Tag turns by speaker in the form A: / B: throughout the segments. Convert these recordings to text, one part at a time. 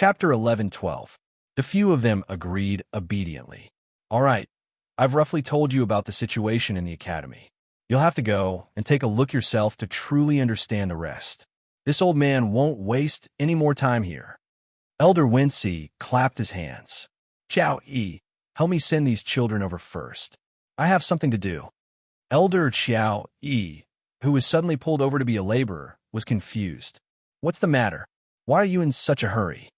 A: Chapter 11:12. The few of them agreed obediently. All right, I've roughly told you about the situation in the academy. You'll have to go and take a look yourself to truly understand the rest. This old man won't waste any more time here. Elder Wincy clapped his hands. Xiao Yi, help me send these children over first. I have something to do. Elder Xiao Yi, who was suddenly pulled over to be a laborer, was confused. What's the matter? Why are you in such a hurry?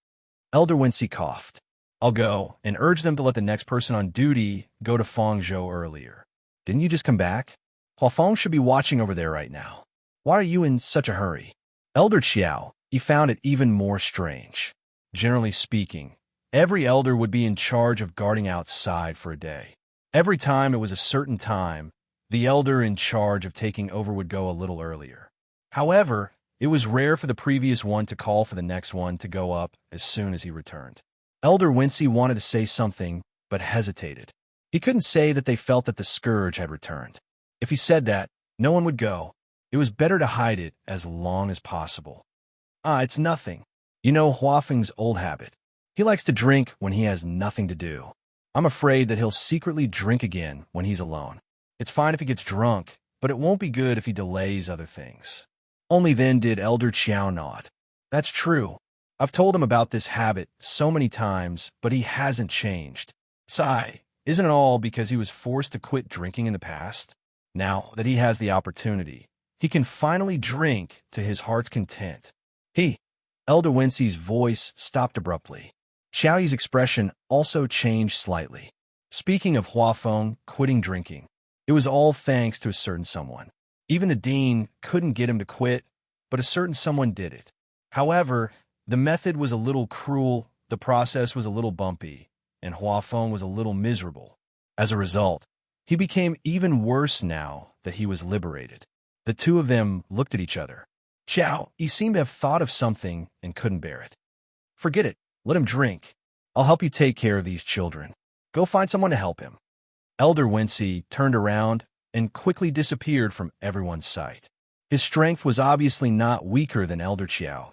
A: Elder Wincy coughed. I'll go and urge them to let the next person on duty go to Fengzhou earlier. Didn't you just come back? Huafeng should be watching over there right now. Why are you in such a hurry? Elder Xiao, he found it even more strange. Generally speaking, every elder would be in charge of guarding outside for a day. Every time it was a certain time, the elder in charge of taking over would go a little earlier. However, it was rare for the previous one to call for the next one to go up as soon as he returned. Elder Wincy wanted to say something, but hesitated. He couldn't say that they felt that the scourge had returned. If he said that, no one would go. It was better to hide it as long as possible. It's nothing. You know Huafeng's old habit. He likes to drink when he has nothing to do. I'm afraid that he'll secretly drink again when he's alone. It's fine if he gets drunk, but it won't be good if he delays other things. Only then did Elder Qiao nod. That's true. I've told him about this habit so many times, but he hasn't changed. Sigh, isn't it all because he was forced to quit drinking in the past? Now that he has the opportunity, he can finally drink to his heart's content. Elder Wincy's voice stopped abruptly. Xiao Yi's expression also changed slightly. Speaking of Huafeng quitting drinking, it was all thanks to a certain someone. Even the dean couldn't get him to quit, but a certain someone did it. However, the method was a little cruel, the process was a little bumpy, and Huafeng was a little miserable. As a result, he became even worse now that he was liberated. The two of them looked at each other. Xiao, he seemed to have thought of something and couldn't bear it. Forget it. Let him drink. I'll help you take care of these children. Go find someone to help him. Elder Wincy turned around and quickly disappeared from everyone's sight. His strength was obviously not weaker than Elder Qiao.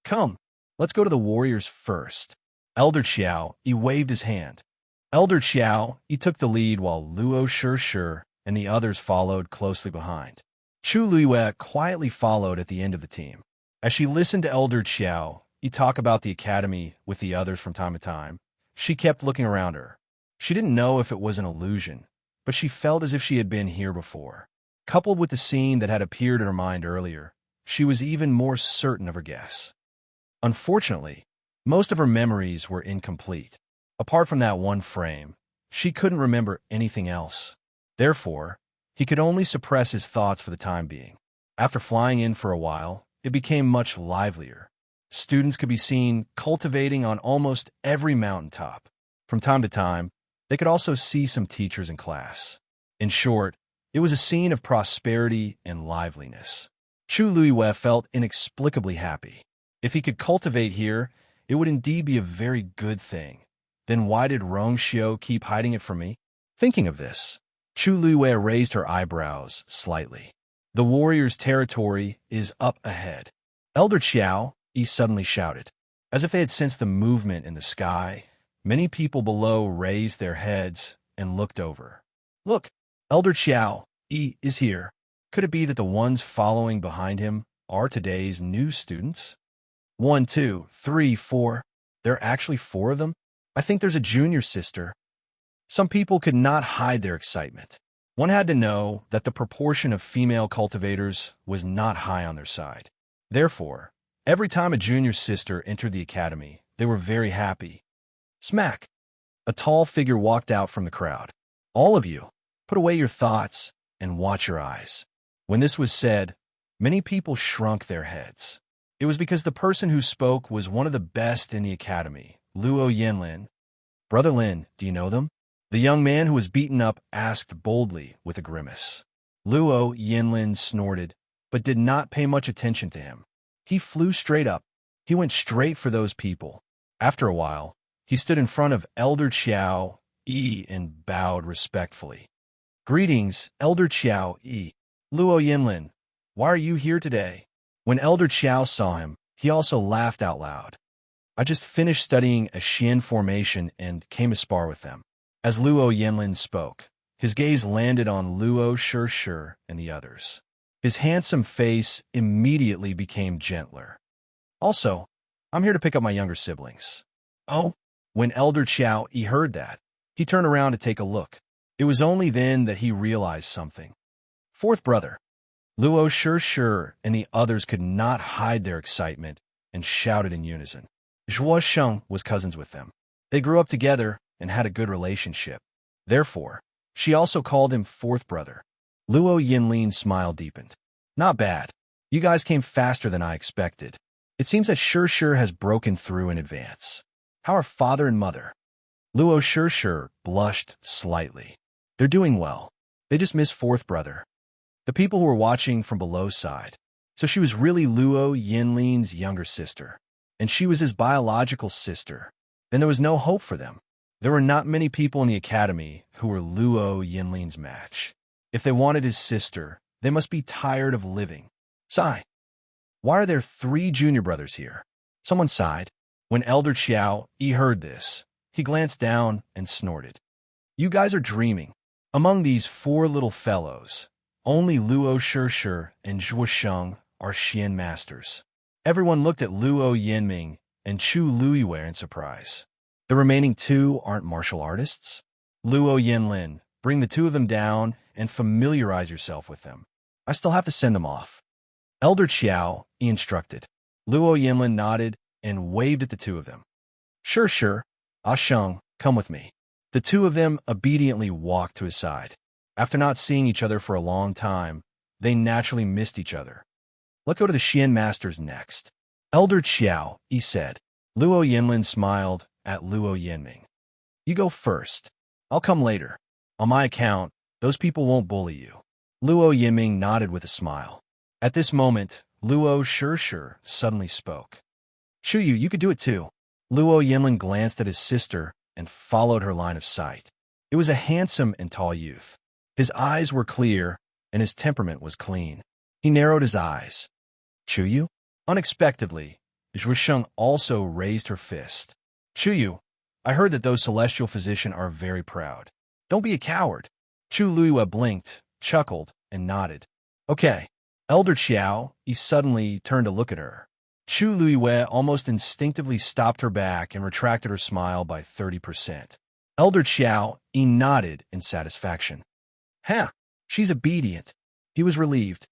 A: Come, let's go to the warriors first. Elder Qiao, he waved his hand. Elder Qiao, he took the lead while Luo Shur and the others followed closely behind. Chu Luiyue quietly followed at the end of the team. As she listened to Elder Qiao, he talk about the academy with the others from time to time, she kept looking around her. She didn't know if it was an illusion, but she felt as if she had been here before. Coupled with the scene that had appeared in her mind earlier, she was even more certain of her guess. Unfortunately, most of her memories were incomplete. Apart from that one frame, she couldn't remember anything else. Therefore, he could only suppress his thoughts for the time being. After flying in for a while, it became much livelier. Students could be seen cultivating on almost every mountaintop. From time to time, they could also see some teachers in class. In short, it was a scene of prosperity and liveliness. Chu Luiyue felt inexplicably happy. If he could cultivate here, it would indeed be a very good thing. Then why did Rong Xiu keep hiding it from me? Thinking of this, Chu Luiyue raised her eyebrows slightly. The warrior's territory is up ahead. Elder Qiao, he suddenly shouted. As if they had sensed the movement in the sky, many people below raised their heads and looked over. Look, Elder Qiao, he is here. Could it be that the ones following behind him are today's new students? 1, 2, 3, 4. There are actually 4 of them? I think there's a junior sister. Some people could not hide their excitement. One had to know that the proportion of female cultivators was not high on their side. Therefore, every time a junior sister entered the academy, they were very happy. Smack! A tall figure walked out from the crowd. All of you, put away your thoughts and watch your eyes. When this was said, many people shrunk their heads. It was because the person who spoke was one of the best in the academy, Luo Yinlin. Brother Lin, do you know them? The young man who was beaten up asked boldly with a grimace. Luo Yinlin snorted, but did not pay much attention to him. He flew straight up. He went straight for those people. After a while, he stood in front of Elder Qiao Yi and bowed respectfully. Greetings, Elder Qiao Yi. Luo Yinlin, why are you here today? When Elder Qiao saw him, he also laughed out loud. I just finished studying a Xian formation and came to spar with them. As Luo Yinlin spoke, his gaze landed on Luo Shi and the others. His handsome face immediately became gentler. Also, I'm here to pick up my younger siblings. Oh, when Elder Qiao Yi heard that, he turned around to take a look. It was only then that he realized something. Fourth brother. Luo Shi and the others could not hide their excitement and shouted in unison. Zhuo Sheng was cousins with them. They grew up together and had a good relationship. Therefore, she also called him fourth brother. Luo Yinlin's smile deepened. Not bad. You guys came faster than I expected. It seems that Shi has broken through in advance. How are father and mother? Luo Shi blushed slightly. They're doing well. They just miss fourth brother. The people who were watching from below sighed. So she was really Luo Yinlin's younger sister, and she was his biological sister. Then there was no hope for them. There were not many people in the academy who were Luo Yinlin's match. If they wanted his sister, they must be tired of living. Sigh. Why are there 3 junior brothers here? Someone sighed. When Elder Qiao Yi heard this, he glanced down and snorted. You guys are dreaming. Among these 4 little fellows, only Luo Shi and Zhuo Sheng are Xian masters. Everyone looked at Luo Yinming and Chu Luiwei in surprise. The remaining 2 aren't martial artists? Luo Yinlin, bring the 2 of them down and familiarize yourself with them. I still have to send them off. Elder Qiao Yi instructed. Luo Yinlin nodded and waved at the 2 of them. Sure. Ah Sheng, come with me. The 2 of them obediently walked to his side. After not seeing each other for a long time, they naturally missed each other. Let's go to the Xian masters next. Elder Qiao Yi said. Luo Yinlin smiled at Luo Yinming. You go first. I'll come later. On my account, those people won't bully you. Luo Yinming nodded with a smile. At this moment, Luo Shi suddenly spoke. Shuyu, you could do it too. Luo Yinlin glanced at his sister and followed her line of sight. It was a handsome and tall youth. His eyes were clear, and his temperament was clean. He narrowed his eyes. Chuyu? Unexpectedly, Zhuo Sheng also raised her fist. Chuyu, I heard that those celestial physicians are very proud. Don't be a coward. Chu Luiwei blinked, chuckled, and nodded. Okay. Elder Qiao Yi suddenly turned to look at her. Chu Luiwei almost instinctively stopped her back and retracted her smile by 30%. Elder Qiao Yi nodded in satisfaction. Huh, she's obedient. He was relieved.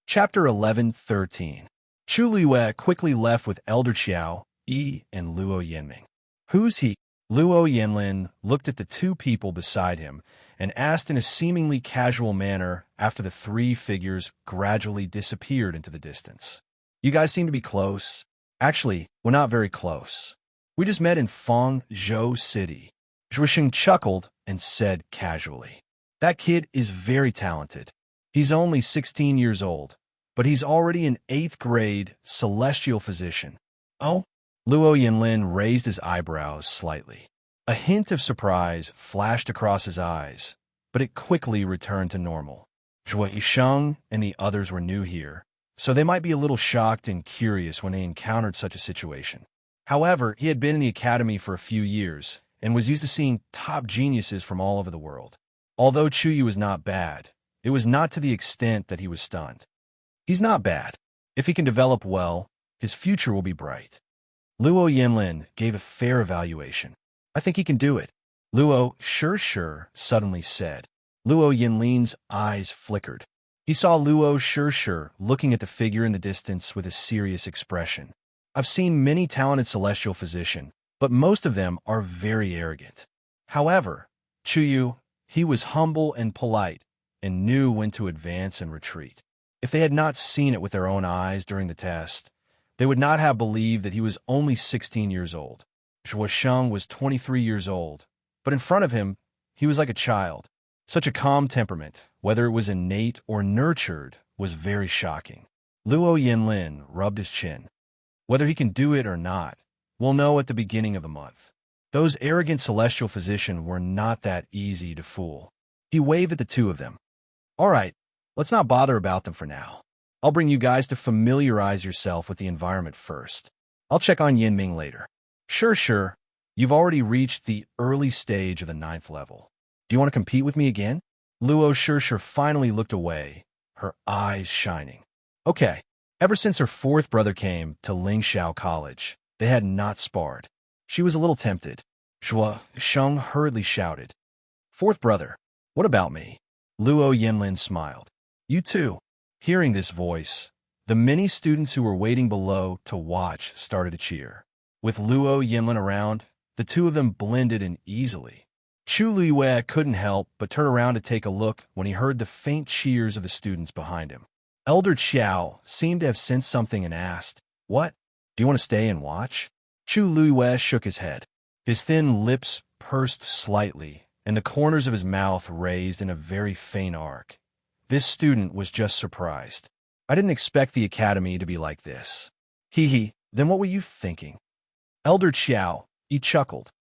A: Chapter 11:13. Chu Luiwei quickly left with Elder Qiao Yi and Luo Yinming. Who's he? Luo Yinlin looked at the 2 people beside him and asked in a seemingly casual manner after the 3 figures gradually disappeared into the distance. You guys seem to be close. Actually, we're not very close. We just met in Fangzhou City. Zhuo Sheng chuckled and said casually. That kid is very talented. He's only 16 years old, but he's already an 8th grade celestial physician. Oh? Luo Yinlin raised his eyebrows slightly. A hint of surprise flashed across his eyes, but it quickly returned to normal. Zhuo Sheng and the others were new here, so they might be a little shocked and curious when they encountered such a situation. However, he had been in the academy for a few years and was used to seeing top geniuses from all over the world. Although Chuyu was not bad, it was not to the extent that he was stunned. He's not bad. If he can develop well, his future will be bright. Luo Yinlin gave a fair evaluation. I think he can do it. Luo Shi suddenly said. Luo Yinlin's eyes flickered. He saw Luo Shi looking at the figure in the distance with a serious expression. I've seen many talented celestial physicians, but most of them are very arrogant. However, Chuyu, he was humble and polite and knew when to advance and retreat. If they had not seen it with their own eyes during the test, they would not have believed that he was only 16 years old. Zhuo Sheng was 23 years old, but in front of him, he was like a child. Such a calm temperament, whether it was innate or nurtured, was very shocking. Luo Yinlin rubbed his chin. Whether he can do it or not, we'll know at the beginning of the month. Those arrogant celestial physicians were not that easy to fool. He waved at the 2 of them. All right, let's not bother about them for now. I'll bring you guys to familiarize yourself with the environment first. I'll check on Yinming later. Sure, sure. You've already reached the early stage of the 9th level. Do you want to compete with me again? Luo Shirshir finally looked away, her eyes shining. Okay. Ever since her 4th brother came to Lingxiao College, they had not sparred. She was a little tempted. Shua Sheng hurriedly shouted. 4th brother, what about me? Luo Yinlin smiled. You too. Hearing this voice, the many students who were waiting below to watch started to cheer. With Luo Yinlin around, the two of them blended in easily. Chu Liwei couldn't help but turn around to take a look when he heard the faint cheers of the students behind him. Elder Qiao seemed to have sensed something and asked, What? Do you want to stay and watch? Chu Liwei shook his head. His thin lips pursed slightly, and the corners of his mouth raised in a very faint arc. This student was just surprised. I didn't expect the academy to be like this. Hee, then what were you thinking? Elder Qiao, he chuckled.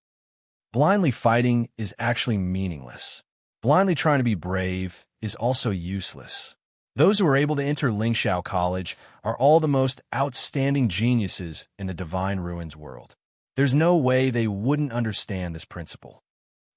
A: Blindly fighting is actually meaningless. Blindly trying to be brave is also useless. Those who are able to enter Lingxiao College are all the most outstanding geniuses in the Divine Ruins world. There's no way they wouldn't understand this principle.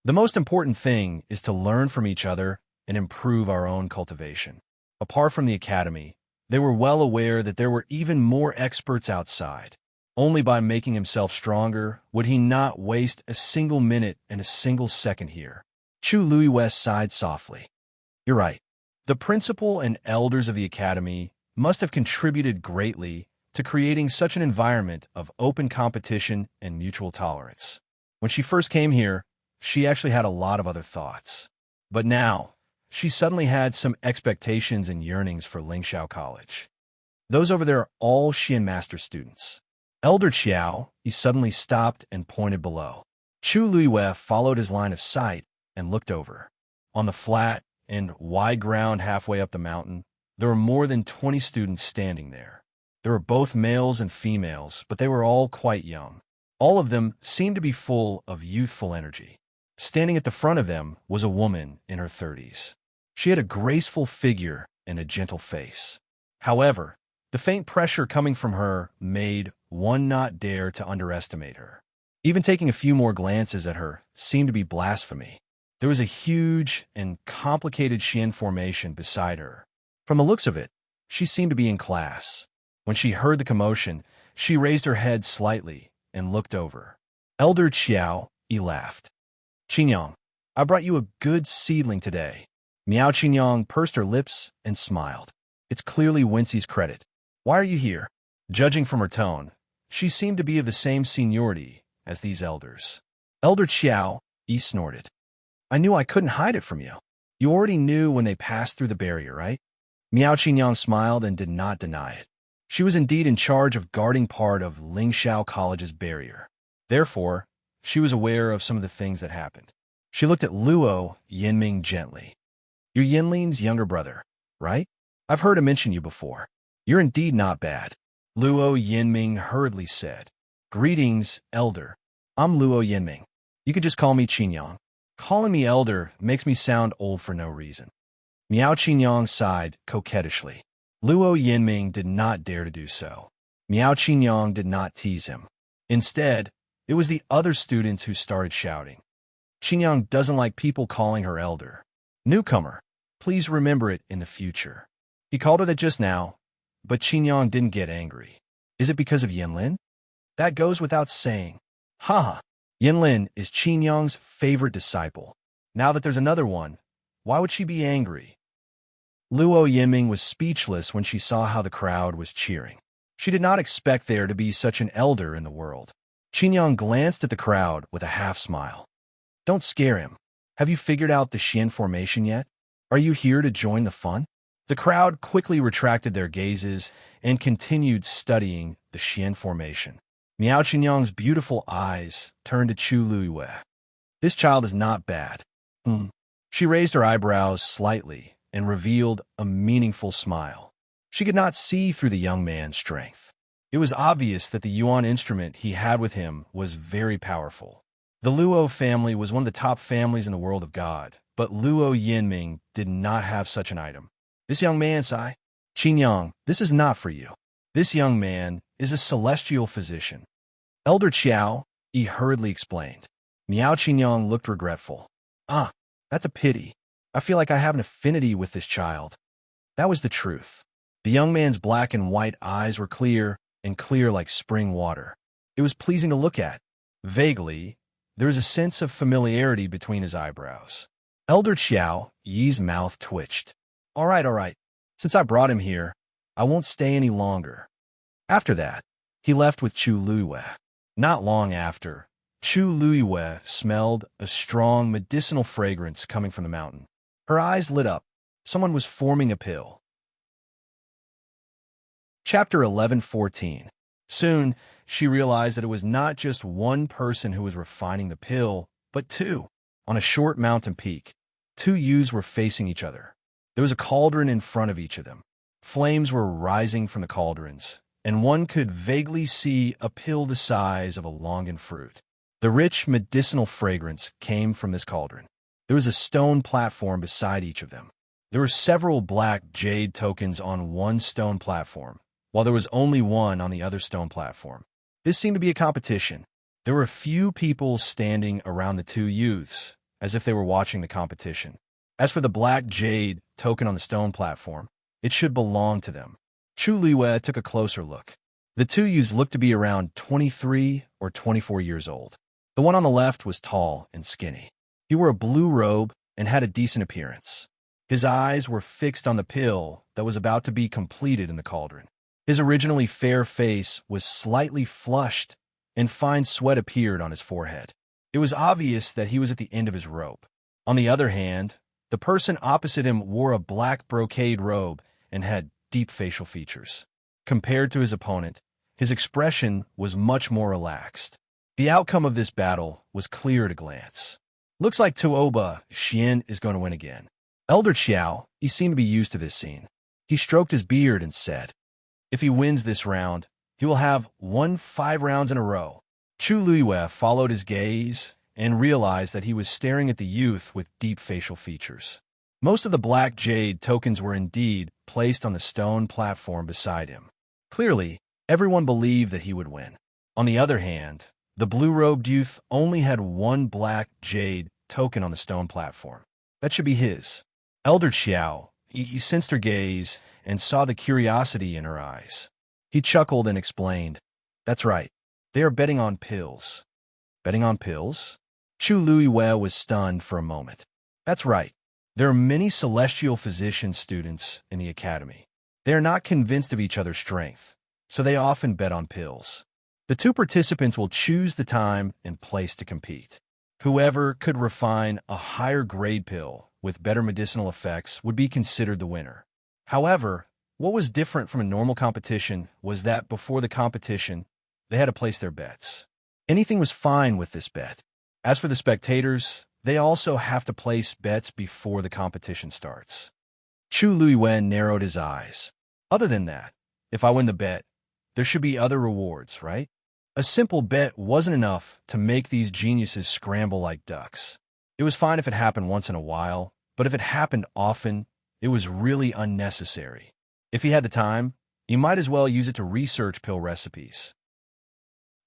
A: The most important thing is to learn from each other and improve our own cultivation. Apart from the academy, they were well aware that there were even more experts outside. Only by making himself stronger would he not waste a single minute and a single second here. Chu Liwei sighed softly. You're right. The principal and elders of the academy must have contributed greatly to creating such an environment of open competition and mutual tolerance. When she first came here, she actually had a lot of other thoughts. But now, she suddenly had some expectations and yearnings for Lingxiao College. Those over there are all Xian Master students. Elder Qiao, he suddenly stopped and pointed below. Chu Liwei followed his line of sight and looked over. On the flat and wide ground halfway up the mountain, there were more than 20 students standing there. There were both males and females, but they were all quite young. All of them seemed to be full of youthful energy. Standing at the front of them was a woman in her 30s. She had a graceful figure and a gentle face. However, the faint pressure coming from her made one not dare to underestimate her. Even taking a few more glances at her seemed to be blasphemy. There was a huge and complicated Xian formation beside her. From the looks of it, she seemed to be in class. When she heard the commotion, she raised her head slightly and looked over. Elder Qiao, he laughed. Qinyang, I brought you a good seedling today. Miao Qinyang pursed her lips and smiled. It's clearly Wincy's credit. Why are you here? Judging from her tone, she seemed to be of the same seniority as these elders. Elder Qiao, he snorted. I knew I couldn't hide it from you. You already knew when they passed through the barrier, right? Miao Qinyang smiled and did not deny it. She was indeed in charge of guarding part of Lingxiao College's barrier. Therefore, she was aware of some of the things that happened. She looked at Luo Yinming gently. You're Yinlin's younger brother, right? I've heard him mention you before. You're indeed not bad. Luo Yinming hurriedly said. Greetings, elder. I'm Luo Yinming. You could just call me Qinyang. Calling me elder makes me sound old for no reason. Miao Qinyang sighed coquettishly. Luo Yinming did not dare to do so. Miao Qinyang did not tease him. Instead, it was the other students who started shouting. Qinyang doesn't like people calling her elder. Newcomer, please remember it in the future. He called her that just now, but Qinyang didn't get angry. Is it because of Yinlin? That goes without saying. Haha, Yinlin is Qinyang's favorite disciple. Now that there's another one, why would she be angry? Luo Yinming was speechless when she saw how the crowd was cheering. She did not expect there to be such an elder in the world. Qinyang glanced at the crowd with a half-smile. Don't scare him. Have you figured out the Xian formation yet? Are you here to join the fun? The crowd quickly retracted their gazes and continued studying the Xian formation. Miao Qinyang's beautiful eyes turned to Chu Liwei. This child is not bad. She raised her eyebrows slightly and revealed a meaningful smile. She could not see through the young man's strength. It was obvious that the yuan instrument he had with him was very powerful. The Luo family was one of the top families in the world of God, but Luo Yinming did not have such an item. This young man, Qinyang, this is not for you. This young man is a celestial physician. Elder Qiao, he hurriedly explained. Miao Qingyong looked regretful. Ah, that's a pity. I feel like I have an affinity with this child. That was the truth. The young man's black and white eyes were clear and clear like spring water. It was pleasing to look at. Vaguely, there was a sense of familiarity between his eyebrows. Elder Qiao, Yi's mouth twitched. All right. Since I brought him here, I won't stay any longer. After that, he left with Chu Luiwei. Not long after, Chu Luiwei smelled a strong medicinal fragrance coming from the mountain. Her eyes lit up. Someone was forming a pill. Chapter 11:14. Soon, she realized that it was not just one person who was refining the pill, but two. On a short mountain peak, two youths were facing each other. There was a cauldron in front of each of them. Flames were rising from the cauldrons, and one could vaguely see a pill the size of a longan fruit. The rich medicinal fragrance came from this cauldron. There was a stone platform beside each of them. There were several black jade tokens on one stone platform, while there was only one on the other stone platform. This seemed to be a competition. There were a few people standing around the two youths, as if they were watching the competition. As for the black jade token on the stone platform, it should belong to them. Chu Luiwei took a closer look. The two youths looked to be around 23 or 24 years old. The one on the left was tall and skinny. He wore a blue robe and had a decent appearance. His eyes were fixed on the pill that was about to be completed in the cauldron. His originally fair face was slightly flushed, and fine sweat appeared on his forehead. It was obvious that he was at the end of his rope. On the other hand, the person opposite him wore a black brocade robe and had deep facial features. Compared to his opponent, his expression was much more relaxed. The outcome of this battle was clear at a glance. Looks like Tuoba Xian is going to win again. Elder Qiao, he seemed to be used to this scene. He stroked his beard and said, if he wins this round, he will have won 5 rounds in a row. Chu Luiwei followed his gaze and realized that he was staring at the youth with deep facial features. Most of the black jade tokens were indeed placed on the stone platform beside him. Clearly, everyone believed that he would win. On the other hand, the blue-robed youth only had one black jade token on the stone platform. That should be his. Elder Qiao, he sensed her gaze and saw the curiosity in her eyes. He chuckled and explained, that's right, they are betting on pills. Betting on pills? Chu Luiwei was stunned for a moment. That's right. There are many celestial physician students in the academy. They are not convinced of each other's strength, so they often bet on pills. The two participants will choose the time and place to compete. Whoever could refine a higher grade pill with better medicinal effects would be considered the winner. However, what was different from a normal competition was that before the competition, they had to place their bets. Anything was fine with this bet. As for the spectators, they also have to place bets before the competition starts. Chu Luiwei narrowed his eyes. Other than that, if I win the bet, there should be other rewards, right? A simple bet wasn't enough to make these geniuses scramble like ducks. It was fine if it happened once in a while, but if it happened often, it was really unnecessary. If he had the time, he might as well use it to research pill recipes.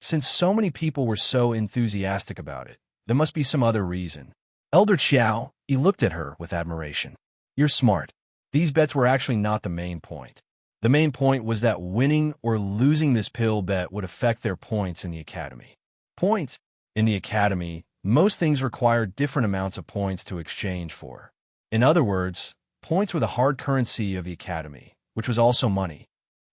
A: Since so many people were so enthusiastic about it, there must be some other reason. Elder Qiao, he looked at her with admiration. You're smart. These bets were actually not the main point. The main point was that winning or losing this pill bet would affect their points in the academy. Points? In the academy, most things require different amounts of points to exchange for. In other words, points were the hard currency of the academy, which was also money.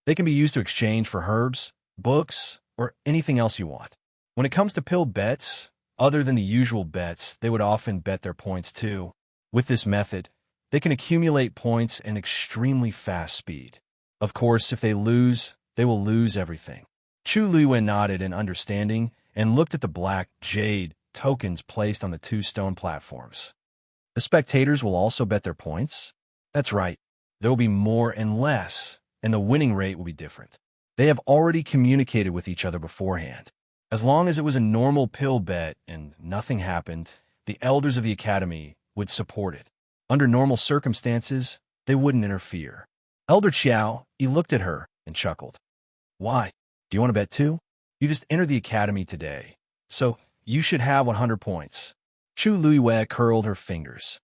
A: They can be used to exchange for herbs, books, or anything else you want. When it comes to pill bets, other than the usual bets, they would often bet their points too. With this method, they can accumulate points at an extremely fast speed. Of course, if they lose, they will lose everything. Chu Luiwei nodded in understanding and looked at the black jade tokens placed on the two stone platforms. The spectators will also bet their points? That's right. There will be more and less, and the winning rate will be different. They have already communicated with each other beforehand. As long as it was a normal pill bet and nothing happened, the elders of the academy would support it. Under normal circumstances, they wouldn't interfere. Elder Qiao, he looked at her and chuckled. Why? Do you want to bet too? You just entered the academy today, so you should have 100 points. Chu Luiwei curled her fingers.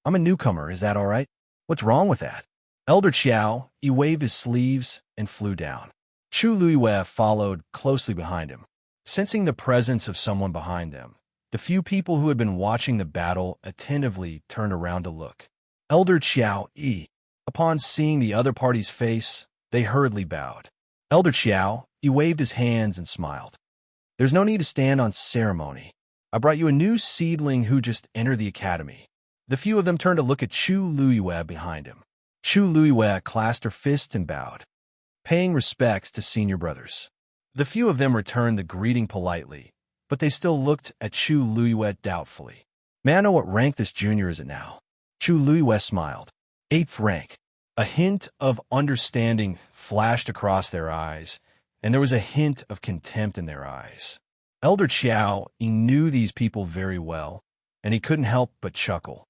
A: I'm a newcomer, is that all right? What's wrong with that? Elder Qiao, he waved his sleeves and flew down. Chu Luiwei followed closely behind him. Sensing the presence of someone behind them, the few people who had been watching the battle attentively turned around to look. Elder Qiao Yi. Upon seeing the other party's face, they hurriedly bowed. Elder Qiao, he waved his hands and smiled. There's no need to stand on ceremony. I brought you a new seedling who just entered the academy. The few of them turned to look at Chu Luiwei behind him. Chu Luiwei clasped her fist and bowed, paying respects to senior brothers. The few of them returned the greeting politely, but they still looked at Chu Luiwei doubtfully. May I know what rank this junior is at now? Chu Luiwei smiled. 8th rank. A hint of understanding flashed across their eyes, and there was a hint of contempt in their eyes. Elder Qiao, he knew these people very well, and he couldn't help but chuckle.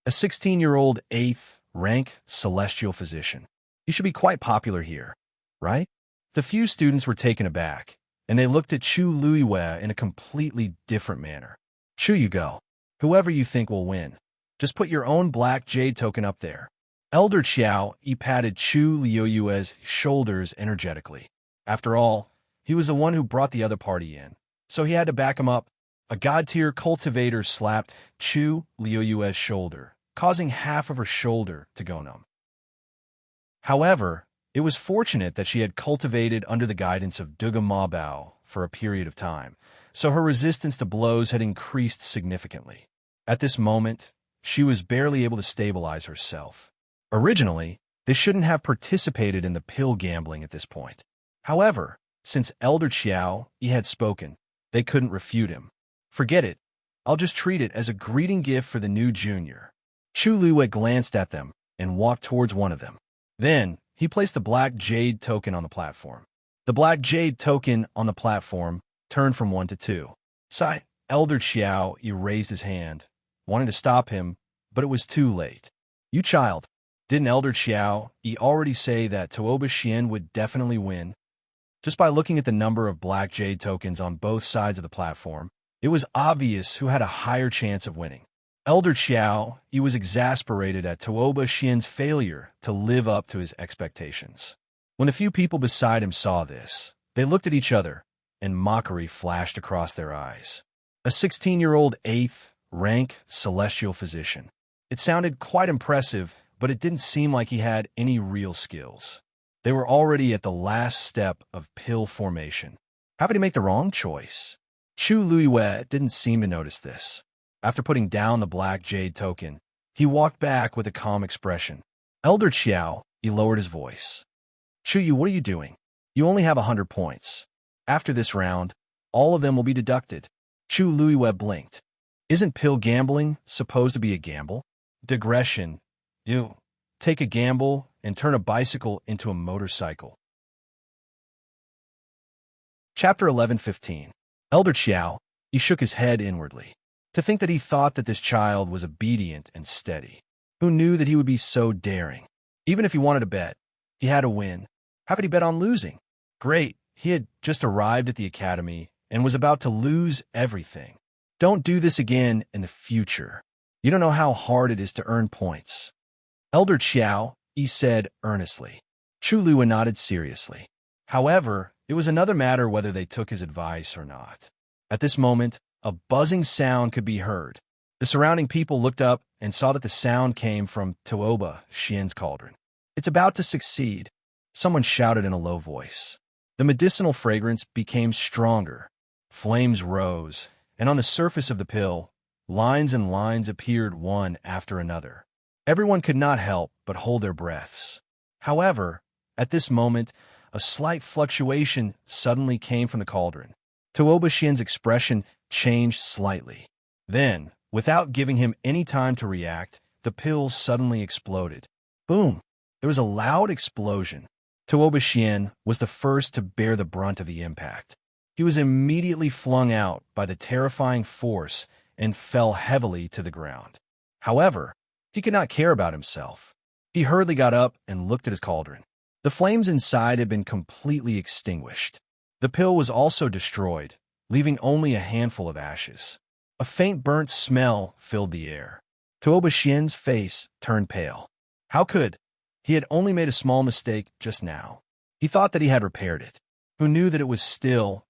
A: A 16-year-old 8th rank celestial physician. You should be quite popular here, right? The few students were taken aback, and they looked at Chu Luiwei in a completely different manner. Chu, you go. Whoever you think will win. Just put your own black jade token up there. Elder Qiao, he patted Chu Luiwei's shoulders energetically. After all, he was the one who brought the other party in, so he had to back him up. A god-tier cultivator slapped Chu Luiwei's shoulder, causing half of her shoulder to go numb. However, it was fortunate that she had cultivated under the guidance of Duga Mabao for a period of time, so her resistance to blows had increased significantly. At this moment, she was barely able to stabilize herself. Originally, they shouldn't have participated in the pill gambling at this point. However, since Elder Qiao, he had spoken, they couldn't refute him. Forget it. I'll just treat it as a greeting gift for the new junior. Chu Luiwei glanced at them and walked towards one of them. Then, he placed the black jade token on the platform. The black jade token on the platform turned from 1 to 2. Sigh. Elder Qiao, he raised his hand, wanted to stop him, but it was too late. You child, didn't Elder Qiao, he already say that Tuoba Xian would definitely win? Just by looking at the number of black jade tokens on both sides of the platform, it was obvious who had a higher chance of winning. Elder Qiao, he was exasperated at Tuoba Xian's failure to live up to his expectations. When the few people beside him saw this, they looked at each other, and mockery flashed across their eyes. A 16-year-old 8th rank celestial physician. It sounded quite impressive, but it didn't seem like he had any real skills. They were already at the last step of pill formation. How could he make the wrong choice? Chu Luiwei didn't seem to notice this. After putting down the black jade token, he walked back with a calm expression. Elder Qiao, he lowered his voice. Chu, what are you doing? You only have 100 points. After this round, all of them will be deducted. Chu Luiwei blinked. Isn't pill gambling supposed to be a gamble? Digression. You take a gamble and turn a bicycle into a motorcycle. Chapter 11:15. Elder Qiao, he shook his head inwardly. To think that he thought that this child was obedient and steady. Who knew that he would be so daring? Even if he wanted to bet, he had to win. How could he bet on losing? Great, he had just arrived at the academy and was about to lose everything. Don't do this again in the future. You don't know how hard it is to earn points. Elder Qiao, he said earnestly. Chu Luiwei nodded seriously. However, it was another matter whether they took his advice or not. At this moment, a buzzing sound could be heard. The surrounding people looked up and saw that the sound came from Tuoba Xian's cauldron. It's about to succeed, someone shouted in a low voice. The medicinal fragrance became stronger. Flames rose, and on the surface of the pill, lines and lines appeared one after another. Everyone could not help but hold their breaths. However, at this moment, a slight fluctuation suddenly came from the cauldron. Tuoba Xian's expression changed slightly. Then, without giving him any time to react, the pill suddenly exploded. Boom! There was a loud explosion. Tuoba Xian was the first to bear the brunt of the impact. He was immediately flung out by the terrifying force and fell heavily to the ground. However, he could not care about himself. He hurriedly got up and looked at his cauldron. The flames inside had been completely extinguished. The pill was also destroyed, leaving only a handful of ashes. A faint burnt smell filled the air. Tuoba Xian's face turned pale. How could? He had only made a small mistake just now. He thought that he had repaired it. Who knew that it was still?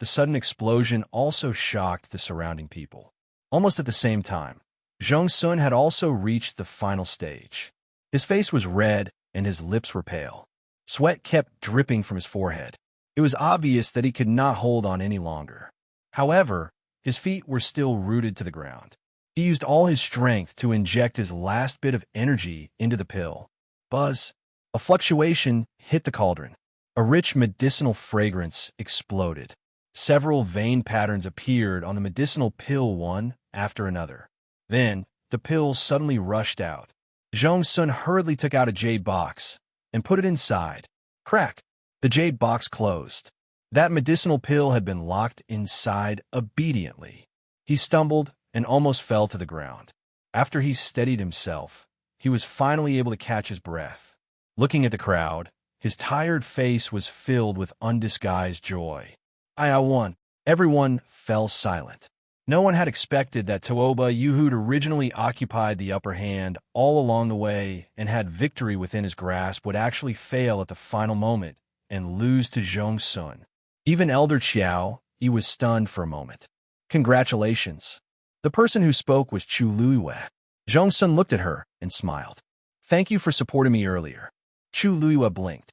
A: The sudden explosion also shocked the surrounding people. Almost at the same time, Zhong Sun had also reached the final stage. His face was red and his lips were pale. Sweat kept dripping from his forehead. It was obvious that he could not hold on any longer. However, his feet were still rooted to the ground. He used all his strength to inject his last bit of energy into the pill. Buzz! A fluctuation hit the cauldron. A rich medicinal fragrance exploded. Several vein patterns appeared on the medicinal pill one after another. Then, the pills suddenly rushed out. Zhong Sun hurriedly took out a jade box and put it inside. Crack! The jade box closed. That medicinal pill had been locked inside obediently. He stumbled and almost fell to the ground. After he steadied himself, he was finally able to catch his breath. Looking at the crowd, his tired face was filled with undisguised joy. I won. Everyone fell silent. No one had expected that Tuoba Yu, who'd originally occupied the upper hand all along the way and had victory within his grasp, would actually fail at the final moment and lose to Zhong Sun. Even Elder Qiao, he was stunned for a moment. Congratulations. The person who spoke was Chu Luiwei. Zhong Sun looked at her and smiled. Thank you for supporting me earlier. Chu Luiwei blinked.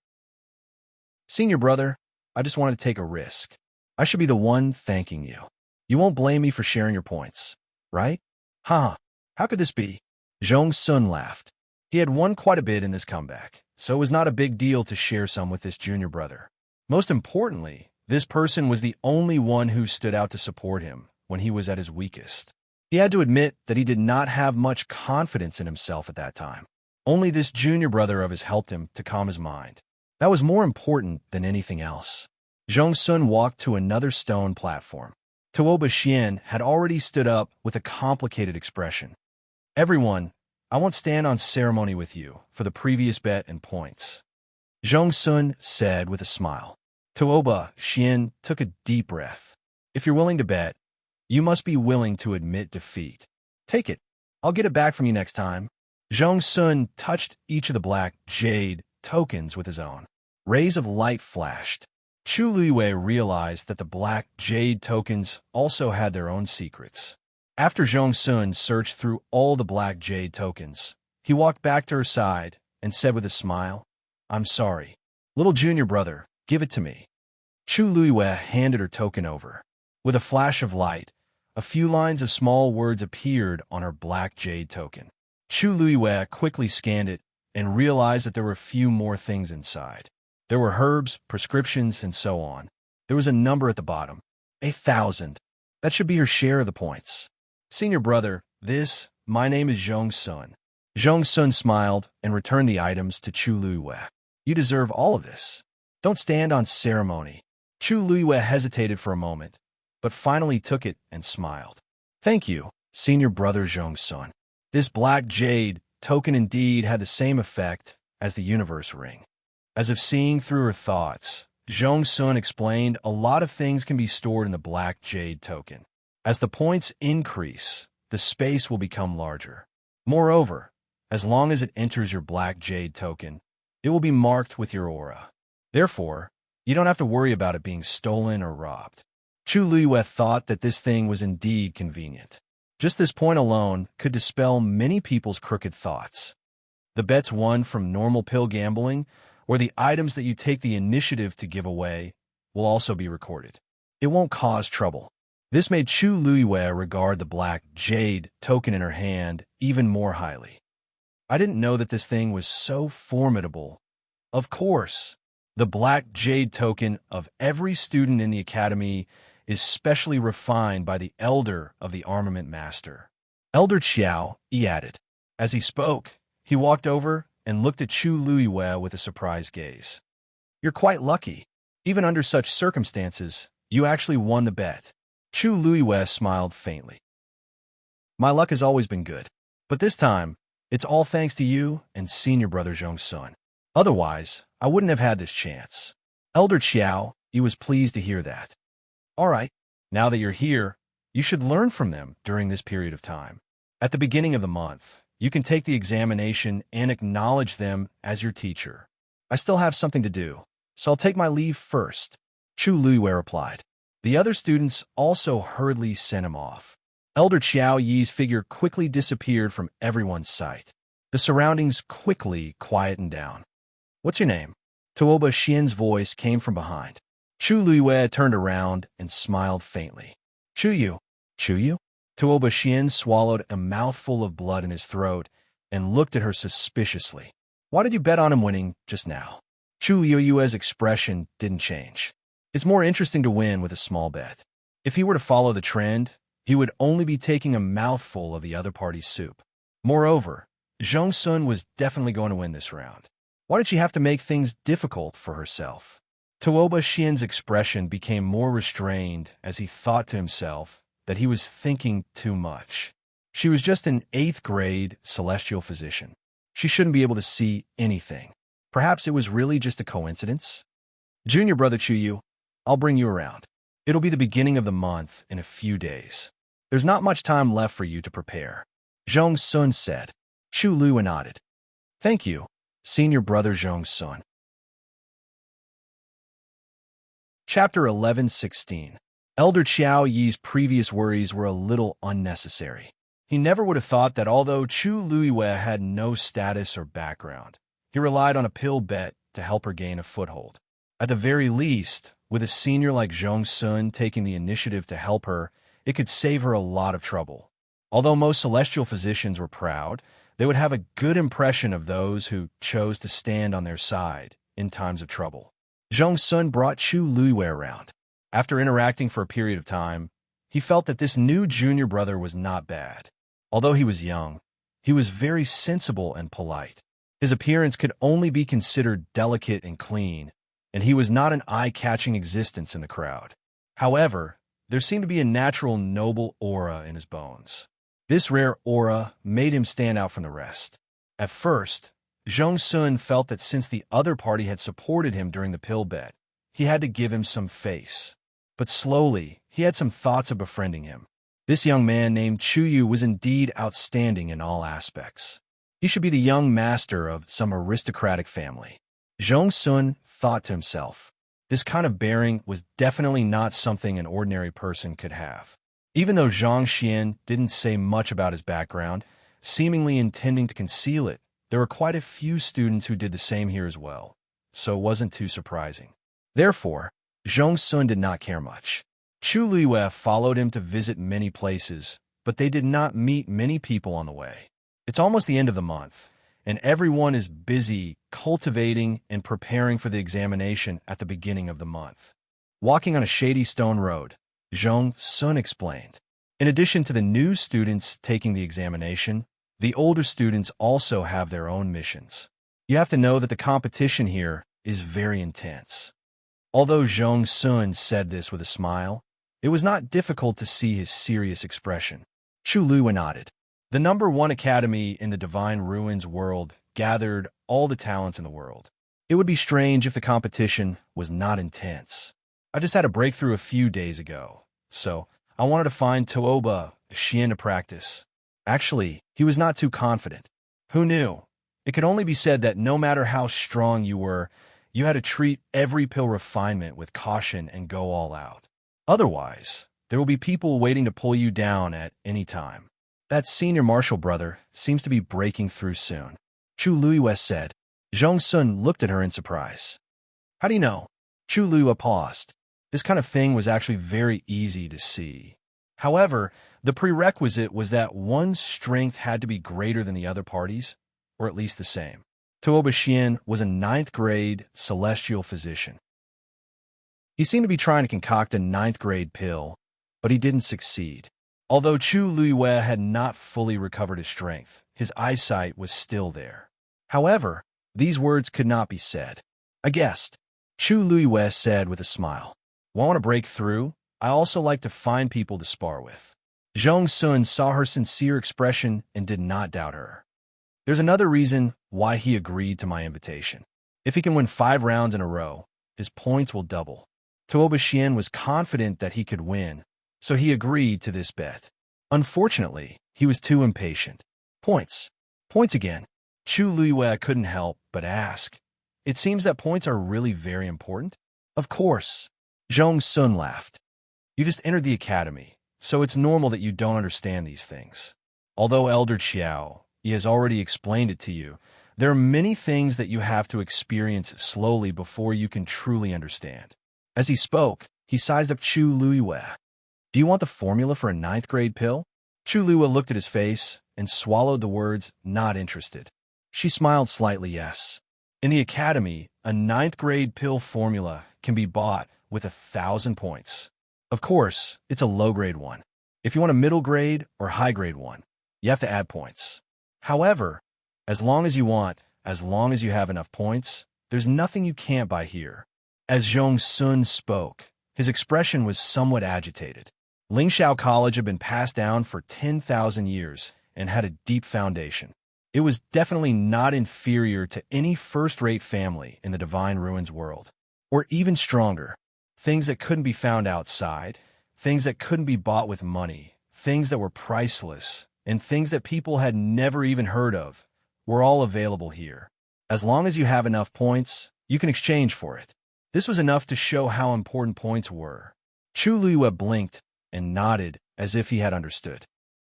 A: Senior brother, I just wanted to take a risk. I should be the one thanking you. You won't blame me for sharing your points, right? Huh, how could this be? Zhong Sun laughed. He had won quite a bit in this comeback, so it was not a big deal to share some with this junior brother. Most importantly, this person was the only one who stood out to support him when he was at his weakest. He had to admit that he did not have much confidence in himself at that time. Only this junior brother of his helped him to calm his mind. That was more important than anything else. Zhong Sun walked to another stone platform. Tuoba Xian had already stood up with a complicated expression. Everyone, I won't stand on ceremony with you for the previous bet and points. Zhong Sun said with a smile. Tuoba Xian took a deep breath. If you're willing to bet, you must be willing to admit defeat. Take it. I'll get it back from you next time. Zhong Sun touched each of the black jade tokens with his own. Rays of light flashed. Chu Luiwei realized that the black jade tokens also had their own secrets. After Zhong Sun searched through all the black jade tokens, he walked back to her side and said with a smile, I'm sorry. Little junior brother, give it to me. Chu Luiwei handed her token over. With a flash of light, a few lines of small words appeared on her black jade token. Chu Luiwei quickly scanned it and realized that there were a few more things inside. There were herbs, prescriptions, and so on. There was a number at the bottom. 1,000. That should be her share of the points. Senior brother, my name is Zhong Sun. Zhong Sun smiled and returned the items to Chu Luiwei. You deserve all of this. Don't stand on ceremony. Chu Luiwei hesitated for a moment, but finally took it and smiled. Thank you, senior brother Zhong Sun. This black jade token indeed had the same effect as the universe ring. As if seeing through her thoughts, Zhong Sun explained a lot of things can be stored in the black jade token. As the points increase, the space will become larger. Moreover, as long as it enters your black jade token, it will be marked with your aura. Therefore, you don't have to worry about it being stolen or robbed. Chu Luiwei thought that this thing was indeed convenient. Just this point alone could dispel many people's crooked thoughts. The bets won from normal pill gambling or the items that you take the initiative to give away will also be recorded. It won't cause trouble. This made Chu Luiwei regard the black jade token in her hand even more highly. I didn't know that this thing was so formidable. Of course, the black jade token of every student in the academy is specially refined by the elder of the armament master. Elder Qiao, he added. As he spoke, he walked over and looked at Chu Luiwei with a surprised gaze. You're quite lucky. Even under such circumstances, you actually won the bet. Chu Luiwei smiled faintly. My luck has always been good, but this time, it's all thanks to you and senior brother Zhong Sun. Otherwise, I wouldn't have had this chance. Elder Qiao, he was pleased to hear that. All right, now that you're here, you should learn from them during this period of time. At the beginning of the month, you can take the examination and acknowledge them as your teacher. I still have something to do, so I'll take my leave first, Chu Luiwei replied. The other students also hurriedly sent him off. Elder Qiao Yi's figure quickly disappeared from everyone's sight. The surroundings quickly quietened down. What's your name? Tuoba Xian's voice came from behind. Chu Luiwei turned around and smiled faintly. Chu Yu? Tuoba Xian swallowed a mouthful of blood in his throat and looked at her suspiciously. Why did you bet on him winning just now? Chu Yu's expression didn't change. It's more interesting to win with a small bet. If he were to follow the trend, he would only be taking a mouthful of the other party's soup. Moreover, Zhong Sun was definitely going to win this round. Why did she have to make things difficult for herself? Tuoba Xian's expression became more restrained as he thought to himself that he was thinking too much. She was just an 8th grade celestial physician. She shouldn't be able to see anything. Perhaps it was really just a coincidence? Junior brother Chu Yu, I'll bring you around. It'll be the beginning of the month in a few days. There's not much time left for you to prepare. Zhong Sun said. Chu Luiwei nodded. Thank you, senior brother Zhong Sun. Chapter 11:16. Elder Qiao Yi's previous worries were a little unnecessary. He never would have thought that although Chu Luiwei had no status or background, he relied on a pill bet to help her gain a foothold. At the very least, with a senior like Zhong Sun taking the initiative to help her, it could save her a lot of trouble. Although most celestial physicians were proud, they would have a good impression of those who chose to stand on their side in times of trouble. Zhong Sun brought Chu Luiwei around. After interacting for a period of time, he felt that this new junior brother was not bad. Although he was young, he was very sensible and polite. His appearance could only be considered delicate and clean, and he was not an eye-catching existence in the crowd. However, there seemed to be a natural noble aura in his bones. This rare aura made him stand out from the rest. At first, Zhong Sun felt that since the other party had supported him during the pill bet, he had to give him some face. But slowly, he had some thoughts of befriending him. This young man named Chu Yu was indeed outstanding in all aspects. He should be the young master of some aristocratic family. Zhong Sun thought to himself, this kind of bearing was definitely not something an ordinary person could have. Even though Zhang Xian didn't say much about his background, seemingly intending to conceal it, there were quite a few students who did the same here as well, so it wasn't too surprising. Therefore, Zhong Sun did not care much. Chu Luiwei followed him to visit many places, but they did not meet many people on the way. It's almost the end of the month, and everyone is busy cultivating and preparing for the examination at the beginning of the month. Walking on a shady stone road, Zhong Sun explained. In addition to the new students taking the examination, the older students also have their own missions. You have to know that the competition here is very intense. Although Zhong Sun said this with a smile, it was not difficult to see his serious expression. Chu Luiwei nodded. The #1 academy in the Divine Ruins world gathered all the talents in the world. It would be strange if the competition was not intense. I just had a breakthrough a few days ago, so I wanted to find Tuoba Xian to practice. Actually, he was not too confident. Who knew? It could only be said that no matter how strong you were, you had to treat every pill refinement with caution and go all out. Otherwise, there will be people waiting to pull you down at any time. That senior martial brother seems to be breaking through soon, Chu Luiwei said. Zhong Sun looked at her in surprise. How do you know? Chu Luiwei paused. This kind of thing was actually very easy to see. However, the prerequisite was that one's strength had to be greater than the other party's, or at least the same. Tuoba Xian was a 9th grade celestial physician. He seemed to be trying to concoct a 9th grade pill, but he didn't succeed. Although Chu Luiwei had not fully recovered his strength, his eyesight was still there. However, these words could not be said. I guessed, Chu Luiwei said with a smile. Want to break through? I also like to find people to spar with. Zhong Sun saw her sincere expression and did not doubt her. There's another reason why he agreed to my invitation. If he can win 5 rounds in a row, his points will double. Tuoba Xian was confident that he could win, so he agreed to this bet. Unfortunately, he was too impatient. Points. Points again. Chu Luiyue couldn't help but ask. It seems that points are really very important? Of course. Zhong Sun laughed. You just entered the academy, so it's normal that you don't understand these things. Although Elder Qiao, he has already explained it to you, there are many things that you have to experience slowly before you can truly understand. As he spoke, he sized up Chu Luiyue. Do you want the formula for a 9th grade pill? Chu Luiyue looked at his face and swallowed the words, not interested. She smiled slightly, yes. In the academy, a 9th grade pill formula can be bought with 1,000 points. Of course, it's a low-grade one. If you want a middle grade or high-grade one, you have to add points. However, as long as you have enough points, there's nothing you can't buy here. As Zhong Sun spoke, his expression was somewhat agitated. Lingxiao College had been passed down for 10,000 years and had a deep foundation. It was definitely not inferior to any first-rate family in the Divine Ruins world. Or even stronger, things that couldn't be found outside, things that couldn't be bought with money, things that were priceless, and things that people had never even heard of, were all available here. As long as you have enough points, you can exchange for it. This was enough to show how important points were. Chu Luiyue blinked and nodded as if he had understood.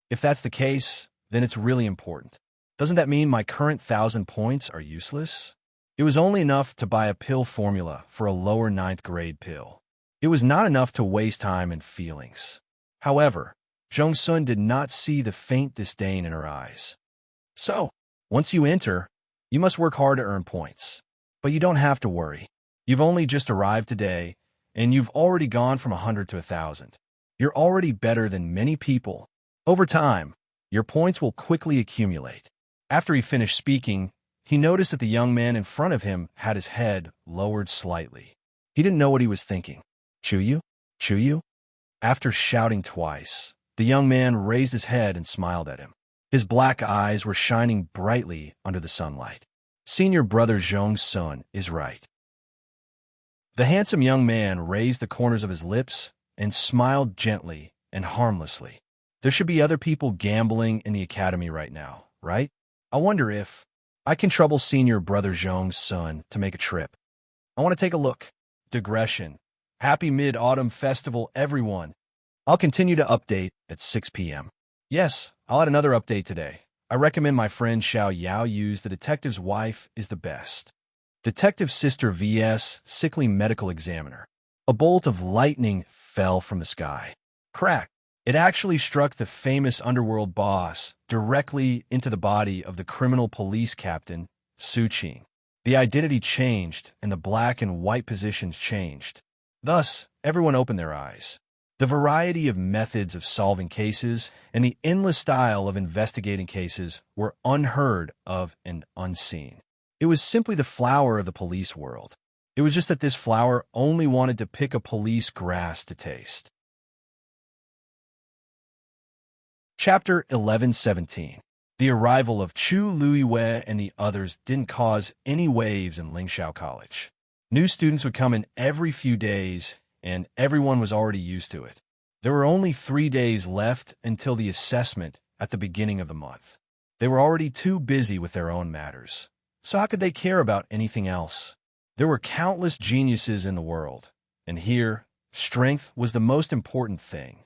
A: If that's the case, then it's really important. Doesn't that mean my current 1,000 points are useless? It was only enough to buy a pill formula for a lower 9th grade pill. It was not enough to waste time and feelings. However, Zhong Sun did not see the faint disdain in her eyes. So, once you enter, you must work hard to earn points. But you don't have to worry. You've only just arrived today, and you've already gone from 100 to 1,000. You're already better than many people. Over time, your points will quickly accumulate. After he finished speaking, he noticed that the young man in front of him had his head lowered slightly. He didn't know what he was thinking. Chuyu? Chuyu? After shouting twice, the young man raised his head and smiled at him. His black eyes were shining brightly under the sunlight. Senior brother Zhong Sun is right. The handsome young man raised the corners of his lips and smiled gently and harmlessly. There should be other people gambling in the academy right now, right? I wonder if I can trouble senior brother Zhong Sun to make a trip. I want to take a look. Digression. Happy Mid-Autumn Festival, everyone. I'll continue to update at 6 p.m. Yes, I'll add another update today. I recommend my friend Xiao Yao use The Detective's Wife is the best. Detective Sister vs. Sickly Medical Examiner. A bolt of lightning fell from the sky. Crack. It actually struck the famous underworld boss directly into the body of the criminal police captain, Su Qing. The identity changed and the black and white positions changed. Thus, everyone opened their eyes. The variety of methods of solving cases and the endless style of investigating cases were unheard of and unseen. It was simply the flower of the police world. It was just that this flower only wanted to pick a police grass to taste. Chapter 11:17. The arrival of Chu Luiyue and the others didn't cause any waves in Lingxiao College. New students would come in every few days, and everyone was already used to it. There were only 3 days left until the assessment at the beginning of the month. They were already too busy with their own matters. So how could they care about anything else? There were countless geniuses in the world, and here, strength was the most important thing.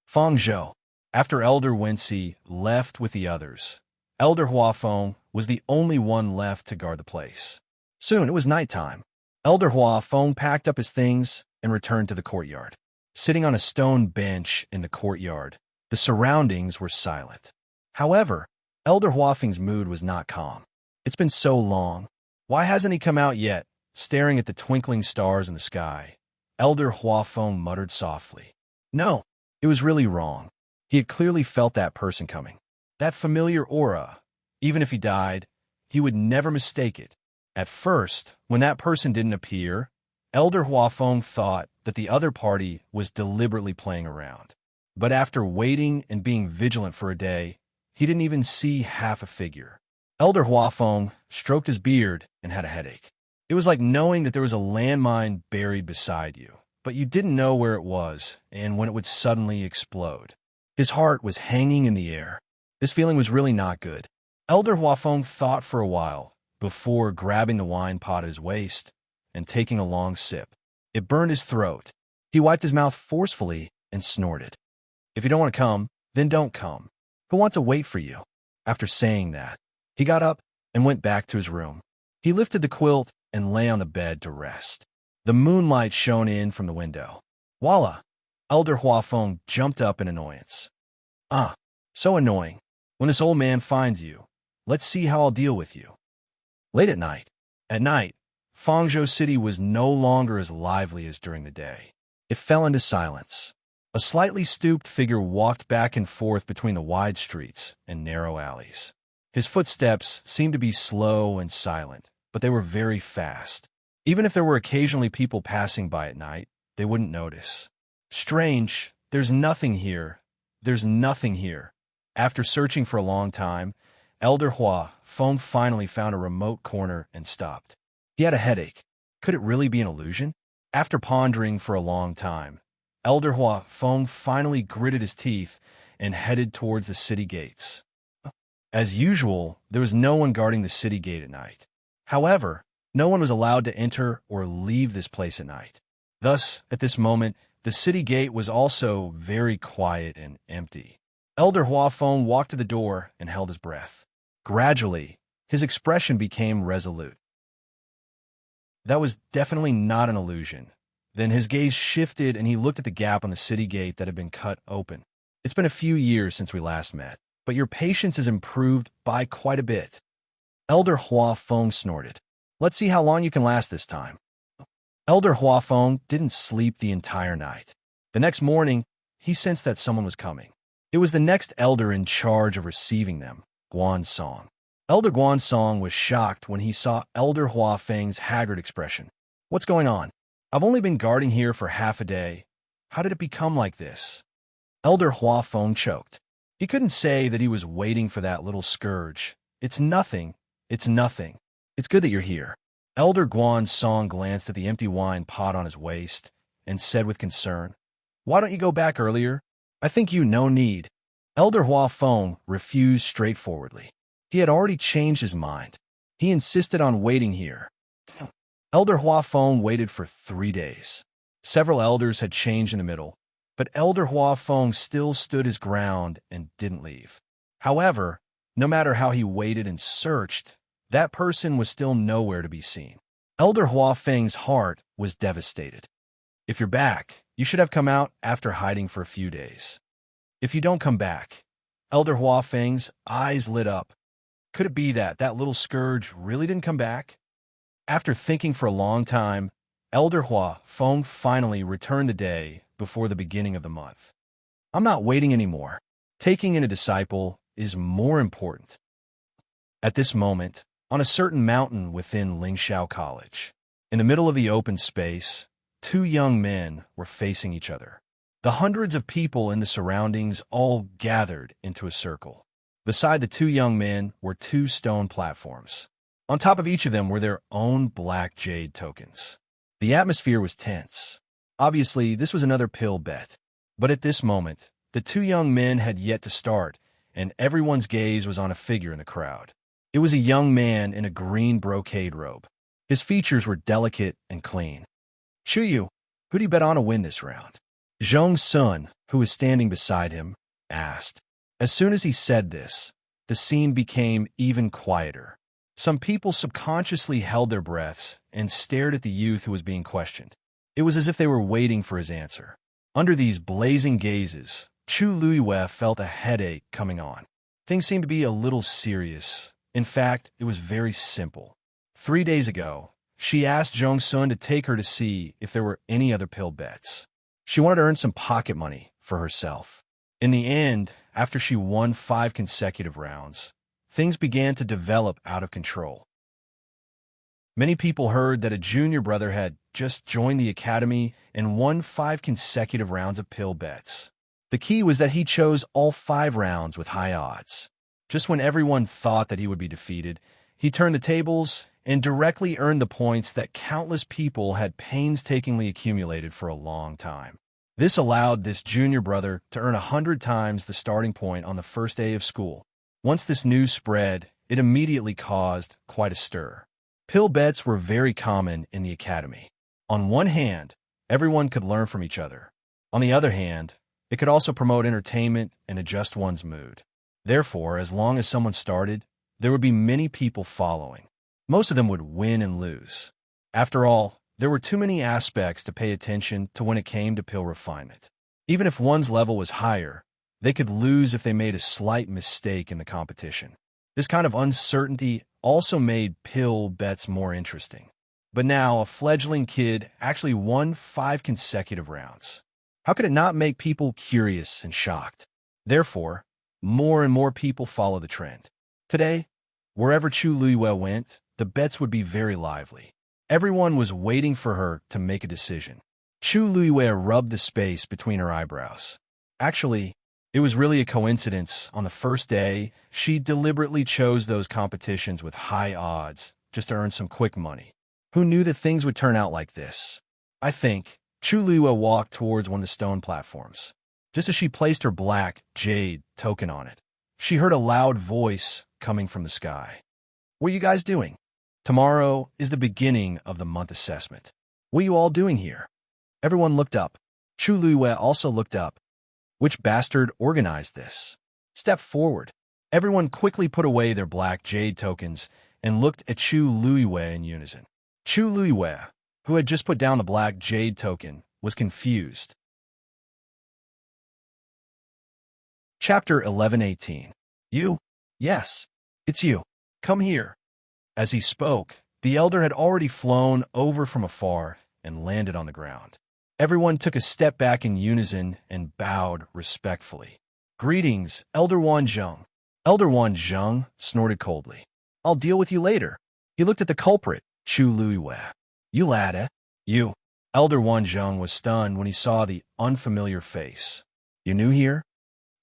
A: Feng Zhou. After Elder Wenxi left with the others, Elder Huafeng was the only one left to guard the place. Soon it was nighttime. Elder Huafeng packed up his things and returned to the courtyard. Sitting on a stone bench in the courtyard, the surroundings were silent. However, Elder Huafeng's mood was not calm. It's been so long. Why hasn't he come out yet? Staring at the twinkling stars in the sky, Elder Huafeng muttered softly. No, it was really wrong. He had clearly felt that person coming. That familiar aura. Even if he died, he would never mistake it. At first, when that person didn't appear, Elder Huafeng thought that the other party was deliberately playing around. But after waiting and being vigilant for a day, he didn't even see half a figure. Elder Huafeng stroked his beard and had a headache. It was like knowing that there was a landmine buried beside you, but you didn't know where it was and when it would suddenly explode. His heart was hanging in the air. This feeling was really not good. Elder Huafeng thought for a while before grabbing the wine pot at his waist and taking a long sip. It burned his throat. He wiped his mouth forcefully and snorted. If you don't want to come, then don't come. Who wants to wait for you? After saying that, he got up and went back to his room. He lifted the quilt and lay on the bed to rest. The moonlight shone in from the window. Voila! Elder Huafeng jumped up in annoyance. Ah, so annoying. When this old man finds you, let's see how I'll deal with you. Late at night. At night, Fangzhou City was no longer as lively as during the day. It fell into silence. A slightly stooped figure walked back and forth between the wide streets and narrow alleys. His footsteps seemed to be slow and silent, but they were very fast. Even if there were occasionally people passing by at night, they wouldn't notice. Strange, there's nothing here. There's nothing here. After searching for a long time, Elder Huafeng finally found a remote corner and stopped. He had a headache. Could it really be an illusion? After pondering for a long time, Elder Huafeng finally gritted his teeth and headed towards the city gates. As usual, there was no one guarding the city gate at night. However, no one was allowed to enter or leave this place at night. Thus, at this moment, the city gate was also very quiet and empty. Elder Huafeng walked to the door and held his breath. Gradually, his expression became resolute. That was definitely not an illusion. Then his gaze shifted and he looked at the gap on the city gate that had been cut open. It's been a few years since we last met, but your patience has improved by quite a bit. Elder Huafeng snorted. Let's see how long you can last this time. Elder Huafeng didn't sleep the entire night. The next morning, he sensed that someone was coming. It was the next elder in charge of receiving them, Guansong. Elder Guansong was shocked when he saw Elder Huafeng's haggard expression. What's going on? I've only been guarding here for half a day. How did it become like this? Elder Huafeng choked. He couldn't say that he was waiting for that little scourge. It's nothing. It's nothing. It's good that you're here. Elder Guansong glanced at the empty wine pot on his waist and said with concern, Why don't you go back earlier? I think you no need. Elder Huafeng refused straightforwardly. He had already changed his mind. He insisted on waiting here. Elder Huafeng waited for 3 days. Several elders had changed in the middle, but Elder Huafeng still stood his ground and didn't leave. However, no matter how he waited and searched, that person was still nowhere to be seen. Elder Huafeng's heart was devastated. If you're back, you should have come out after hiding for a few days. If you don't come back, Elder Huafeng's eyes lit up. Could it be that that little scourge really didn't come back? After thinking for a long time, Elder Huafeng finally returned the day before the beginning of the month. I'm not waiting anymore. Taking in a disciple is more important. At this moment, on a certain mountain within Lingxiao College, in the middle of the open space, 2 young men were facing each other. The hundreds of people in the surroundings all gathered into a circle. Beside the 2 young men were 2 stone platforms. On top of each of them were their own black jade tokens. The atmosphere was tense. Obviously, this was another pill bet. But at this moment, the 2 young men had yet to start, and everyone's gaze was on a figure in the crowd. It was a young man in a green brocade robe. His features were delicate and clean. Chuyu, who do you bet on to win this round? Zhong Sun, who was standing beside him, asked. As soon as he said this, the scene became even quieter. Some people subconsciously held their breaths and stared at the youth who was being questioned. It was as if they were waiting for his answer. Under these blazing gazes, Chu Luiyue felt a headache coming on. Things seemed to be a little serious. In fact, it was very simple. 3 days ago, she asked Zhong Sun to take her to see if there were any other pill bets. She wanted to earn some pocket money for herself. In the end, after she won 5 consecutive rounds, things began to develop out of control. Many people heard that a junior brother had just joined the academy and won 5 consecutive rounds of pill bets. The key was that he chose all 5 rounds with high odds. Just when everyone thought that he would be defeated, he turned the tables and directly earned the points that countless people had painstakingly accumulated for a long time. This allowed this junior brother to earn 100 times the starting point on the first day of school. Once this news spread, it immediately caused quite a stir. Pill bets were very common in the academy. On one hand, everyone could learn from each other. On the other hand, it could also promote entertainment and adjust one's mood. Therefore, as long as someone started, there would be many people following. Most of them would win and lose. After all, there were too many aspects to pay attention to when it came to pill refinement. Even if one's level was higher, they could lose if they made a slight mistake in the competition. This kind of uncertainty also made pill bets more interesting. But now, a fledgling kid actually won 5 consecutive rounds. How could it not make people curious and shocked? Therefore, more and more people follow the trend. Today, wherever Chu Luiyue went, the bets would be very lively. Everyone was waiting for her to make a decision. Chu Luiyue rubbed the space between her eyebrows. Actually, it was really a coincidence. On the first day, she deliberately chose those competitions with high odds just to earn some quick money. Who knew that things would turn out like this? I think Chu Luiyue walked towards one of the stone platforms. Just as she placed her black jade token on it, she heard a loud voice coming from the sky. "What are you guys doing? Tomorrow is the beginning of the month assessment. What are you all doing here?" Everyone looked up. Chu Luiyue also looked up. Which bastard organized this? Step forward. Everyone quickly put away their black jade tokens and looked at Chu Luiyue in unison. Chu Luiyue, who had just put down the black jade token, was confused. Chapter 11:18. You? Yes, it's you. Come here. As he spoke, the elder had already flown over from afar and landed on the ground. Everyone took a step back in unison and bowed respectfully. "Greetings, Elder Wanzhong." Elder Wanzhong snorted coldly. "I'll deal with you later." He looked at the culprit, Chu Luiyue. "You lad, eh?" "You." Elder Wanzhong was stunned when he saw the unfamiliar face. "You new here?"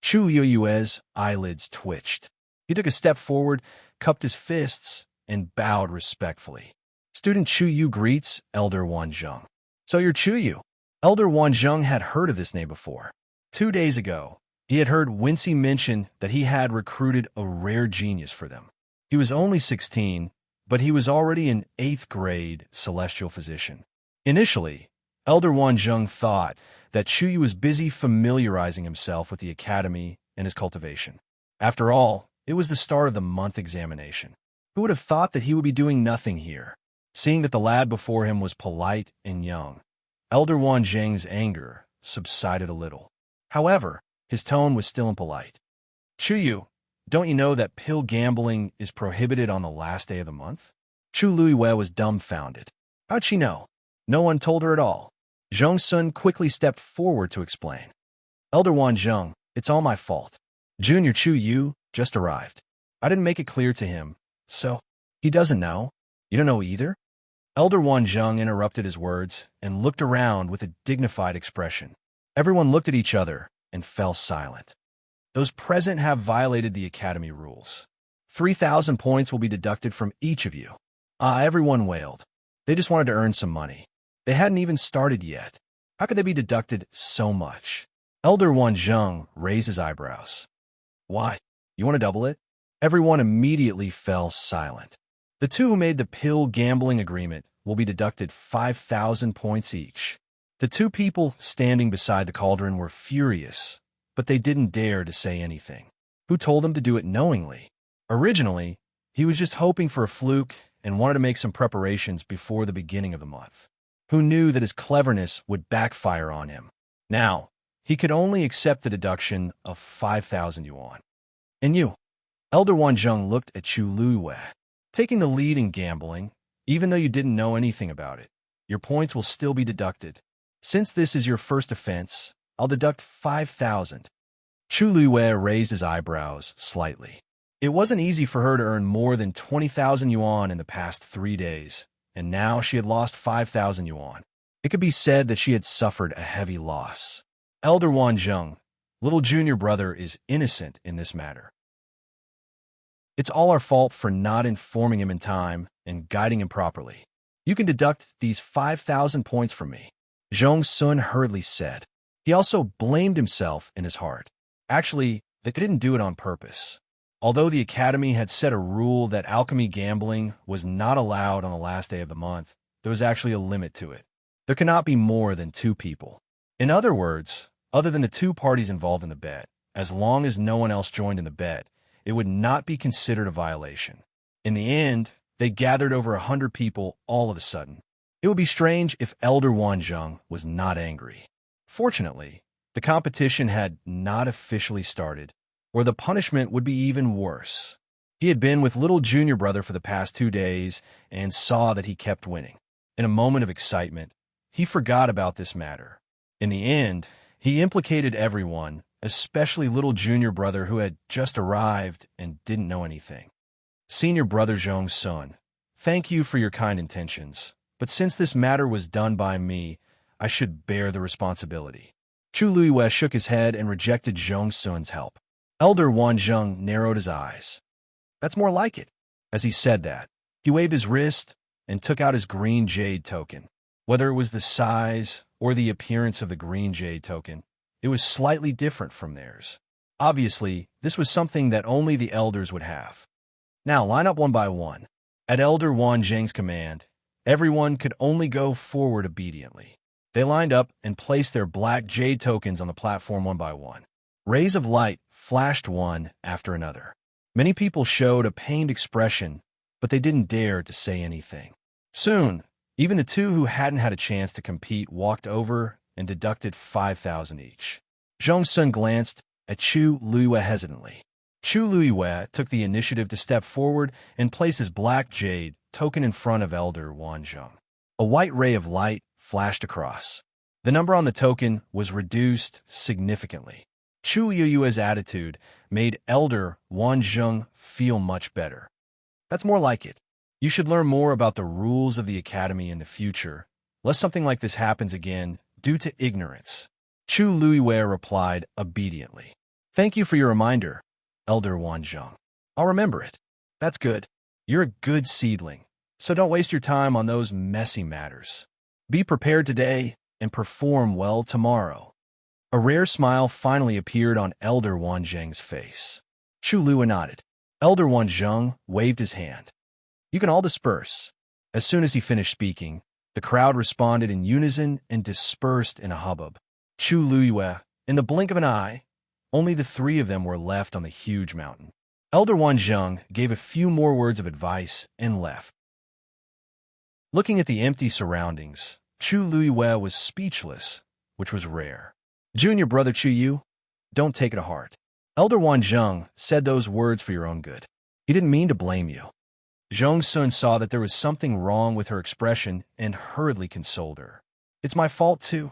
A: Chu Luiyue's eyelids twitched. He took a step forward, cupped his fists, and bowed respectfully. "Student Chu Yu greets Elder Wanzhong." "So you're Chu Yu." Elder Wanzhong had heard of this name before. 2 days ago, he had heard Wincy mention that he had recruited a rare genius for them. He was only 16, but he was already an 8th grade celestial physician. Initially, Elder Wanzhong thought that Chu Yu was busy familiarizing himself with the academy and his cultivation. After all, it was the start of the month examination. Who would have thought that he would be doing nothing here? Seeing that the lad before him was polite and young, Elder Wanzhong's anger subsided a little. However, his tone was still impolite. "Chu Yu, don't you know that pill gambling is prohibited on the last day of the month?" Chu Luiyue was dumbfounded. How'd she know? No one told her at all. Zhong Sun quickly stepped forward to explain. "Elder Wanzhong, it's all my fault. Junior Chu Yu just arrived. I didn't make it clear to him, so he doesn't know. You don't know either?" Elder Wanzhong interrupted his words and looked around with a dignified expression. Everyone looked at each other and fell silent. "Those present have violated the academy rules. 3,000 points will be deducted from each of you." Everyone wailed. They just wanted to earn some money. They hadn't even started yet. How could they be deducted so much? Elder Wanzhong raised his eyebrows. "Why? You want to double it?" Everyone immediately fell silent. The two who made the pill gambling agreement will be deducted 5,000 points each. The two people standing beside the cauldron were furious, but they didn't dare to say anything. Who told them to do it knowingly? Originally, he was just hoping for a fluke and wanted to make some preparations before the beginning of the month. Who knew that his cleverness would backfire on him? Now, he could only accept the deduction of 5,000 yuan. "And you?" Elder Wanzhong looked at Chu Luiyue. "Taking the lead in gambling, even though you didn't know anything about it, your points will still be deducted. Since this is your first offense, I'll deduct 5,000. Chu Luiyue raised his eyebrows slightly. It wasn't easy for her to earn more than 20,000 yuan in the past 3 days, and now she had lost 5,000 yuan. It could be said that she had suffered a heavy loss. Elder Wanzhong, little junior brother, is innocent in this matter. It's all our fault for not informing him in time and guiding him properly. You can deduct these 5,000 points from me, Zhong Sun hurriedly said. He also blamed himself in his heart. Actually, they didn't do it on purpose. Although the Academy had set a rule that alchemy gambling was not allowed on the last day of the month, there was actually a limit to it. There cannot be more than 2 people. In other words, other than the 2 parties involved in the bet, as long as no one else joined in the bet, it would not be considered a violation. In the end, they gathered over 100 people all of a sudden. It would be strange if Elder Wanzheng was not angry. Fortunately, the competition had not officially started, or the punishment would be even worse. He had been with little junior brother for the past 2 days and saw that he kept winning. In a moment of excitement, he forgot about this matter. In the end, he implicated everyone, especially little junior brother who had just arrived and didn't know anything. Senior brother Zhong Sun, thank you for your kind intentions, but since this matter was done by me, I should bear the responsibility. Chu Luiyue shook his head and rejected Zhong Sun's help. Elder Wanzheng narrowed his eyes. That's more like it. As he said that, he waved his wrist and took out his green jade token. Whether it was the size or the appearance of the green jade token, it was slightly different from theirs. Obviously, this was something that only the elders would have. Now line up one by one. At Elder Wanzheng's command, everyone could only go forward obediently. They lined up and placed their black jade tokens on the platform one by one. Rays of light flashed one after another. Many people showed a pained expression, but they didn't dare to say anything. Soon, even the 2 who hadn't had a chance to compete walked over and deducted 5,000 each. Zhong Sun glanced at Chu Luiyue hesitantly. Chu Luiyue took the initiative to step forward and place his black jade token in front of Elder Wanzheng. A white ray of light flashed across. The number on the token was reduced significantly. Chu Luiyue's attitude made Elder Wanzheng feel much better. That's more like it. You should learn more about the rules of the Academy in the future, lest something like this happens again due to ignorance. Chu Luiyue replied obediently. Thank you for your reminder, Elder Wanzheng. I'll remember it. That's good. You're a good seedling, so don't waste your time on those messy matters. Be prepared today and perform well tomorrow. A rare smile finally appeared on Elder Wanzheng's face. Chu Luiyue nodded. Elder Wanzheng waved his hand. You can all disperse. As soon as he finished speaking, the crowd responded in unison and dispersed in a hubbub. Chu Luiyue, in the blink of an eye, only the 3 of them were left on the huge mountain. Elder Wanzheng gave a few more words of advice and left. Looking at the empty surroundings, Chu Luiyue was speechless, which was rare. Junior brother Chu Yu, don't take it to heart. Elder Wanzheng said those words for your own good. He didn't mean to blame you. Zhong Sun saw that there was something wrong with her expression and hurriedly consoled her. It's my fault too.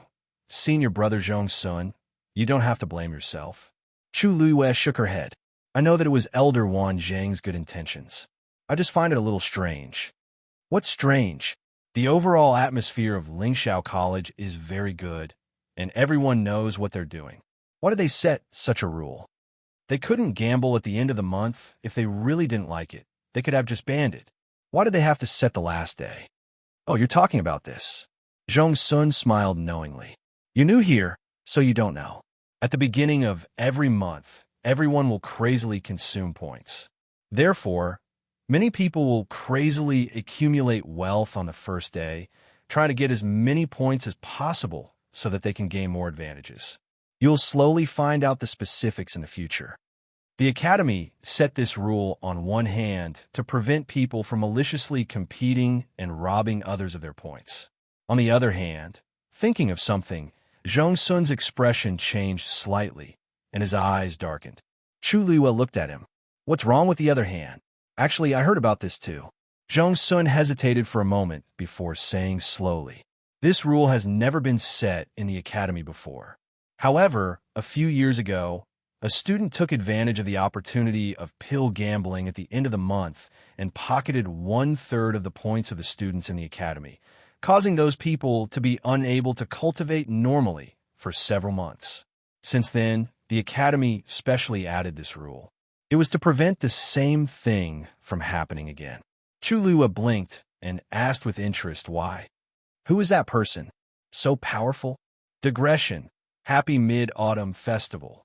A: Senior brother Zhong Sun, you don't have to blame yourself. Chu Luiyue shook her head. I know that it was Elder Wanzheng's good intentions. I just find it a little strange. What's strange? The overall atmosphere of Lingxiao College is very good, and everyone knows what they're doing. Why did they set such a rule? They couldn't gamble at the end of the month if they really didn't like it. They could have just banned it. Why did they have to set the last day? Oh, you're talking about this. Zhong Sun smiled knowingly. You're new here, so you don't know. At the beginning of every month, everyone will crazily consume points. Therefore, many people will crazily accumulate wealth on the first day, trying to get as many points as possible so that they can gain more advantages. You'll slowly find out the specifics in the future. The Academy set this rule on one hand to prevent people from maliciously competing and robbing others of their points. On the other hand, thinking of something, Zhong Sun's expression changed slightly, and his eyes darkened. Chu Luiyue looked at him. What's wrong with the other hand? Actually, I heard about this too. Zhong Sun hesitated for a moment before saying slowly, this rule has never been set in the Academy before. However, a few years ago, a student took advantage of the opportunity of pill gambling at the end of the month and pocketed 1/3 of the points of the students in the Academy, causing those people to be unable to cultivate normally for several months. Since then, the Academy specially added this rule. It was to prevent the same thing from happening again. Chu Lua blinked and asked with interest why. Who is that person? So powerful? Digression. Happy Mid-Autumn Festival.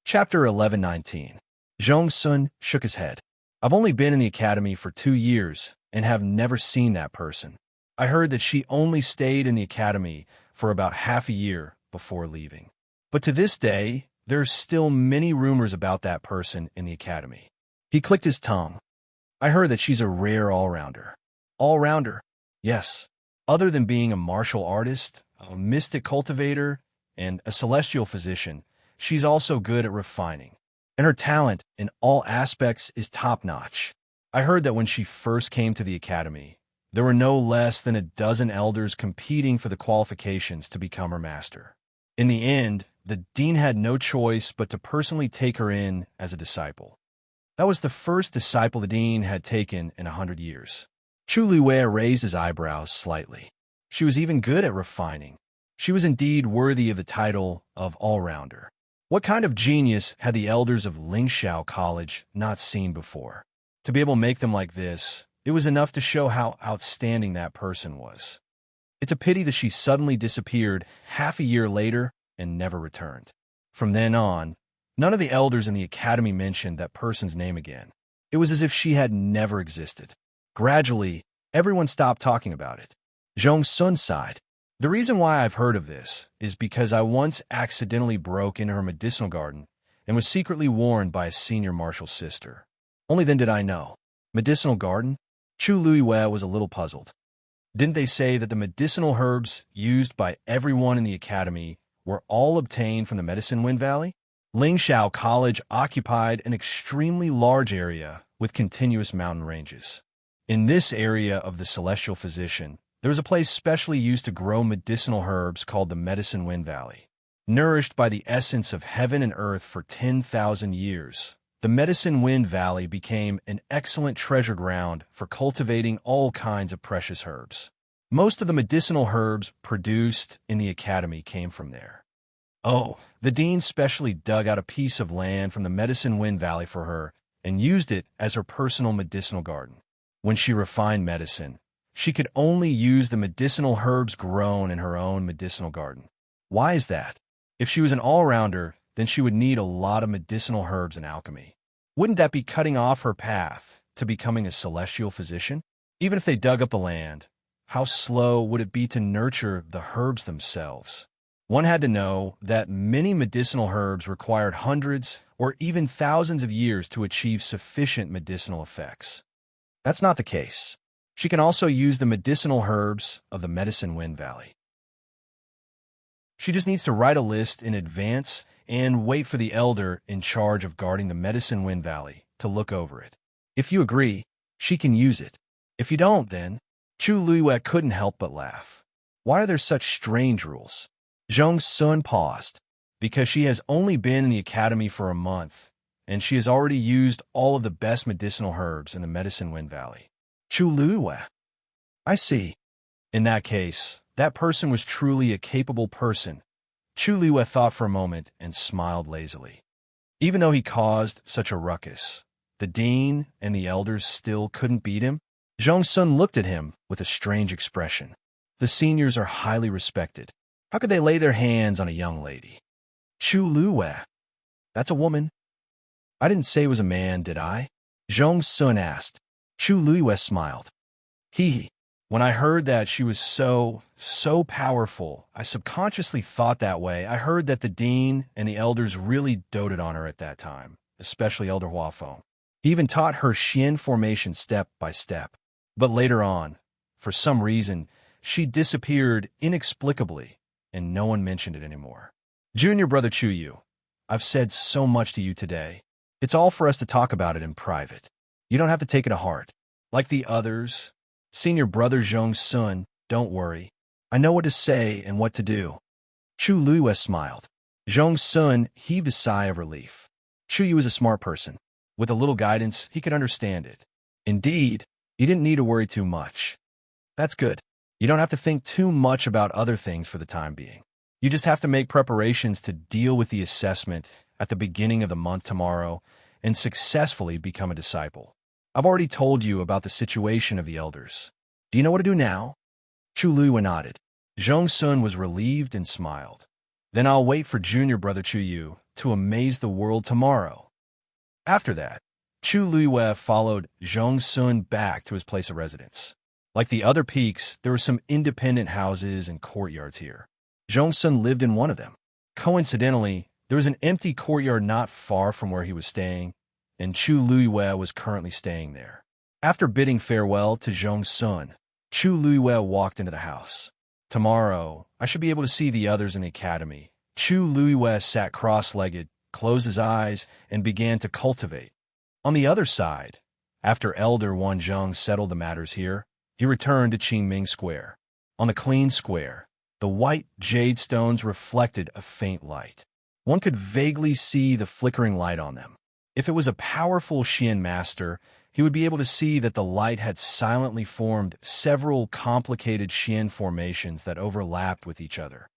A: Chapter 1119. Zhong Sun shook his head. I've only been in the academy for 2 years and have never seen that person. I heard that she only stayed in the academy for about half a year before leaving. But to this day, there's still many rumors about that person in the academy. He clicked his tongue. I heard that she's a rare all-rounder. All-rounder? Yes. Other than being a martial artist, a mystic cultivator, and a celestial physician, she's also good at refining. And her talent in all aspects is top-notch. I heard that when she first came to the academy, there were no less than a dozen elders competing for the qualifications to become her master. In the end, the dean had no choice but to personally take her in as a disciple. That was the first disciple the dean had taken in 100 years. Chu Luwei raised his eyebrows slightly. She was even good at refining. She was indeed worthy of the title of all-rounder. What kind of genius had the elders of Lingxiao College not seen before? To be able to make them like this, it was enough to show how outstanding that person was. It's a pity that she suddenly disappeared half a year later and never returned. From then on, none of the elders in the academy mentioned that person's name again. It was as if she had never existed. Gradually, everyone stopped talking about it. Zhong Sun sighed. The reason why I've heard of this is because I once accidentally broke into her medicinal garden and was secretly warned by a senior marshal's sister. Only then did I know. Medicinal garden? Chu Luiwei was a little puzzled. Didn't they say that the medicinal herbs used by everyone in the academy were all obtained from the Medicine Wind Valley? Lingxiao College occupied an extremely large area with continuous mountain ranges. In this area of the Celestial Physician, there was a place specially used to grow medicinal herbs called the Medicine Wind Valley. Nourished by the essence of heaven and earth for 10,000 years, the Medicine Wind Valley became an excellent treasure ground for cultivating all kinds of precious herbs. Most of the medicinal herbs produced in the academy came from there. Oh, the dean specially dug out a piece of land from the Medicine Wind Valley for her and used it as her personal medicinal garden. When she refined medicine, she could only use the medicinal herbs grown in her own medicinal garden. Why is that? If she was an all-rounder, then she would need a lot of medicinal herbs and alchemy. Wouldn't that be cutting off her path to becoming a celestial physician? Even if they dug up the land, how slow would it be to nurture the herbs themselves? One had to know that many medicinal herbs required hundreds or even thousands of years to achieve sufficient medicinal effects. That's not the case. She can also use the medicinal herbs of the Medicine Wind Valley. She just needs to write a list in advance and wait for the elder in charge of guarding the Medicine Wind Valley to look over it. If you agree, she can use it. If you don't, then Chu Luiwei couldn't help but laugh. Why are there such strange rules? Zhong Sun paused. Because she has only been in the academy for a month, and she has already used all of the best medicinal herbs in the Medicine Wind Valley. Chu Luiwei. I see. In that case, that person was truly a capable person. Chu Luiwei thought for a moment and smiled lazily. Even though he caused such a ruckus, the dean and the elders still couldn't beat him. Zhong Sun looked at him with a strange expression. The seniors are highly respected. How could they lay their hands on a young lady? Chu Luiwei. That's a woman. I didn't say it was a man, did I? Zhong Sun asked. Chu Luiwei smiled. When I heard that she was so powerful, I subconsciously thought that way. I heard that the dean and the elders really doted on her at that time, especially Elder Huafeng. He even taught her Xian formation step by step. But later on, for some reason, she disappeared inexplicably, and no one mentioned it anymore. Junior brother Chu Yu, I've said so much to you today. It's all for us to talk about it in private. You don't have to take it to heart. Like the others, senior brother Zhong Sun, don't worry. I know what to say and what to do. Chu Luiwei smiled. Zhong Sun heaved a sigh of relief. Chu Yu is a smart person. With a little guidance, he could understand it. Indeed, he didn't need to worry too much. That's good. You don't have to think too much about other things for the time being. You just have to make preparations to deal with the assessment at the beginning of the month tomorrow and successfully become a disciple. I've already told you about the situation of the elders. Do you know what to do now? Chu Lui nodded. Zhong Sun was relieved and smiled. Then I'll wait for junior brother Chu Yu to amaze the world tomorrow. After that, Chu Lui followed Zhong Sun back to his place of residence. Like the other peaks, there were some independent houses and courtyards here. Zhong Sun lived in one of them. Coincidentally, there was an empty courtyard not far from where he was staying, and Chu Lui was currently staying there. After bidding farewell to Zhong Sun, Chu Lui walked into the house. Tomorrow, I should be able to see the others in the academy. Chu Lui sat cross-legged, closed his eyes, and began to cultivate. On the other side, after Elder Wan Zheng settled the matters here, he returned to Qingming Square. On the clean square, the white jade stones reflected a faint light. One could vaguely see the flickering light on them. If it was a powerful Xian master, he would be able to see that the light had silently formed several complicated Xian formations that overlapped with each other.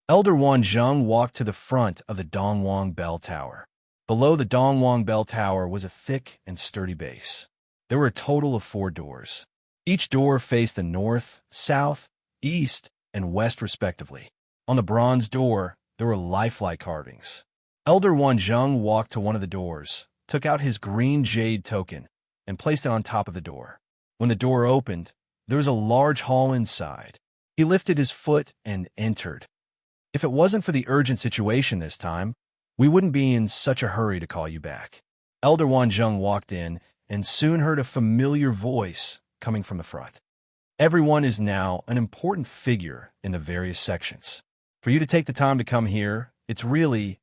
A: Elder Wan Zheng walked to the front of the Dongwang Bell Tower. Below the Dongwang Bell Tower was a thick and sturdy base. There were a total of 4 doors. Each door faced the north, south, east, and west respectively. On the bronze door, there were lifelike carvings. Elder Wan Zheng walked to one of the doors, took out his green jade token, and placed it on top of the door. When the door opened, there was a large hall inside. He lifted his foot and entered. If it wasn't for the urgent situation this time, we wouldn't be in such a hurry to call you back. Elder Wan Zheng walked in and soon heard a familiar voice coming from the front. Everyone is now an important figure in the various sections. For you to take the time to come here, it's really,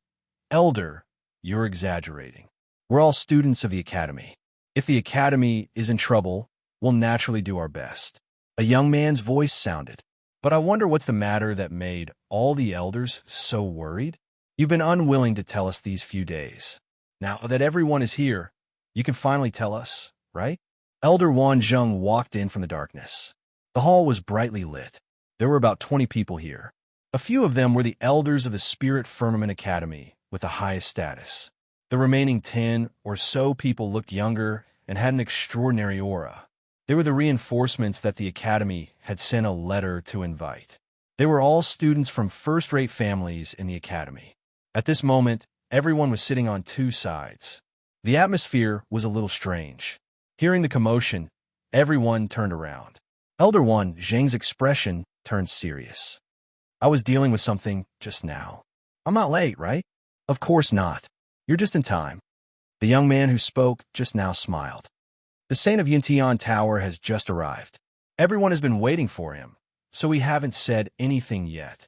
A: Elder, you're exaggerating. We're all students of the academy. If the academy is in trouble, we'll naturally do our best. A young man's voice sounded. But I wonder what's the matter that made all the elders so worried? You've been unwilling to tell us these few days. Now that everyone is here, you can finally tell us, right? Elder Wan Zheng walked in from the darkness. The hall was brightly lit. There were about 20 people here. A few of them were the elders of the Spirit Firmament Academy with the highest status. The remaining 10 or so people looked younger and had an extraordinary aura. They were the reinforcements that the academy had sent a letter to invite. They were all students from first-rate families in the academy. At this moment, everyone was sitting on 2 sides. The atmosphere was a little strange. Hearing the commotion, everyone turned around. Elder Wan Zheng's expression turned serious. I was dealing with something just now. I'm not late, right? Of course not. You're just in time. The young man who spoke just now smiled. The Saint of Yuntian Tower has just arrived. Everyone has been waiting for him, so we haven't said anything yet.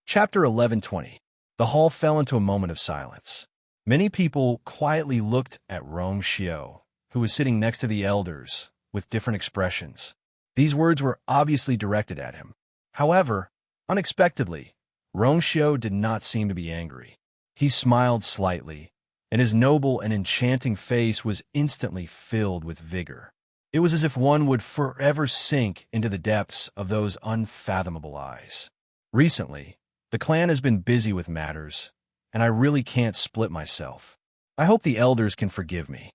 A: Chapter 1120. The hall fell into a moment of silence. Many people quietly looked at Rong Xiao, who was sitting next to the elders, with different expressions. These words were obviously directed at him. However, unexpectedly, Rong Xiao did not seem to be angry. He smiled slightly, and his noble and enchanting face was instantly filled with vigor. It was as if one would forever sink into the depths of those unfathomable eyes. Recently, the clan has been busy with matters, and I really can't split myself. I hope the elders can forgive me.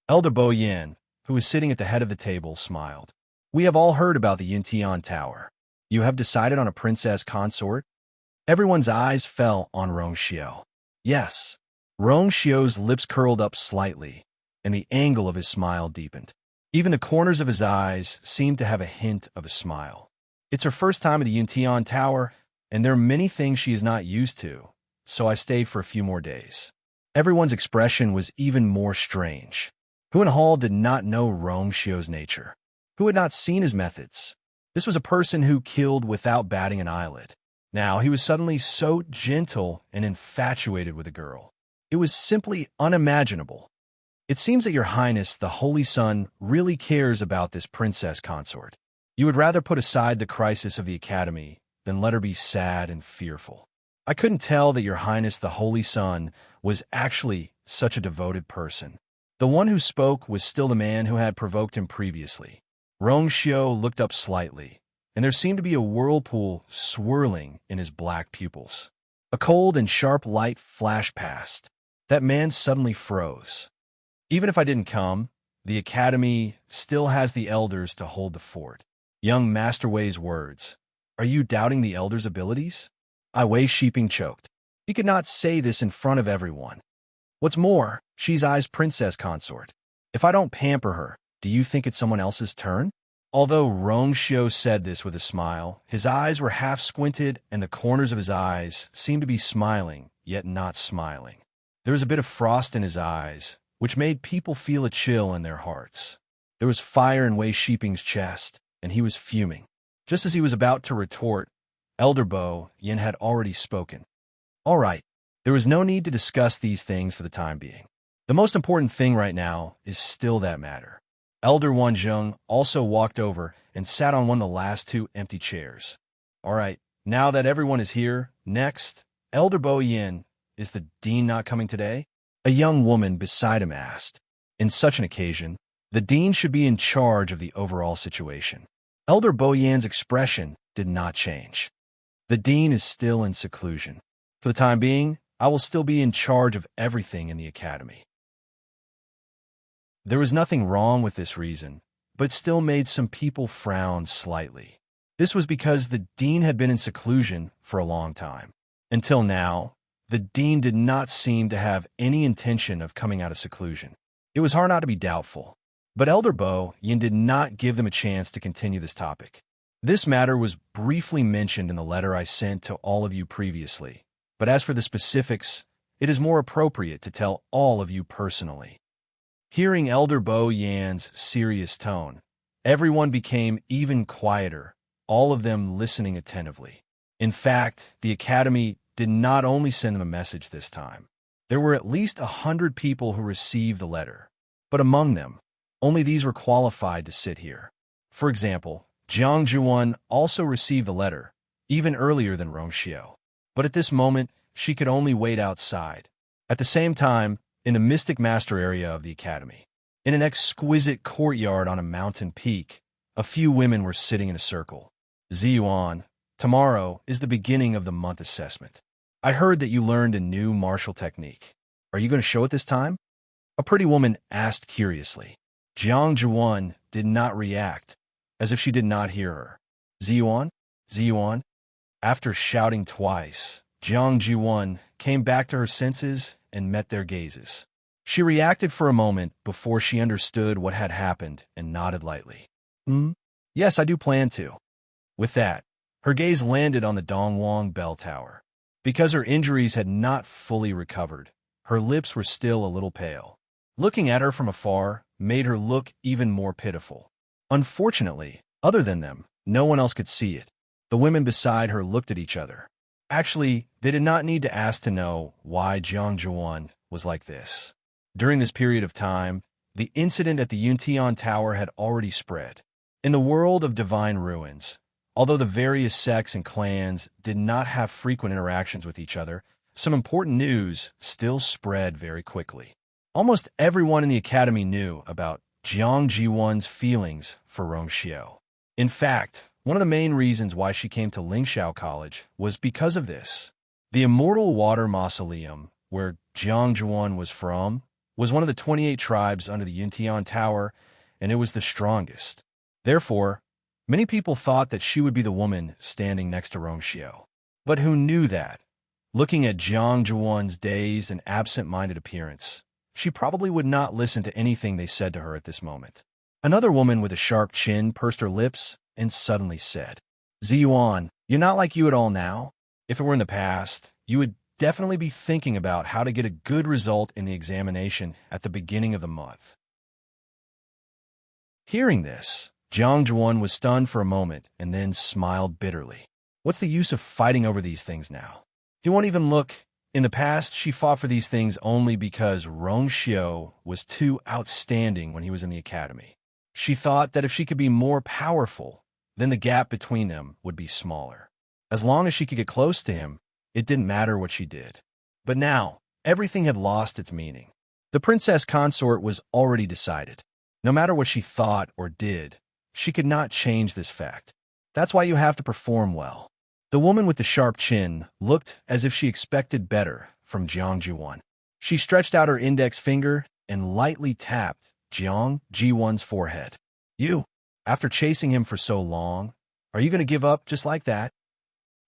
A: Elder Bo Yin, who was sitting at the head of the table, smiled. We have all heard about the Yuntian Tower. You have decided on a princess consort? Everyone's eyes fell on Rong Xiao. Yes. Rong Xiao's lips curled up slightly, and the angle of his smile deepened. Even the corners of his eyes seemed to have a hint of a smile. It's her first time at the Yuntian Tower, and there are many things she is not used to, so I stayed for a few more days. Everyone's expression was even more strange. Who in Hall did not know Rong Xiao's nature? Who had not seen his methods? This was a person who killed without batting an eyelid. Now he was suddenly so gentle and infatuated with a girl. It was simply unimaginable. It seems that Your Highness, the Holy Sun, really cares about this princess consort. You would rather put aside the crisis of the academy than let her be sad and fearful. I couldn't tell that Your Highness, the Holy Sun, was actually such a devoted person. The one who spoke was still the man who had provoked him previously. Rong Xiu looked up slightly, and there seemed to be a whirlpool swirling in his black pupils. A cold and sharp light flashed past. That man suddenly froze. Even if I didn't come, the Academy still has the elders to hold the fort. Young Master Wei's words. Are you doubting the elders' abilities? Wei Shiping choked. He could not say this in front of everyone. What's more, she's Ai's princess consort. If I don't pamper her, do you think it's someone else's turn? Although Rong Xiu said this with a smile, his eyes were half squinted and the corners of his eyes seemed to be smiling, yet not smiling. There was a bit of frost in his eyes, which made people feel a chill in their hearts. There was fire in Wei Shiping's chest, and he was fuming. Just as he was about to retort, Elder Bo Yin had already spoken. All right, there was no need to discuss these things for the time being. The most important thing right now is still that matter. Elder Wanzhong also walked over and sat on one of the last two empty chairs. All right, now that everyone is here, next, Elder Bo Yin, is the dean not coming today? A young woman beside him asked. In such an occasion, the dean should be in charge of the overall situation. Elder Bo Yin's expression did not change. The dean is still in seclusion. For the time being, I will still be in charge of everything in the academy. There was nothing wrong with this reason, but still made some people frown slightly. This was because the dean had been in seclusion for a long time. Until now, the dean did not seem to have any intention of coming out of seclusion. It was hard not to be doubtful. But Elder Bo Yin did not give them a chance to continue this topic. This matter was briefly mentioned in the letter I sent to all of you previously, but as for the specifics, it is more appropriate to tell all of you personally. Hearing Elder Bo Yan's serious tone, everyone became even quieter, all of them listening attentively. In fact, the Academy did not only send them a message this time. There were at least 100 people who received the letter, but among them, only these were qualified to sit here. For example, Jiang Zhuan also received the letter, even earlier than Rong Xiu. But at this moment, she could only wait outside. At the same time, in the Mystic Master area of the Academy, in an exquisite courtyard on a mountain peak, a few women were sitting in a circle. Ziyuan, tomorrow is the beginning of the month assessment. I heard that you learned a new martial technique. Are you going to show it this time? A pretty woman asked curiously. Jiang Zhuan did not react, as if she did not hear her. Ziyuan? Ziyuan? After shouting twice, Jiang Zhuan came back to her senses and met their gazes. She reacted for a moment before she understood what had happened and nodded lightly. Yes, I do plan to. With that, her gaze landed on the Dongwang bell tower. Because her injuries had not fully recovered, her lips were still a little pale. Looking at her from afar made her look even more pitiful. Unfortunately, other than them, no one else could see it. The women beside her looked at each other. Actually, they did not need to ask to know why Jiang Zhuan was like this. During this period of time, the incident at the Yuntian Tower had already spread. In the world of divine ruins, although the various sects and clans did not have frequent interactions with each other, some important news still spread very quickly. Almost everyone in the academy knew about Jiang Jiwan's feelings for Rong Xiu. In fact, one of the main reasons why she came to Lingxiao College was because of this. The Immortal Water Mausoleum, where Jiang Jiwan was from, was one of the 28 tribes under the Yuntian Tower, and it was the strongest. Therefore, many people thought that she would be the woman standing next to Rong Xiu. But who knew that? Looking at Jiang Jiwan's dazed and absent-minded appearance, she probably would not listen to anything they said to her at this moment. Another woman with a sharp chin pursed her lips and suddenly said, Ziyuan, you're not like you at all now. If it were in the past, you would definitely be thinking about how to get a good result in the examination at the beginning of the month. Hearing this, Jiang Zhuan was stunned for a moment and then smiled bitterly. What's the use of fighting over these things now? He won't even look. In the past, she fought for these things only because Rong Xiu was too outstanding when he was in the academy. She thought that if she could be more powerful, then the gap between them would be smaller. As long as she could get close to him, it didn't matter what she did. But now, everything had lost its meaning. The princess consort was already decided. No matter what she thought or did, She could not change this fact. That's why you have to perform well. The woman with the sharp chin looked as if she expected better from Jiang Ji-won. She stretched out her index finger and lightly tapped Jiang Ji-won's forehead. You, after chasing him for so long, are you going to give up just like that?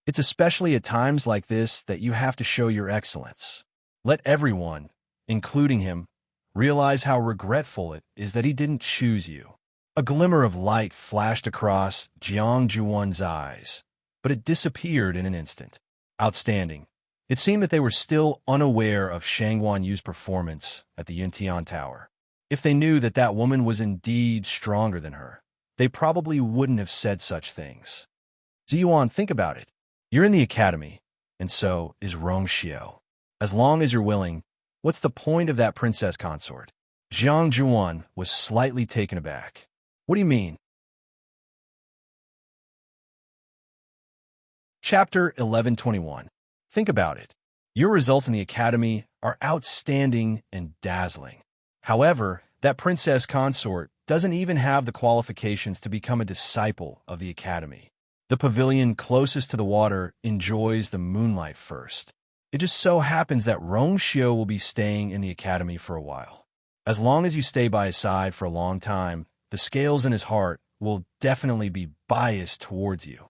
A: It's especially at times like this that you have to show your excellence. Let everyone, including him, realize how regretful it is that he didn't choose you. A glimmer of light flashed across Jiang Ji-won's eyes, but it disappeared in an instant. Outstanding. It seemed that they were still unaware of Shang Guanyu's performance at the Yuntian Tower. If they knew that that woman was indeed stronger than her, they probably wouldn't have said such things. Ziyuan, think about it. You're in the academy, and so is Rongxiu. As long as you're willing, what's the point of that princess consort? Jiang Ji-won was slightly taken aback. What do you mean? Chapter 1121. Think about it. Your results in the academy are outstanding and dazzling. However, that princess consort doesn't even have the qualifications to become a disciple of the academy. The pavilion closest to the water enjoys the moonlight first. It just so happens that Rongxiu will be staying in the academy for a while. As long as you stay by his side for a long time, the scales in his heart will definitely be biased towards you.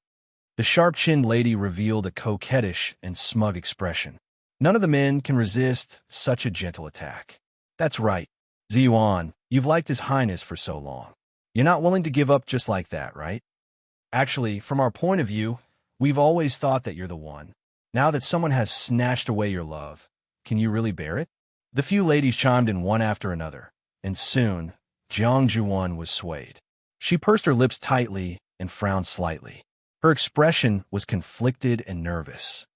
A: The sharp-chinned lady revealed a coquettish and smug expression. None of the men can resist such a gentle attack. That's right, Ziyuan, you've liked His Highness for so long. You're not willing to give up just like that, right? Actually, from our point of view, we've always thought that you're the one. Now that someone has snatched away your love, can you really bear it? The few ladies chimed in one after another, and soon, Jiang Ji-won was swayed. She pursed her lips tightly and frowned slightly. Her expression was conflicted and nervous.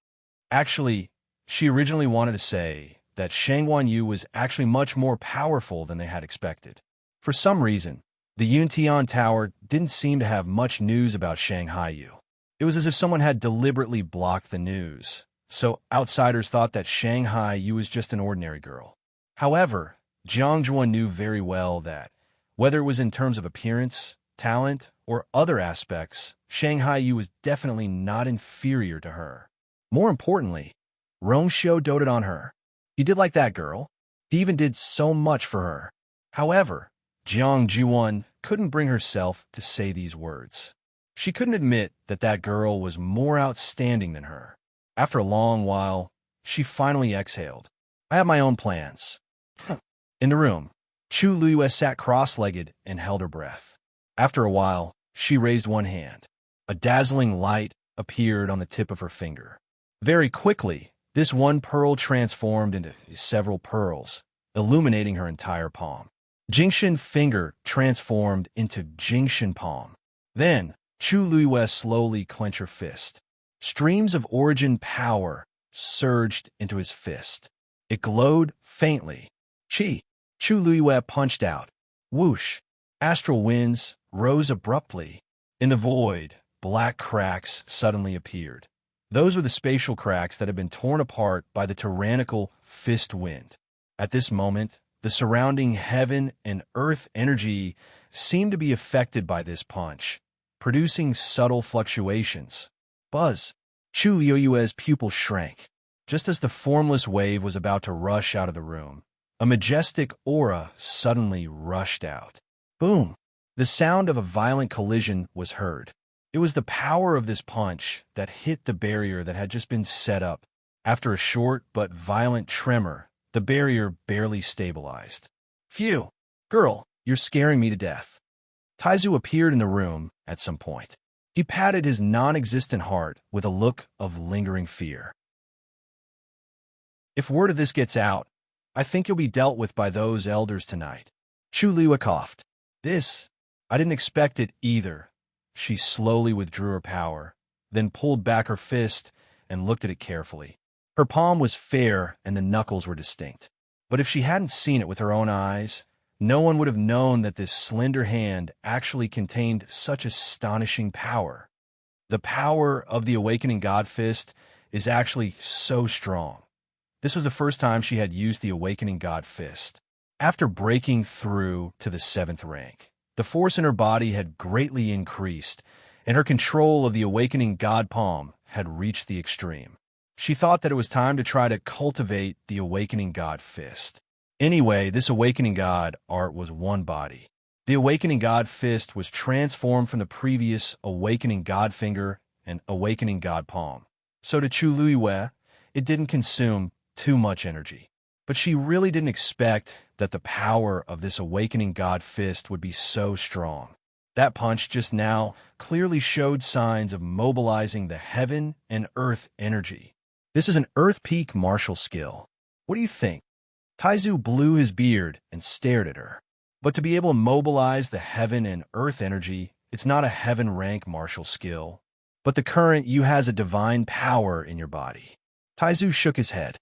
A: Actually, she originally wanted to say that Shang Guanyu was actually much more powerful than they had expected. For some reason, the Yuntian Tower didn't seem to have much news about Shanghai Yu. It was as if someone had deliberately blocked the news, so outsiders thought that Shanghai Yu was just an ordinary girl. However, Jiang Ji-won knew very well that, whether it was in terms of appearance, talent, or other aspects, Shanghai Yu was definitely not inferior to her. More importantly, Rongxiu doted on her. He did like that girl. He even did so much for her. However, Jiang Ji-won couldn't bring herself to say these words. She couldn't admit that that girl was more outstanding than her. After a long while, she finally exhaled. I have my own plans. In the room, Chu Liyue sat cross-legged and held her breath. After a while, she raised one hand. A dazzling light appeared on the tip of her finger. Very quickly, this one pearl transformed into several pearls, illuminating her entire palm. Jingshin finger transformed into Jingshin palm. Then, Chu Liyue slowly clenched her fist. Streams of origin power surged into his fist. It glowed faintly. Chi. Chu Liyue punched out. Whoosh. Astral winds rose abruptly. In the void, black cracks suddenly appeared. Those were the spatial cracks that had been torn apart by the tyrannical fist wind. At this moment, the surrounding heaven and earth energy seemed to be affected by this punch, producing subtle fluctuations. Buzz. Chu Liyue's pupil shrank. Just as the formless wave was about to rush out of the room, a majestic aura suddenly rushed out. Boom! The sound of a violent collision was heard. It was the power of this punch that hit the barrier that had just been set up. After a short but violent tremor, the barrier barely stabilized. Phew! Girl, you're scaring me to death. Taizu appeared in the room at some point. He patted his non-existent heart with a look of lingering fear. If word of this gets out, I think you'll be dealt with by those elders tonight. Chu Liyue coughed. I didn't expect it either. She slowly withdrew her power, then pulled back her fist and looked at it carefully. Her palm was fair and the knuckles were distinct. But if she hadn't seen it with her own eyes, no one would have known that this slender hand actually contained such astonishing power. The power of the Awakening God Fist is actually so strong. This was the first time she had used the Awakening God Fist. After breaking through to the 7th rank, The force in her body had greatly increased, and her control of the awakening god palm had reached the extreme. She thought that it was time to try to cultivate the awakening god fist. Anyway, this awakening god art was one body. The awakening god fist was transformed from the previous awakening god finger and awakening god palm. So to Chu Luiwei, it didn't consume too much energy. But she really didn't expect that the power of this awakening god fist would be so strong. That punch just now clearly showed signs of mobilizing the heaven and earth energy. This is an earth peak martial skill. What do you think? Taizu blew his beard and stared at her. But to be able to mobilize the heaven and earth energy, it's not a heaven rank martial skill. But the current you has a divine power in your body. Taizu shook his head.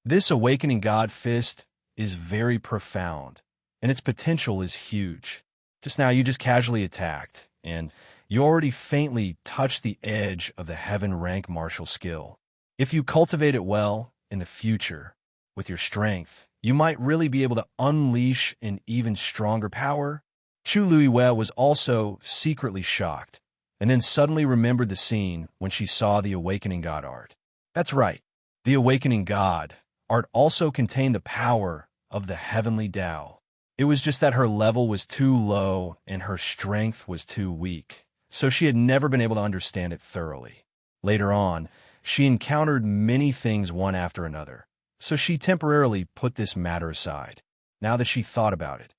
A: This awakening god fist is very profound, and its potential is huge. Just now you just casually attacked, and you already faintly touched the edge of the heaven rank martial skill. If you cultivate it well in the future, with your strength, you might really be able to unleash an even stronger power. Chu Luiwei was also secretly shocked, and then suddenly remembered the scene when she saw the awakening god art. That's right, the awakening god art also contained the power of the heavenly Tao. It was just that her level was too low and her strength was too weak, so she had never been able to understand it thoroughly. Later on, she encountered many things one after another, so she temporarily put this matter aside. Now that she thought about it,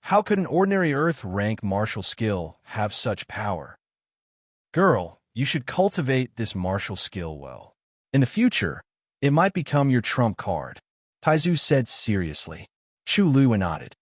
A: how could an ordinary earth rank martial skill have such power? Girl, you should cultivate this martial skill well. In the future, it might become your trump card, Taizu said seriously. Chu Luiwei nodded.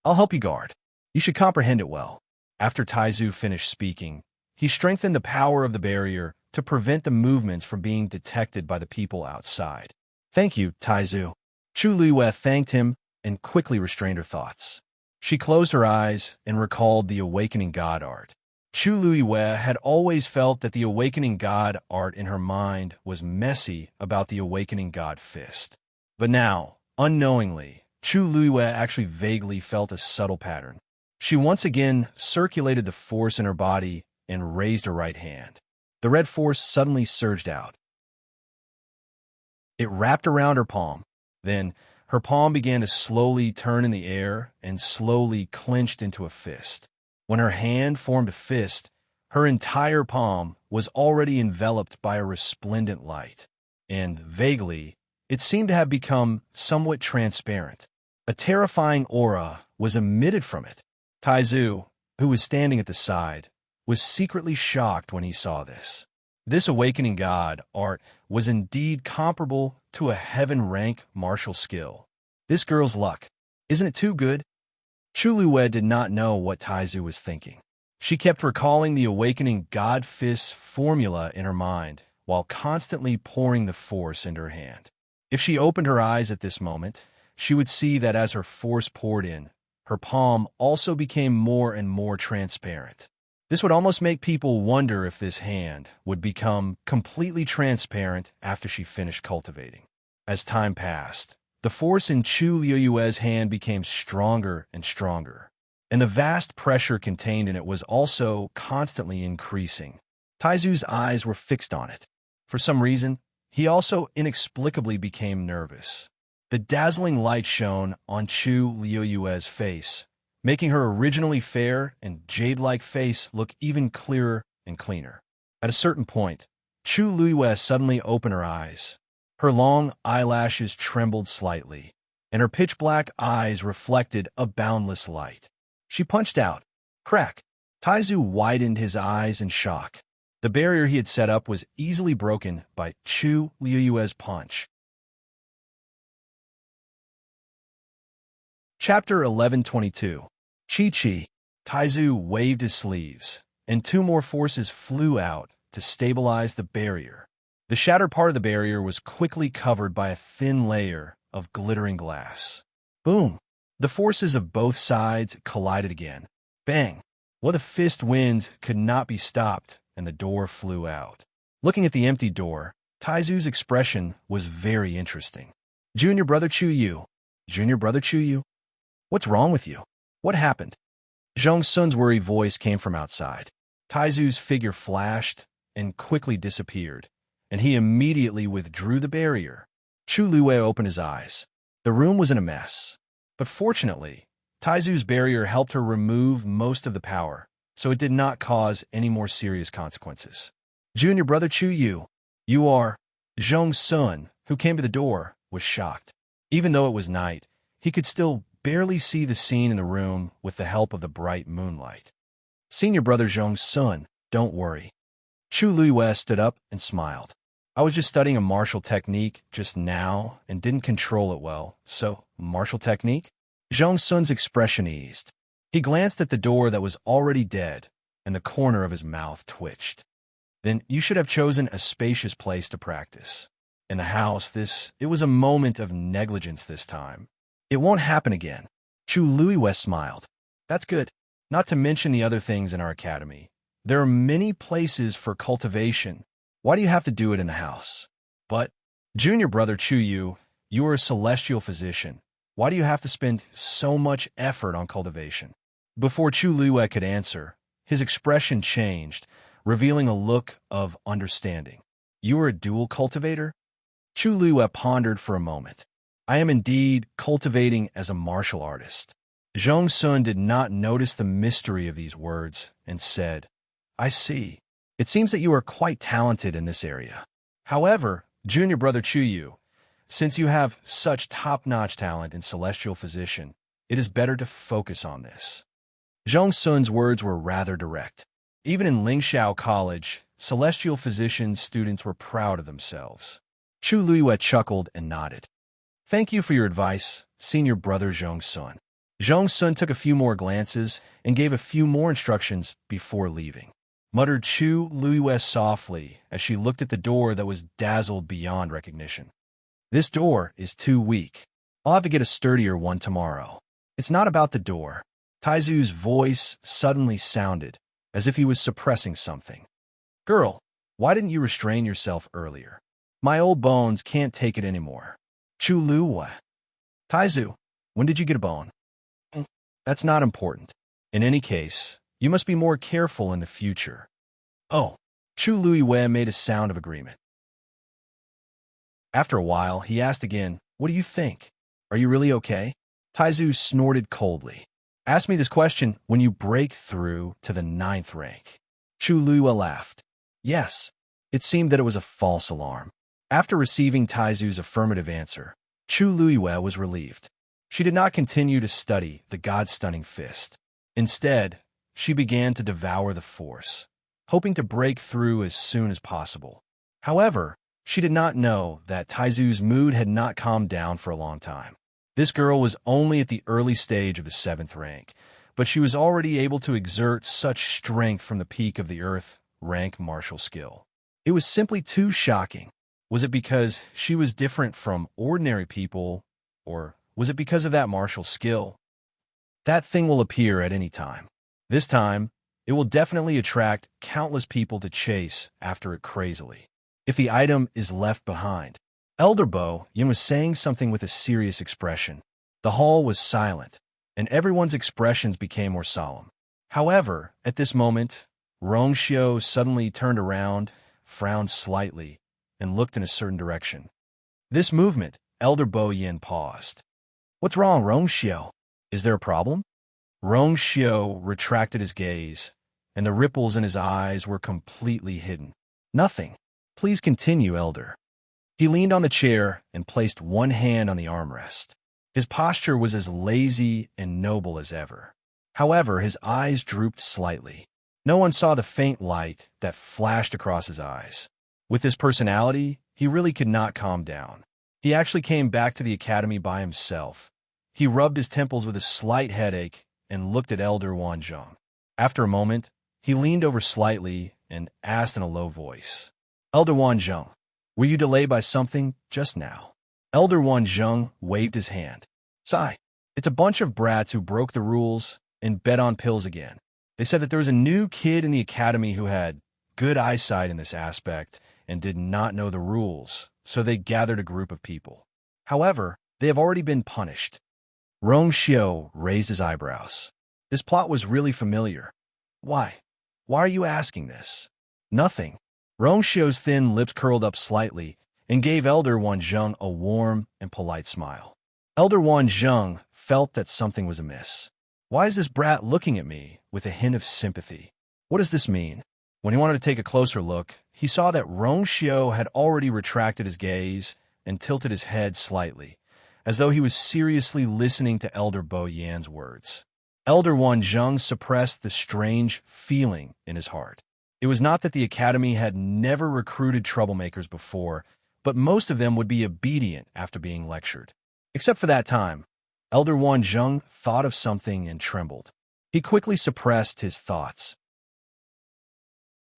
A: I'll help you guard. You should comprehend it well. After Taizu finished speaking, he strengthened the power of the barrier to prevent the movements from being detected by the people outside. Thank you, Taizu. Chu Luiwei thanked him and quickly restrained her thoughts. She closed her eyes and recalled the awakening god art. Chu Luiwei had always felt that the awakening god art in her mind was messy about the awakening god fist. But now, unknowingly, Chu Luiwei actually vaguely felt a subtle pattern. She once again circulated the force in her body and raised her right hand. The red force suddenly surged out. It wrapped around her palm. Then, her palm began to slowly turn in the air and slowly clenched into a fist. When her hand formed a fist, her entire palm was already enveloped by a resplendent light, and vaguely, it seemed to have become somewhat transparent. A terrifying aura was emitted from it. Taizu, who was standing at the side, was secretly shocked when he saw this. This awakening god art was indeed comparable to a heaven rank martial skill. This girl's luck, isn't it too good? Chu Luiwei did not know what Taizu was thinking. She kept recalling the awakening god fist formula in her mind while constantly pouring the force into her hand. If she opened her eyes at this moment, she would see that as her force poured in, her palm also became more and more transparent. This would almost make people wonder if this hand would become completely transparent after she finished cultivating. As time passed, the force in Chu Luiwei's hand became stronger and stronger, and the vast pressure contained in it was also constantly increasing. Taizu's eyes were fixed on it. For some reason, he also inexplicably became nervous. The dazzling light shone on Chu Luiwei's face, making her originally fair and jade-like face look even clearer and cleaner. At a certain point, Chu Luiwei suddenly opened her eyes. Her long eyelashes trembled slightly, and her pitch-black eyes reflected a boundless light. She punched out. Crack! Taizu widened his eyes in shock. The barrier he had set up was easily broken by Chu Luiwei's punch. Chapter 1122. Chi-Chi. Taizu waved his sleeves, and two more forces flew out to stabilize the barrier. The shattered part of the barrier was quickly covered by a thin layer of glittering glass. Boom! The forces of both sides collided again. Bang! Well, the fist winds could not be stopped, and the door flew out. Looking at the empty door, Taizu's expression was very interesting. Junior brother Chu Yu. Junior brother Chu Yu? What's wrong with you? What happened? Zhong Sun's worried voice came from outside. Taizu's figure flashed and quickly disappeared, and he immediately withdrew the barrier. Chu Luwei opened his eyes. The room was in a mess. But fortunately, Taizu's barrier helped her remove most of the power, so it did not cause any more serious consequences. Junior brother Chu Yu, you are... Zhong Sun, who came to the door, was shocked. Even though it was night, he could still barely see the scene in the room with the help of the bright moonlight. Senior brother Zhong Sun, don't worry. Chu Luwei stood up and smiled. I was just studying a martial technique just now and didn't control it well, so martial technique? Zhong Sun's expression eased. He glanced at the door that was already dead, and the corner of his mouth twitched. Then you should have chosen a spacious place to practice. In the house, it was a moment of negligence this time. It won't happen again. Chu Luwei smiled. That's good. Not to mention the other things in our academy. There are many places for cultivation. Why do you have to do it in the house? But, junior brother Chu Yu, you are a celestial physician. Why do you have to spend so much effort on cultivation? Before Chu Luwei could answer, his expression changed, revealing a look of understanding. You are a dual cultivator? Chu Luwei pondered for a moment. I am indeed cultivating as a martial artist. Zhong Sun did not notice the mystery of these words and said, I see. It seems that you are quite talented in this area. However, junior brother Chu Yu, since you have such top-notch talent in celestial physician, it is better to focus on this. Zhong Sun's words were rather direct. Even in Lingxiao College, celestial physician students were proud of themselves. Chu Luwei chuckled and nodded. Thank you for your advice, senior brother Zhong Sun. Zhong Sun took a few more glances and gave a few more instructions before leaving. Muttered Chu Luwei softly as she looked at the door that was dazzled beyond recognition. This door is too weak. I'll have to get a sturdier one tomorrow. It's not about the door. Taizu's voice suddenly sounded, as if he was suppressing something. Girl, why didn't you restrain yourself earlier? My old bones can't take it anymore. Chu Luwei. Taizu, when did you get a bone? That's not important. In any case, you must be more careful in the future. Oh, Chu Luwei made a sound of agreement. After a while, he asked again, what do you think? Are you really okay? Taizu snorted coldly. Ask me this question when you break through to the 9th rank. Chu Luwei laughed. Yes. It seemed that it was a false alarm. After receiving Taizu's affirmative answer, Chu Luwei was relieved. She did not continue to study the God-stunning fist. Instead, she began to devour the force, hoping to break through as soon as possible. However, she did not know that Taizu's mood had not calmed down for a long time. This girl was only at the early stage of the 7th rank, but she was already able to exert such strength from the peak of the earth rank martial skill. It was simply too shocking. Was it because she was different from ordinary people, or was it because of that martial skill? That thing will appear at any time. This time, it will definitely attract countless people to chase after it crazily. If the item is left behind. Elder Bo Yin was saying something with a serious expression. The hall was silent, and everyone's expressions became more solemn. However, at this moment, Rongxiu suddenly turned around, frowned slightly, and looked in a certain direction. This movement, Elder Bo Yin paused. What's wrong, Rongxiu? Is there a problem? Rongxiu retracted his gaze, and the ripples in his eyes were completely hidden. Nothing. Please continue, Elder. He leaned on the chair and placed one hand on the armrest. His posture was as lazy and noble as ever. However, his eyes drooped slightly. No one saw the faint light that flashed across his eyes. With his personality, he really could not calm down. He actually came back to the academy by himself. He rubbed his temples with a slight headache and looked at Elder Wanzhong. After a moment, he leaned over slightly and asked in a low voice, Elder Wanzhong, were you delayed by something just now? Elder Wanzhong waved his hand. Sigh, it's a bunch of brats who broke the rules and bet on pills again. They said that there was a new kid in the academy who had good eyesight in this aspect and did not know the rules, so they gathered a group of people. However, they have already been punished. Rongxiu raised his eyebrows. This plot was really familiar. Why? Why are you asking this? Nothing. Rongshio's thin lips curled up slightly and gave Elder Wanzheng a warm and polite smile. Elder Wanzheng felt that something was amiss. Why is this brat looking at me with a hint of sympathy? What does this mean? When he wanted to take a closer look, he saw that Rongshio had already retracted his gaze and tilted his head slightly, as though he was seriously listening to Elder Bo Yan's words. Elder Wanzheng suppressed the strange feeling in his heart. It was not that the academy had never recruited troublemakers before, but most of them would be obedient after being lectured. Except for that time, Elder Wanzheng thought of something and trembled. He quickly suppressed his thoughts.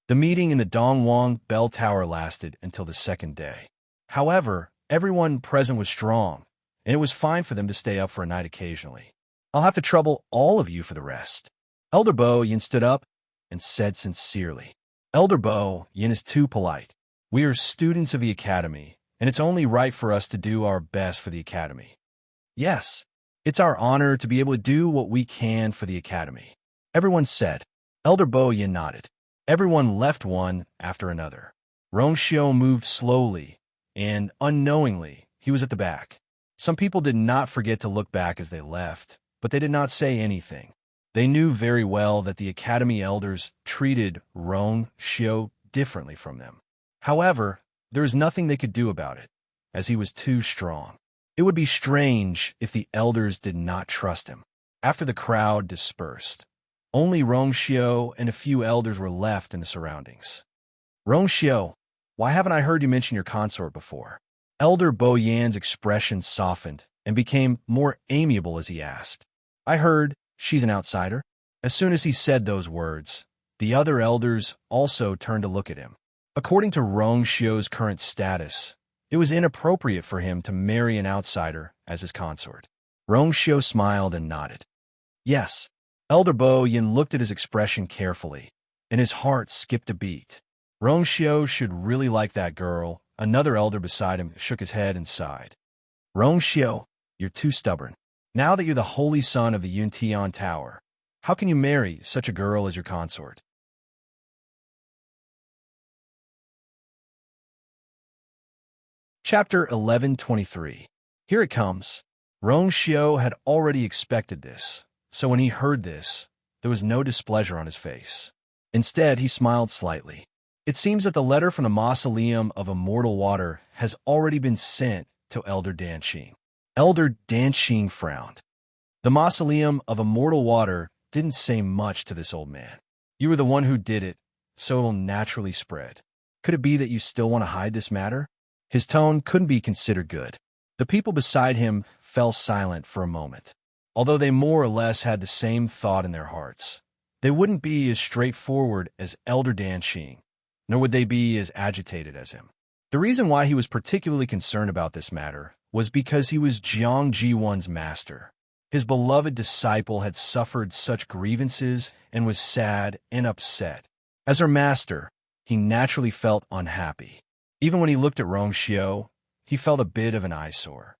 A: The meeting in the Dongwang Bell Tower lasted until the second day. However, everyone present was strong, and it was fine for them to stay up for a night occasionally. I'll have to trouble all of you for the rest. Elder Bo Yin stood up and said sincerely, Elder Bo Yin is too polite. We are students of the academy, and it's only right for us to do our best for the academy. Yes, it's our honor to be able to do what we can for the academy. Everyone said. Elder Bo Yin nodded. Everyone left one after another. Rongshio moved slowly, and unknowingly, he was at the back. Some people did not forget to look back as they left, but they did not say anything. They knew very well that the academy elders treated Rongshio differently from them. However, there was nothing they could do about it, as he was too strong. It would be strange if the elders did not trust him. After the crowd dispersed, only Rongshio and a few elders were left in the surroundings. Rongshio, why haven't I heard you mention your consort before? Elder Bo Yan's expression softened and became more amiable as he asked. I heard she's an outsider. As soon as he said those words, the other elders also turned to look at him. According to Rongshio's current status, it was inappropriate for him to marry an outsider as his consort. Rongshio smiled and nodded. Yes. Elder Bo Yin looked at his expression carefully, and his heart skipped a beat. Rongshio should really like that girl. Another elder beside him shook his head and sighed. Rongshio, you're too stubborn. Now that you're the holy son of the Yuntian Tower, how can you marry such a girl as your consort? Chapter 1123. Here it comes. Rongshio had already expected this, so when he heard this, there was no displeasure on his face. Instead, he smiled slightly. It seems that the letter from the Mausoleum of Immortal Water has already been sent to Elder Danqing. Elder Danqing frowned. The Mausoleum of Immortal Water didn't say much to this old man. You were the one who did it, so it will naturally spread. Could it be that you still want to hide this matter? His tone couldn't be considered good. The people beside him fell silent for a moment. Although they more or less had the same thought in their hearts, they wouldn't be as straightforward as Elder Danqing, nor would they be as agitated as him. The reason why he was particularly concerned about this matter was because he was Jiang Ji1's master. His beloved disciple had suffered such grievances and was sad and upset. As her master, he naturally felt unhappy. Even when he looked at Rongshio, he felt a bit of an eyesore.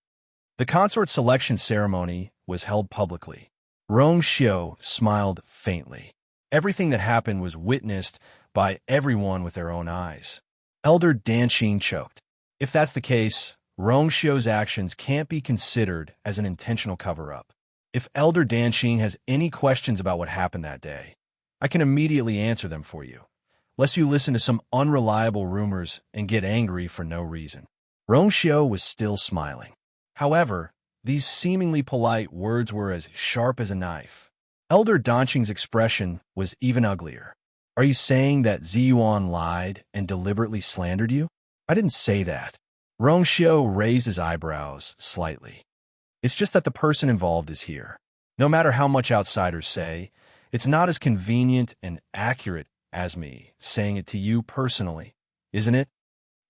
A: The consort selection ceremony was held publicly. Rongshio smiled faintly. Everything that happened was witnessed by everyone with their own eyes. Elder Danqing choked. If that's the case, Rongshio's actions can't be considered as an intentional cover-up. If Elder Danqing has any questions about what happened that day, I can immediately answer them for you, lest you listen to some unreliable rumors and get angry for no reason. Rongshio was still smiling. However, these seemingly polite words were as sharp as a knife. Elder Danqing's expression was even uglier. Are you saying that Ziyuan lied and deliberately slandered you? I didn't say that. Rongshio raised his eyebrows slightly. It's just that the person involved is here. No matter how much outsiders say, it's not as convenient and accurate as me saying it to you personally, isn't it?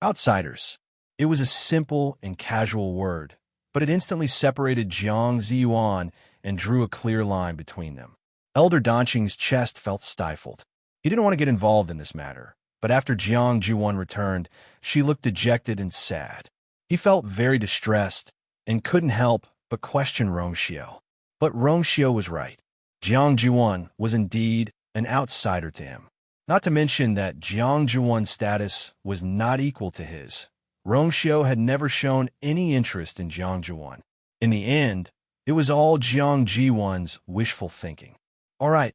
A: Outsiders. It was a simple and casual word, but it instantly separated Jiang Ziyuan and drew a clear line between them. Elder Danqing's chest felt stifled. He didn't want to get involved in this matter, but after Jiang Ji1 returned, she looked dejected and sad. He felt very distressed and couldn't help but question Rongshio. But Rongshio was right. Jiang Juan was indeed an outsider to him. Not to mention that Jiang Juan's status was not equal to his. Rongxiu had never shown any interest in Jiang Juan. In the end, it was all Jiang Jiwan's wishful thinking. All right,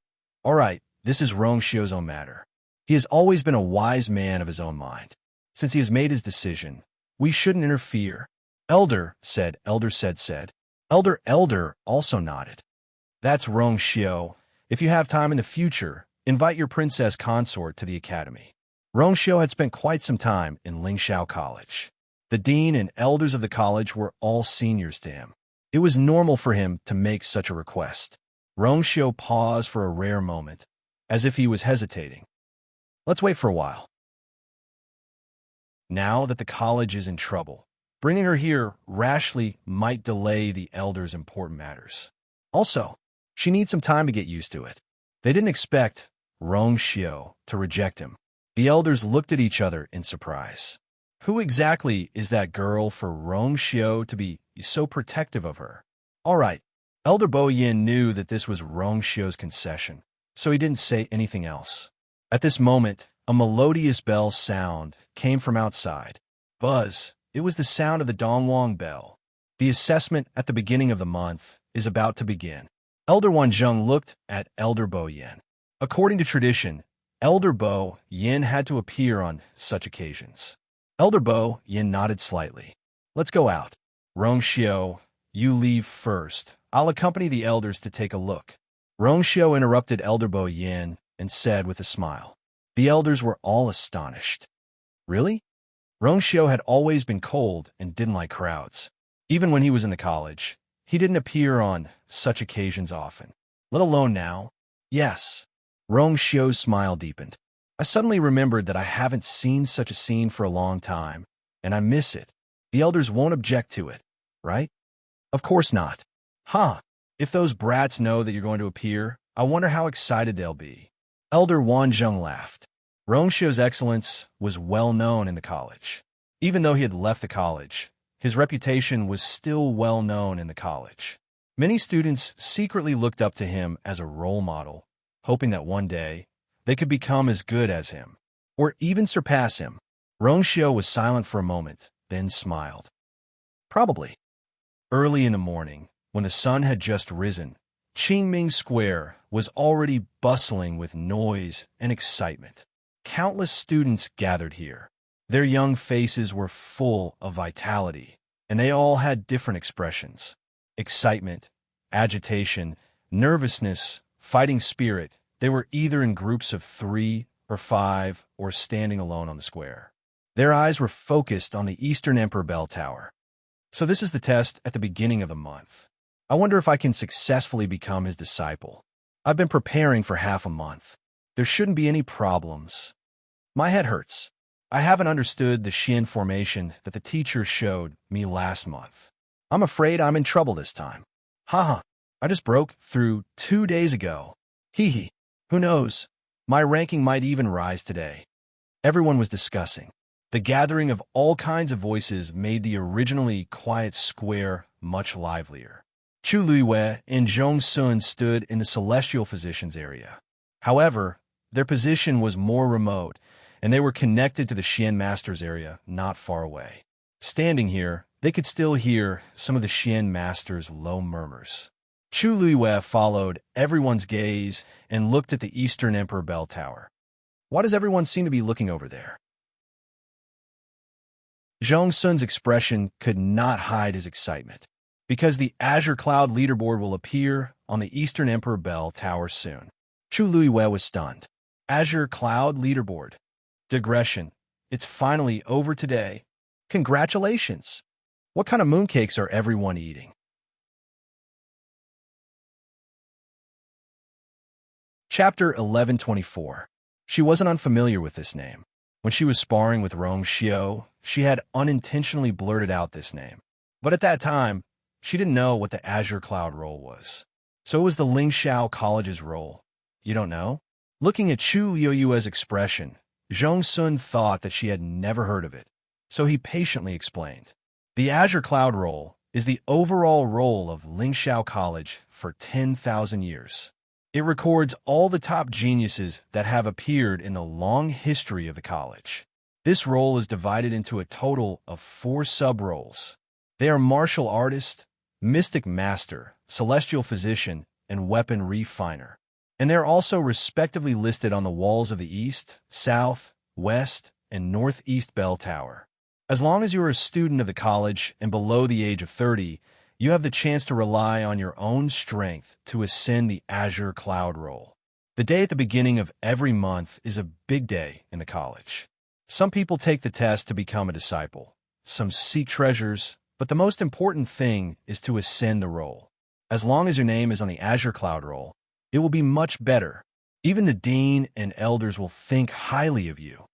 A: this is Rongxiu's own matter. He has always been a wise man of his own mind. Since he has made his decision, we shouldn't interfere. Elder said. Elder also nodded. That's Rongxiu. If you have time in the future, invite your princess consort to the academy. Rongxiu had spent quite some time in Lingxiao College. The dean and elders of the college were all seniors to him. It was normal for him to make such a request. Rongxiu paused for a rare moment, as if he was hesitating. Let's wait for a while. Now that the college is in trouble, bringing her here rashly might delay the elders' important matters. Also, she needs some time to get used to it. They didn't expect Rongxiu to reject him. The elders looked at each other in surprise. Who exactly is that girl for Rongxiu to be so protective of her? All right, Elder Bo Yin knew that this was Rongxiu's concession, so he didn't say anything else. At this moment, a melodious bell sound came from outside. Buzz, it was the sound of the Dongwang bell. The assessment at the beginning of the month is about to begin. Elder Wanzheng looked at Elder Bo Yin. According to tradition, Elder Bo Yin had to appear on such occasions. Elder Bo Yin nodded slightly. Let's go out. Rongxiu, you leave first. I'll accompany the elders to take a look. Rongxiu interrupted Elder Bo Yin and said with a smile. The elders were all astonished. Really? Rongxiu had always been cold and didn't like crowds. Even when he was in the college, he didn't appear on such occasions often, let alone now. Yes. Rongxiu's smile deepened. I suddenly remembered that I haven't seen such a scene for a long time, and I miss it. The elders won't object to it, right? Of course not. Huh. If those brats know that you're going to appear, I wonder how excited they'll be. Elder Wanzheng laughed. Rongxiu's excellence was well known in the college. Even though he had left the college, his reputation was still well known in the college. Many students secretly looked up to him as a role model, hoping that one day they could become as good as him, or even surpass him. Rongxiu was silent for a moment, then smiled. Probably. Early in the morning, when the sun had just risen, Qingming Square was already bustling with noise and excitement. Countless students gathered here. Their young faces were full of vitality, and they all had different expressions. Excitement, agitation, nervousness, fighting spirit. They were either in groups of 3 or 5 or standing alone on the square. Their eyes were focused on the Eastern Emperor Bell Tower. So this is the test at the beginning of the month. I wonder if I can successfully become his disciple. I've been preparing for half a month. There shouldn't be any problems. My head hurts. I haven't understood the Xian formation that the teacher showed me last month. I'm afraid I'm in trouble this time. Haha, I just broke through 2 days ago. Hee hee. Who knows? My ranking might even rise today. Everyone was discussing. The gathering of all kinds of voices made the originally quiet square much livelier. Chu Luiwei and Zhong Sun stood in the celestial physician's area. However, their position was more remote, and they were connected to the Xian Master's area not far away. Standing here, they could still hear some of the Xian Master's low murmurs. Chu Luiwei followed everyone's gaze and looked at the Eastern Emperor Bell Tower. Why does everyone seem to be looking over there? Zhong Sun's expression could not hide his excitement, because the Azure Cloud leaderboard will appear on the Eastern Emperor Bell Tower soon. Chu Luiwei was stunned. Azure Cloud leaderboard. Digression. It's finally over today. Congratulations! What kind of mooncakes are everyone eating? Chapter 1124. She wasn't unfamiliar with this name. When she was sparring with Rongxiu, she had unintentionally blurted out this name. But at that time, she didn't know what the Azure Cloud role was. So it was the Lingxiao College's role. You don't know? Looking at Chu Liuyue's expression, Zhong Sun thought that she had never heard of it. So he patiently explained. The Azure Cloud role is the overall role of Lingxiao College for 10,000 years. It records all the top geniuses that have appeared in the long history of the college. This role is divided into a total of 4 sub-roles. They are martial artist, mystic master, celestial physician, and weapon refiner. And they're also respectively listed on the walls of the east, south, west, and northeast bell tower. As long as you are a student of the college and below the age of 30, you have the chance to rely on your own strength to ascend the Azure Cloud role. The day at the beginning of every month is a big day in the college. Some people take the test to become a disciple. Some seek treasures, but the most important thing is to ascend the role. As long as your name is on the Azure Cloud role, it will be much better. Even the dean and elders will think highly of you.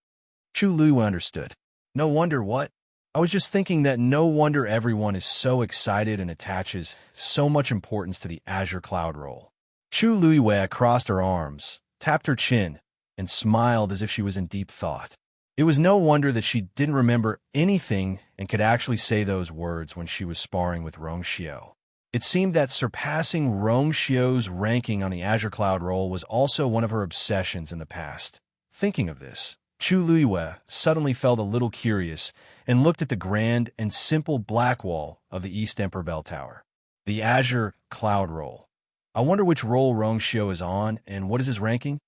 A: Chu Lu understood. No wonder what? I was just thinking that no wonder everyone is so excited and attaches so much importance to the Azure Cloud role. Chu Luiwei crossed her arms, tapped her chin, and smiled as if she was in deep thought. It was no wonder that she didn't remember anything and could actually say those words when she was sparring with Rong Xiao. It seemed that surpassing Rong Xiao's ranking on the Azure Cloud role was also one of her obsessions in the past. Thinking of this, Chu Luiwei suddenly felt a little curious and looked at the grand and simple black wall of the East Emperor Bell Tower. The Azure Cloud role. I wonder which role Rong Xiao is on and what is his ranking?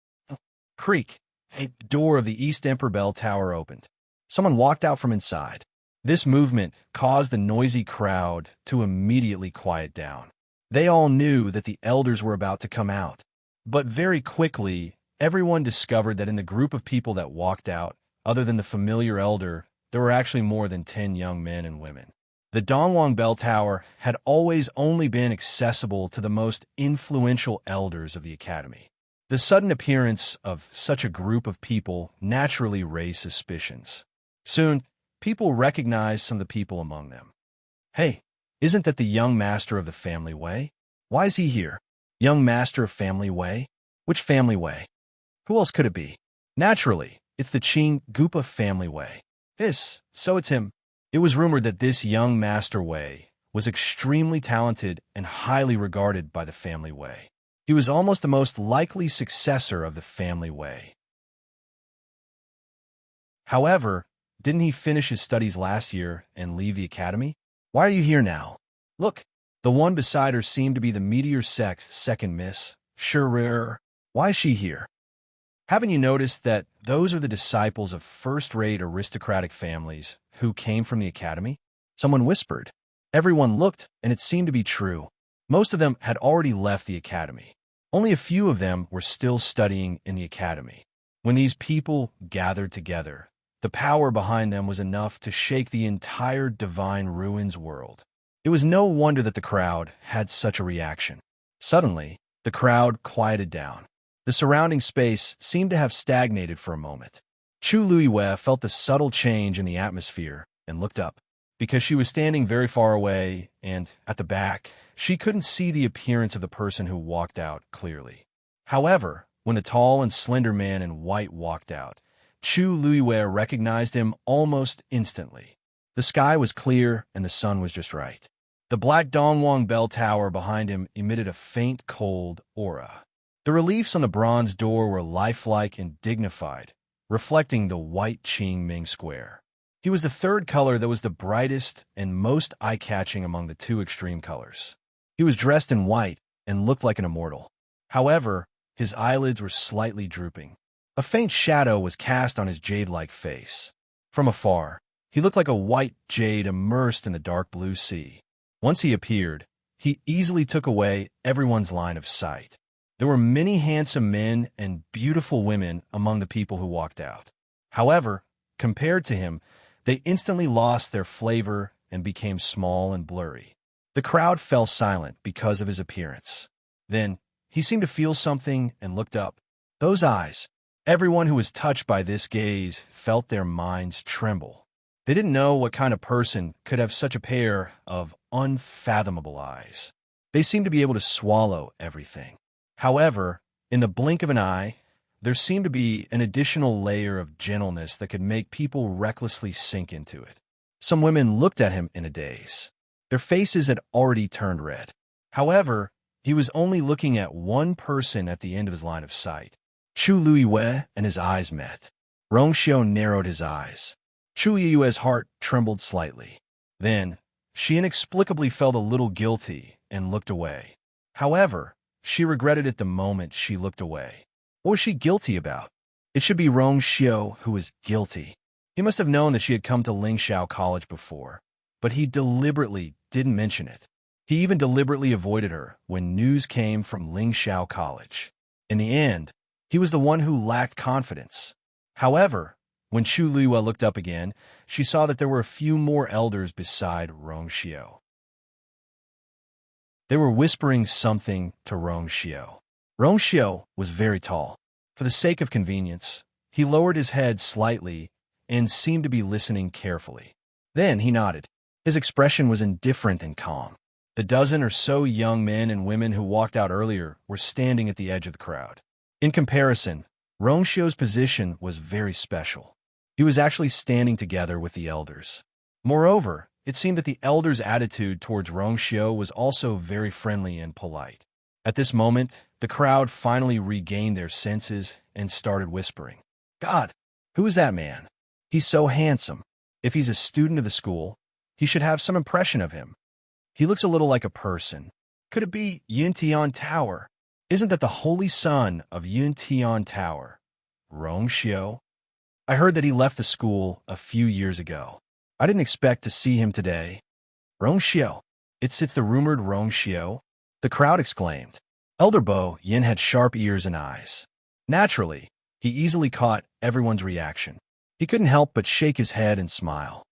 A: Creak. A door of the East Emperor Bell Tower opened. Someone walked out from inside. This movement caused the noisy crowd to immediately quiet down. They all knew that the elders were about to come out. But very quickly, everyone discovered that in the group of people that walked out, other than the familiar elder, there were actually more than 10 young men and women. The Dongwang Bell Tower had always only been accessible to the most influential elders of the academy. The sudden appearance of such a group of people naturally raised suspicions. Soon, people recognized some of the people among them. Hey, isn't that the young master of the family way? Why is he here? Young master of family way? Which family way? Who else could it be? Naturally, it's the Qing Gupa family way. So it's him. It was rumored that this young master Wei was extremely talented and highly regarded by the family Wei. He was almost the most likely successor of the family Wei. However, didn't he finish his studies last year and leave the academy? Why are you here now? Look, the one beside her seemed to be the Meteor Sect's second miss. Sure, why is she here? Haven't you noticed that those are the disciples of first-rate aristocratic families who came from the academy? Someone whispered. Everyone looked, and it seemed to be true. Most of them had already left the academy. Only a few of them were still studying in the academy. When these people gathered together, the power behind them was enough to shake the entire Divine Ruins world. It was no wonder that the crowd had such a reaction. Suddenly, the crowd quieted down. The surrounding space seemed to have stagnated for a moment. Chu Luiwei felt the subtle change in the atmosphere and looked up. Because she was standing very far away and, at the back, she couldn't see the appearance of the person who walked out clearly. However, when the tall and slender man in white walked out, Chu Luiwei recognized him almost instantly. The sky was clear and the sun was just right. The black Dongwang Bell Tower behind him emitted a faint, cold aura. The reliefs on the bronze door were lifelike and dignified, reflecting the white Qing Ming square. He was the third color that was the brightest and most eye-catching among the 2 extreme colors. He was dressed in white and looked like an immortal. However, his eyelids were slightly drooping. A faint shadow was cast on his jade-like face. From afar, he looked like a white jade immersed in the dark blue sea. Once he appeared, he easily took away everyone's line of sight. There were many handsome men and beautiful women among the people who walked out. However, compared to him, they instantly lost their flavor and became small and blurry. The crowd fell silent because of his appearance. Then, he seemed to feel something and looked up. Those eyes. Everyone who was touched by this gaze felt their minds tremble. They didn't know what kind of person could have such a pair of unfathomable eyes. They seemed to be able to swallow everything. However, in the blink of an eye, there seemed to be an additional layer of gentleness that could make people recklessly sink into it. Some women looked at him in a daze. Their faces had already turned red. However, He was only looking at one person at the end of his line of sight. Chu Luiyue, and his eyes met. Rong Xiao narrowed his eyes. Chu Luiyue's heart trembled slightly. Then, she inexplicably felt a little guilty and looked away. However, she regretted it the moment she looked away. What was she guilty about? It should be Rong Xiao who was guilty. He must have known that she had come to Lingxiao College before, but he deliberately didn't mention it. He even deliberately avoided her when news came from Lingxiao College. In the end, he was the one who lacked confidence. However, when Chu Luiyue looked up again, she saw that there were a few more elders beside Rong Xiao. They were whispering something to Rong Xiao. Rong Xiao was very tall. For the sake of convenience, he lowered his head slightly and seemed to be listening carefully. Then he nodded. His expression was indifferent and calm. The dozen or so young men and women who walked out earlier were standing at the edge of the crowd. In comparison, Rong Xiao's position was very special. He was actually standing together with the elders. Moreover, it seemed that the elders' attitude towards Rong Xiao was also very friendly and polite. At this moment, the crowd finally regained their senses and started whispering. God, who is that man? He's so handsome. If he's a student of the school, he should have some impression of him. He looks a little like a person. Could it be Yuntian Tower? Isn't that the holy son of Yuntian Tower, Rong Xiao? I heard that he left the school a few years ago. I didn't expect to see him today. Rong Xiao. It's the rumored Rong Xiao? The crowd exclaimed. Elder Bo Yin had sharp ears and eyes. Naturally, he easily caught everyone's reaction. He couldn't help but shake his head and smile.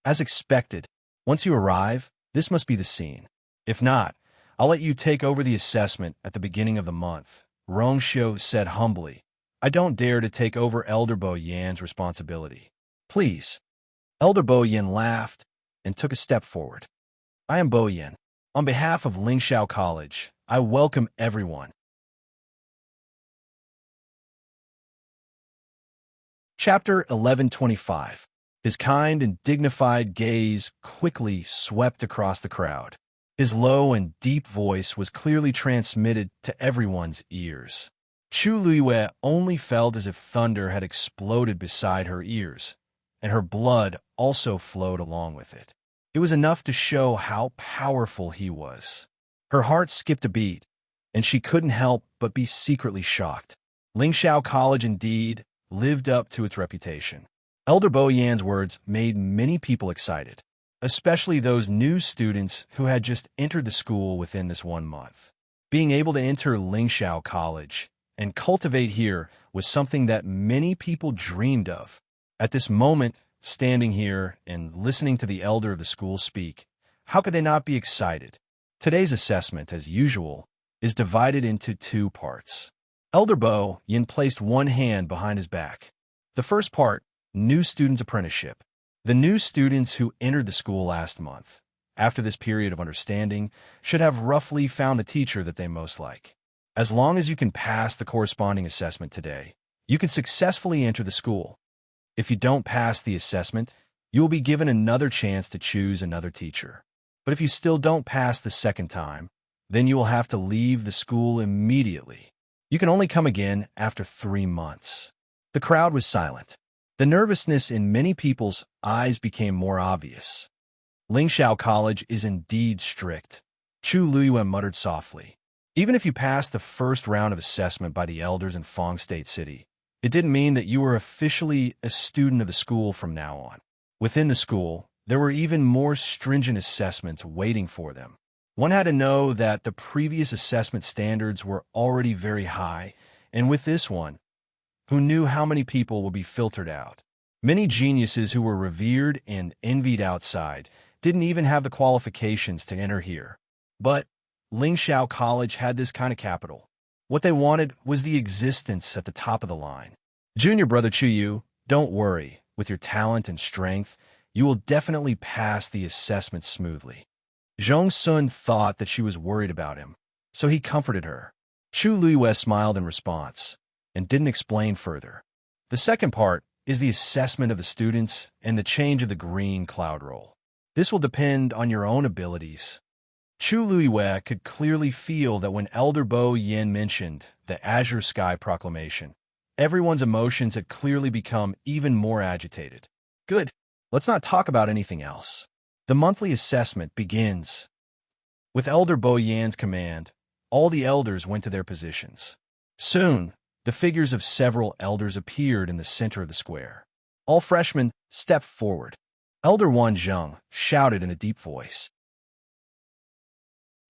A: As expected, once you arrive, this must be the scene. If not, I'll let you take over the assessment at the beginning of the month, Rong Xiao said humbly. I don't dare to take over Elder Bo Yan's responsibility. Please. Elder Bo Yan laughed and took a step forward. I am Bo Yan. On behalf of Lingxiao College, I welcome everyone. Chapter 1125. His kind and dignified gaze quickly swept across the crowd. His low and deep voice was clearly transmitted to everyone's ears. Chu Luiyue only felt as if thunder had exploded beside her ears, and her blood also flowed along with it. It was enough to show how powerful he was. Her heart skipped a beat, and she couldn't help but be secretly shocked. Lingxiao College indeed lived up to its reputation. Elder Bo Yan's words made many people excited, especially those new students who had just entered the school within this 1 month. Being able to enter Lingxiao College and cultivate here was something that many people dreamed of. At this moment, standing here and listening to the elder of the school speak, how could they not be excited? Today's assessment, as usual, is divided into 2 parts. Elder Bo Yin placed one hand behind his back. The first part, New Students Apprenticeship. The new students who entered the school last month, after this period of understanding, should have roughly found the teacher that they most like. As long as you can pass the corresponding assessment today, you can successfully enter the school. If you don't pass the assessment, you will be given another chance to choose another teacher. But if you still don't pass the second time, then you will have to leave the school immediately. You can only come again after 3 months. The crowd was silent. The nervousness in many people's eyes became more obvious. Lingxiao College is indeed strict, Chu Luiyue muttered softly. Even if you passed the first round of assessment by the elders in Fong State City, it didn't mean that you were officially a student of the school from now on. Within the school, there were even more stringent assessments waiting for them. One had to know that the previous assessment standards were already very high, and with this one, who knew how many people would be filtered out? Many geniuses who were revered and envied outside didn't even have the qualifications to enter here. But Lingxiao College had this kind of capital. What they wanted was the existence at the top of the line. Junior brother Chuyu, don't worry. With your talent and strength, you will definitely pass the assessment smoothly. Zhong Sun thought that she was worried about him, so he comforted her. Chu Luiyue smiled in response and didn't explain further. The second part is the assessment of the students and the change of the green cloud roll. This will depend on your own abilities. Chu Luiwei could clearly feel that when Elder Bo Yin mentioned the Azure Sky Proclamation, everyone's emotions had clearly become even more agitated. Good. Let's not talk about anything else. The monthly assessment begins. With Elder Bo Yan's command, all the elders went to their positions. Soon, the figures of several elders appeared in the center of the square. All freshmen stepped forward. Elder Wan Zheng shouted in a deep voice.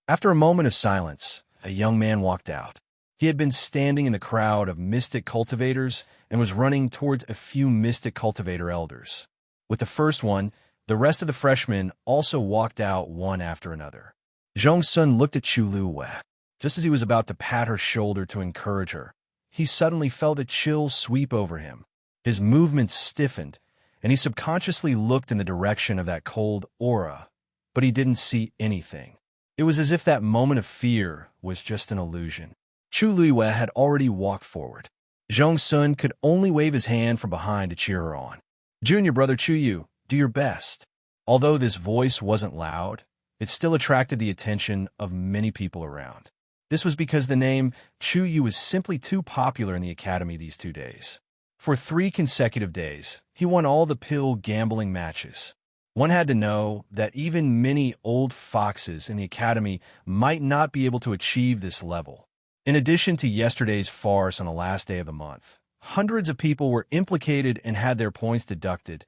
A: After a moment of silence, a young man walked out. He had been standing in the crowd of mystic cultivators and was running towards a few mystic cultivator elders. With the first one, the rest of the freshmen also walked out one after another. Zhong Sun looked at Chu Luiwei. Just as he was about to pat her shoulder to encourage her, he suddenly felt a chill sweep over him. His movements stiffened, and he subconsciously looked in the direction of that cold aura, but he didn't see anything. It was as if that moment of fear was just an illusion. Chu Luiwei had already walked forward. Zhong Sun could only wave his hand from behind to cheer her on. Junior brother Chu Yu, do your best. Although this voice wasn't loud, it still attracted the attention of many people around. This was because the name Chu Yu was simply too popular in the academy these 2 days. For 3 consecutive days, he won all the pill gambling matches. One had to know that even many old foxes in the academy might not be able to achieve this level. In addition to yesterday's farce on the last day of the month, hundreds of people were implicated and had their points deducted.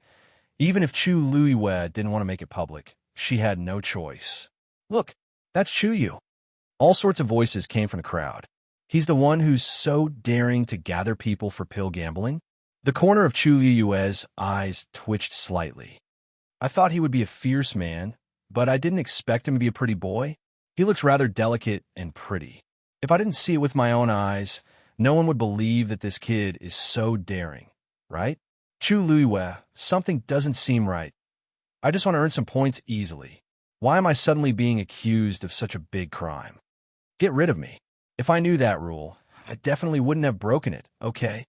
A: Even if Chu Luiwei didn't want to make it public, she had no choice. Look, that's Chu Yu. All sorts of voices came from the crowd. He's the one who's so daring to gather people for pill gambling? The corner of Chu Luiwei's eyes twitched slightly. I thought he would be a fierce man, but I didn't expect him to be a pretty boy. He looks rather delicate and pretty. If I didn't see it with my own eyes, no one would believe that this kid is so daring, right? Chu Luiwei, something doesn't seem right. I just want to earn some points easily. Why am I suddenly being accused of such a big crime? Get rid of me. If I knew that rule, I definitely wouldn't have broken it, okay?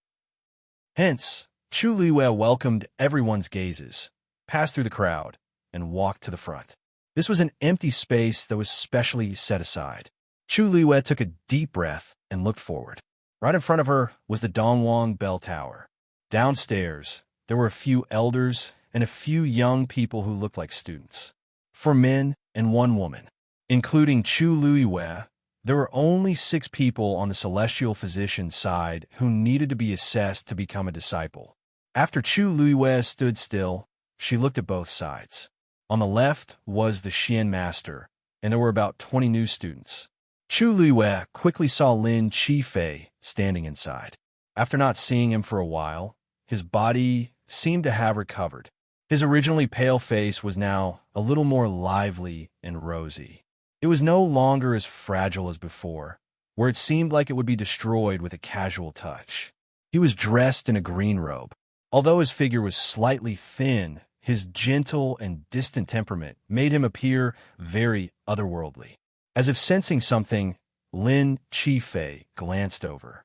A: Hence, Chu Luiwei welcomed everyone's gazes, passed through the crowd, and walked to the front. This was an empty space that was specially set aside. Chu Luiwei took a deep breath and looked forward. Right in front of her was the Dongwang Bell Tower. Downstairs, there were a few elders and a few young people who looked like students. 4 men and 1 woman. Including Chu Luiwei, there were only 6 people on the celestial physician's side who needed to be assessed to become a disciple. After Chu Luiwei stood still, she looked at both sides. On the left was the Xian master, and there were about 20 new students. Chu Luiwei quickly saw Lin Qifei standing inside. After not seeing him for a while, his body seemed to have recovered. His originally pale face was now a little more lively and rosy. It was no longer as fragile as before, where it seemed like it would be destroyed with a casual touch. He was dressed in a green robe. Although his figure was slightly thin, his gentle and distant temperament made him appear very otherworldly. As if sensing something, Lin Qifei glanced over.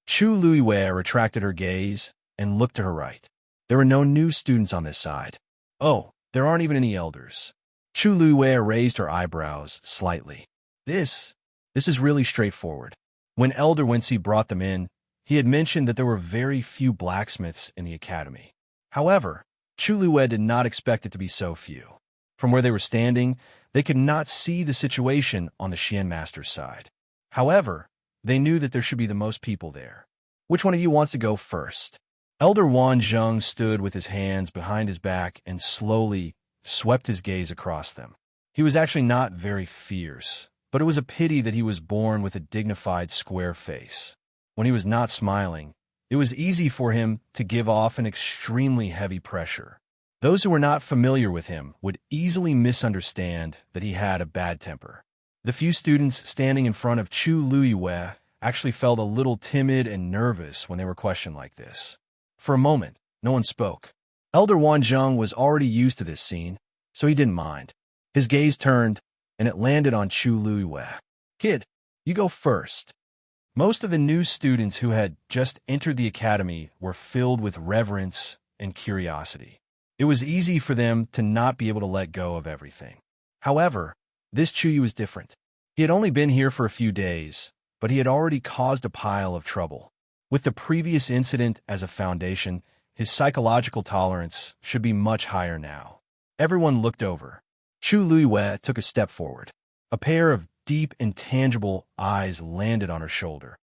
A: Chu Luiwei retracted her gaze and looked to her right. There were no new students on this side. Oh, there aren't even any elders. Chu Luiwei raised her eyebrows slightly. This is really straightforward. When Elder Wensi brought them in, he had mentioned that there were very few blacksmiths in the academy. However, Chu Luiwei did not expect it to be so few. From where they were standing, they could not see the situation on the Xian master's side. However, they knew that there should be the most people there. Which one of you wants to go first? Elder Wan Zheng stood with his hands behind his back and slowly swept his gaze across them. He was actually not very fierce, but it was a pity that he was born with a dignified square face. When he was not smiling, it was easy for him to give off an extremely heavy pressure. Those who were not familiar with him would easily misunderstand that he had a bad temper. The few students standing in front of Chu Luiwei actually felt a little timid and nervous when they were questioned like this. For a moment, no one spoke. Elder Wan Zheng was already used to this scene, so he didn't mind. His gaze turned, and it landed on Chu Luiwei. Kid, you go first. Most of the new students who had just entered the academy were filled with reverence and curiosity. It was easy for them to not be able to let go of everything. However, this Chuyu was different. He had only been here for a few days, but he had already caused a pile of trouble. With the previous incident as a foundation, his psychological tolerance should be much higher now. Everyone looked over. Chu Luiwei took a step forward. A pair of deep, intangible eyes landed on her shoulder.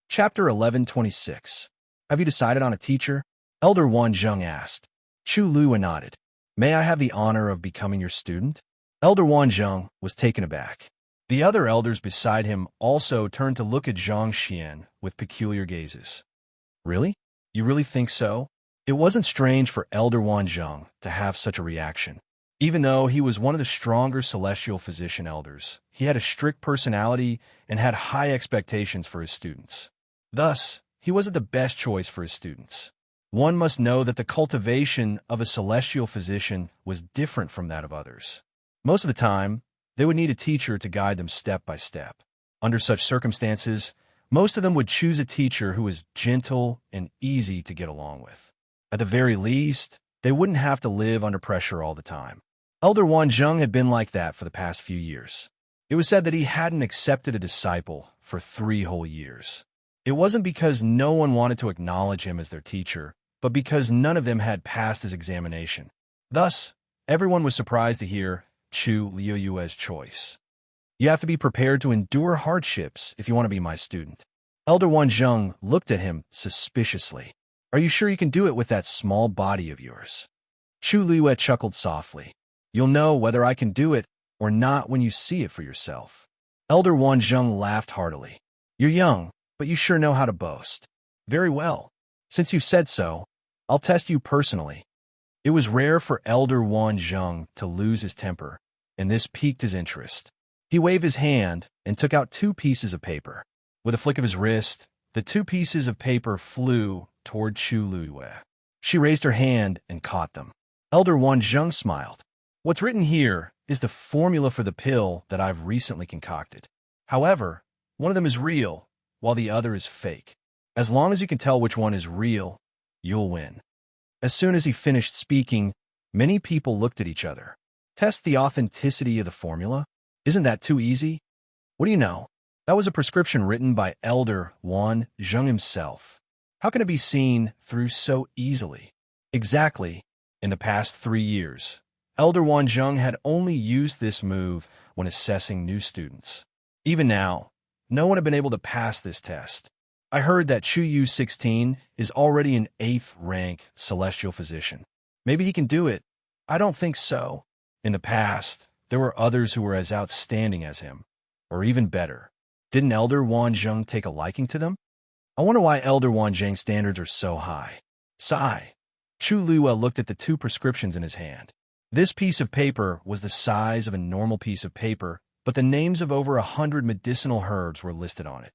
A: Chapter 1126. Have you decided on a teacher? Elder Wan Zheng asked. Chu Luiwei nodded. May I have the honor of becoming your student? Elder Wan Zheng was taken aback. The other elders beside him also turned to look at Zhang Xian with peculiar gazes. Really? You really think so? It wasn't strange for Elder Wan Zheng to have such a reaction. Even though he was one of the stronger celestial physician elders, he had a strict personality and had high expectations for his students. Thus, he wasn't the best choice for his students. One must know that the cultivation of a celestial physician was different from that of others. Most of the time, they would need a teacher to guide them step by step. Under such circumstances, most of them would choose a teacher who was gentle and easy to get along with. At the very least, they wouldn't have to live under pressure all the time. Elder Wan Zheng had been like that for the past few years. It was said that he hadn't accepted a disciple for 3 whole years. It wasn't because no one wanted to acknowledge him as their teacher, but because none of them had passed his examination. Thus, everyone was surprised to hear Chu Liuyue's choice. You have to be prepared to endure hardships if you want to be my student. Elder Wan Zheng looked at him suspiciously. Are you sure you can do it with that small body of yours? Chu Liuyue chuckled softly. You'll know whether I can do it or not when you see it for yourself. Elder Wan Zheng laughed heartily. You're young, but you sure know how to boast. Very well. Since you said so, I'll test you personally. It was rare for Elder Wan Zheng to lose his temper, and this piqued his interest. He waved his hand and took out 2 pieces of paper. With a flick of his wrist, the 2 pieces of paper flew toward Chu Luiwei. She raised her hand and caught them. Elder Wan Zheng smiled. What's written here is the formula for the pill that I've recently concocted. However, one of them is real, while the other is fake. As long as you can tell which one is real, you'll win. As soon as he finished speaking, many people looked at each other. Test the authenticity of the formula? Isn't that too easy? What do you know? That was a prescription written by Elder Wan Zheng himself. How can it be seen through so easily? Exactly. In the past 3 years, Elder Wan Zheng had only used this move when assessing new students. Even now, no one had been able to pass this test. I heard that Chu Yu 16 is already an 8th rank celestial physician. Maybe he can do it. I don't think so. In the past, there were others who were as outstanding as him, or even better. Didn't Elder Wan Zheng take a liking to them? I wonder why Elder Wan Zheng's standards are so high. Sigh. Chu Luiwei looked at the 2 prescriptions in his hand. This piece of paper was the size of a normal piece of paper, but the names of over 100 medicinal herbs were listed on it.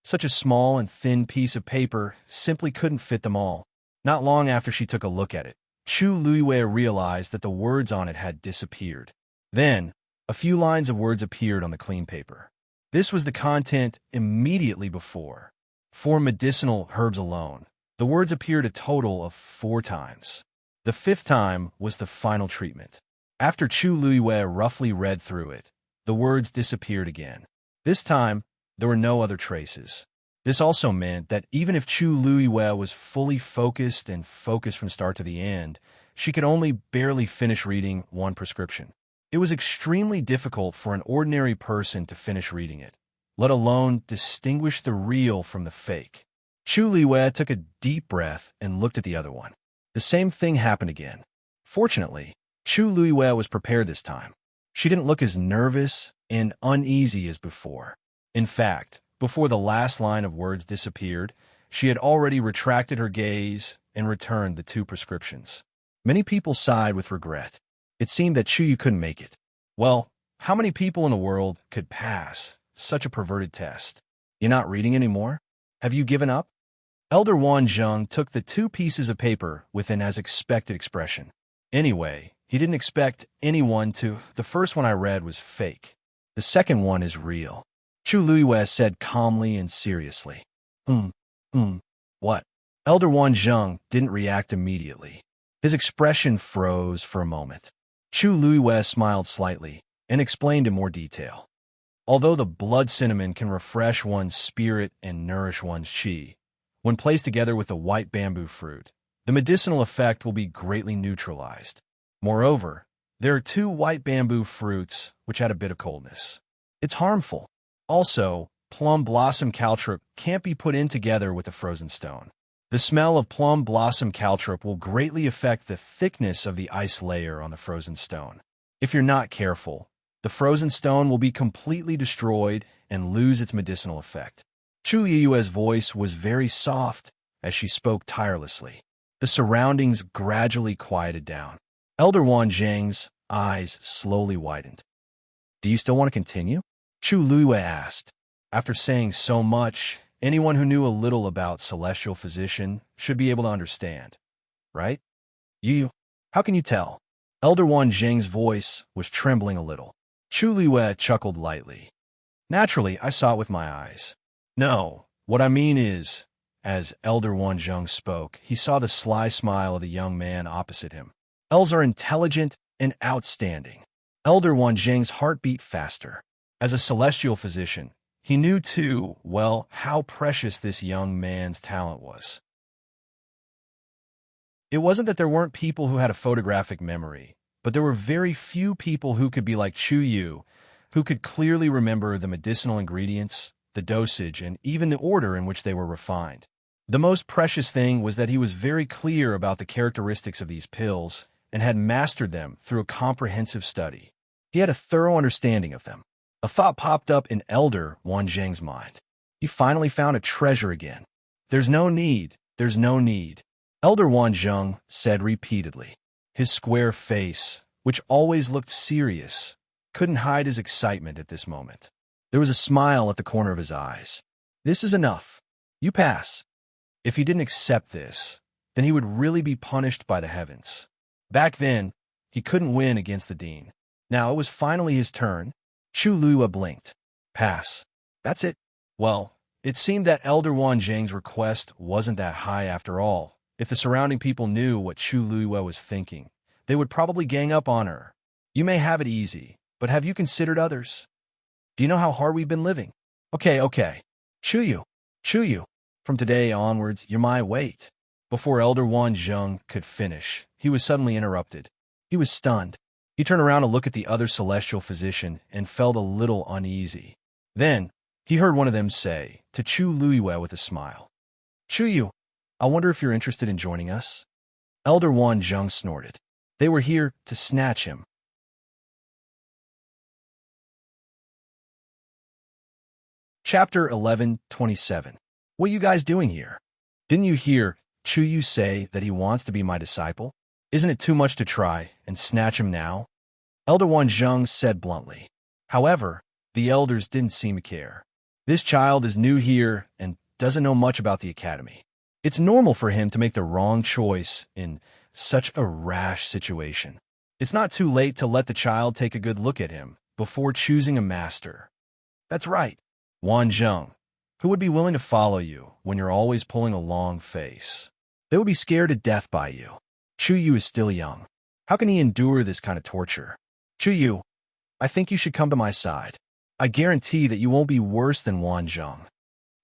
A: Such a small and thin piece of paper simply couldn't fit them all. Not long after she took a look at it, Chu Luiwei realized that the words on it had disappeared. Then, a few lines of words appeared on the clean paper. This was the content immediately before. For medicinal herbs alone, the words appeared a total of 4 times. The 5th time was the final treatment. After Chu Luiwei roughly read through it, the words disappeared again. This time, there were no other traces. This also meant that even if Chu Luiwei was fully focused from start to the end, she could only barely finish reading 1 prescription. It was extremely difficult for an ordinary person to finish reading it, let alone distinguish the real from the fake. Chu Luiwei took a deep breath and looked at the other one. The same thing happened again. Fortunately, Chu Luiwei was prepared this time. She didn't look as nervous and uneasy as before. In fact, before the last line of words disappeared, she had already retracted her gaze and returned the 2 prescriptions. Many people sighed with regret. It seemed that Chu Yu couldn't make it. Well, how many people in the world could pass such a perverted test? You're not reading anymore? Have you given up? Elder Wan Zheng took the 2 pieces of paper with an as-expected expression. Anyway, he didn't expect anyone to. The first one I read was fake. The second one is real. Chu Luiwei said calmly and seriously. What? Elder Wanzheng didn't react immediately. His expression froze for a moment. Chu Luiwei smiled slightly and explained in more detail. Although the blood cinnamon can refresh one's spirit and nourish one's qi, when placed together with the white bamboo fruit, the medicinal effect will be greatly neutralized. Moreover, there are two white bamboo fruits which add a bit of coldness. It's harmful. Also, plum blossom caltrop can't be put in together with a frozen stone. The smell of plum blossom caltrop will greatly affect the thickness of the ice layer on the frozen stone. If you're not careful, the frozen stone will be completely destroyed and lose its medicinal effect. Chu Yue's voice was very soft as she spoke tirelessly. The surroundings gradually quieted down. Elder Wanzheng's eyes slowly widened. Do you still want to continue? Chu Luiwei asked. After saying so much, anyone who knew a little about celestial physician should be able to understand, right? You, how can you tell? Elder Wanzheng's voice was trembling a little. Chu Luiwei chuckled lightly. Naturally, I saw it with my eyes. No, what I mean is, as Elder Wanzheng spoke, he saw the sly smile of the young man opposite him. Elves are intelligent and outstanding. Elder Wanzheng's heart beat faster. As a celestial physician, he knew too well how precious this young man's talent was. It wasn't that there weren't people who had a photographic memory, but there were very few people who could be like Chu Yu, who could clearly remember the medicinal ingredients, the dosage, and even the order in which they were refined. The most precious thing was that he was very clear about the characteristics of these pills and had mastered them through a comprehensive study. He had a thorough understanding of them. A thought popped up in Elder Wanzheng's mind. He finally found a treasure again. There's no need. Elder Wanzheng said repeatedly. His square face, which always looked serious, couldn't hide his excitement at this moment. There was a smile at the corner of his eyes. This is enough. You pass. If he didn't accept this, then he would really be punished by the heavens. Back then, he couldn't win against the dean. Now it was finally his turn. Chu Luiwei blinked. Pass. That's it. Well, it seemed that Elder Wanzheng's request wasn't that high after all. If the surrounding people knew what Chu Luiwei was thinking, they would probably gang up on her. You may have it easy, but have you considered others? Do you know how hard we've been living? Okay. Chu Yu. From today onwards, you're my weight. Before Elder Wanzheng could finish, he was suddenly interrupted. He was stunned. He turned around to look at the other celestial physician and felt a little uneasy. Then, he heard one of them say to Chu Luiwei with a smile, Chu Yu, I wonder if you're interested in joining us? Elder Wanzheng snorted. They were here to snatch him. Chapter 11:27. What are you guys doing here? Didn't you hear Chu Yu say that he wants to be my disciple? Isn't it too much to try and snatch him now? Elder Wanzheng said bluntly. However, the elders didn't seem to care. This child is new here and doesn't know much about the academy. It's normal for him to make the wrong choice in such a rash situation. It's not too late to let the child take a good look at him before choosing a master. That's right, Wanzheng. Who would be willing to follow you when you're always pulling a long face? They would be scared to death by you. Chu Yu is still young. How can he endure this kind of torture? Chu Yu, I think you should come to my side. I guarantee that you won't be worse than Wanzheng.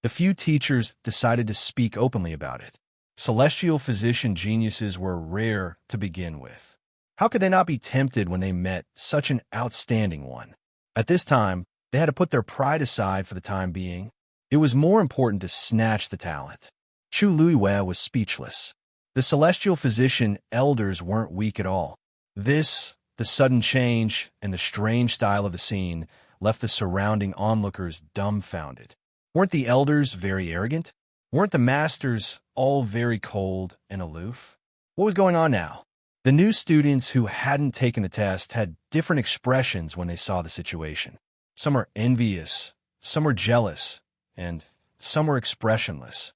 A: The few teachers decided to speak openly about it. Celestial physician geniuses were rare to begin with. How could they not be tempted when they met such an outstanding one? At this time, they had to put their pride aside for the time being. It was more important to snatch the talent. Chu Luiwei was speechless. The celestial physician elders weren't weak at all. This, the sudden change, and the strange style of the scene left the surrounding onlookers dumbfounded. Weren't the elders very arrogant? Weren't the masters all very cold and aloof? What was going on now? The new students who hadn't taken the test had different expressions when they saw the situation. Some were envious, some were jealous, and some were expressionless.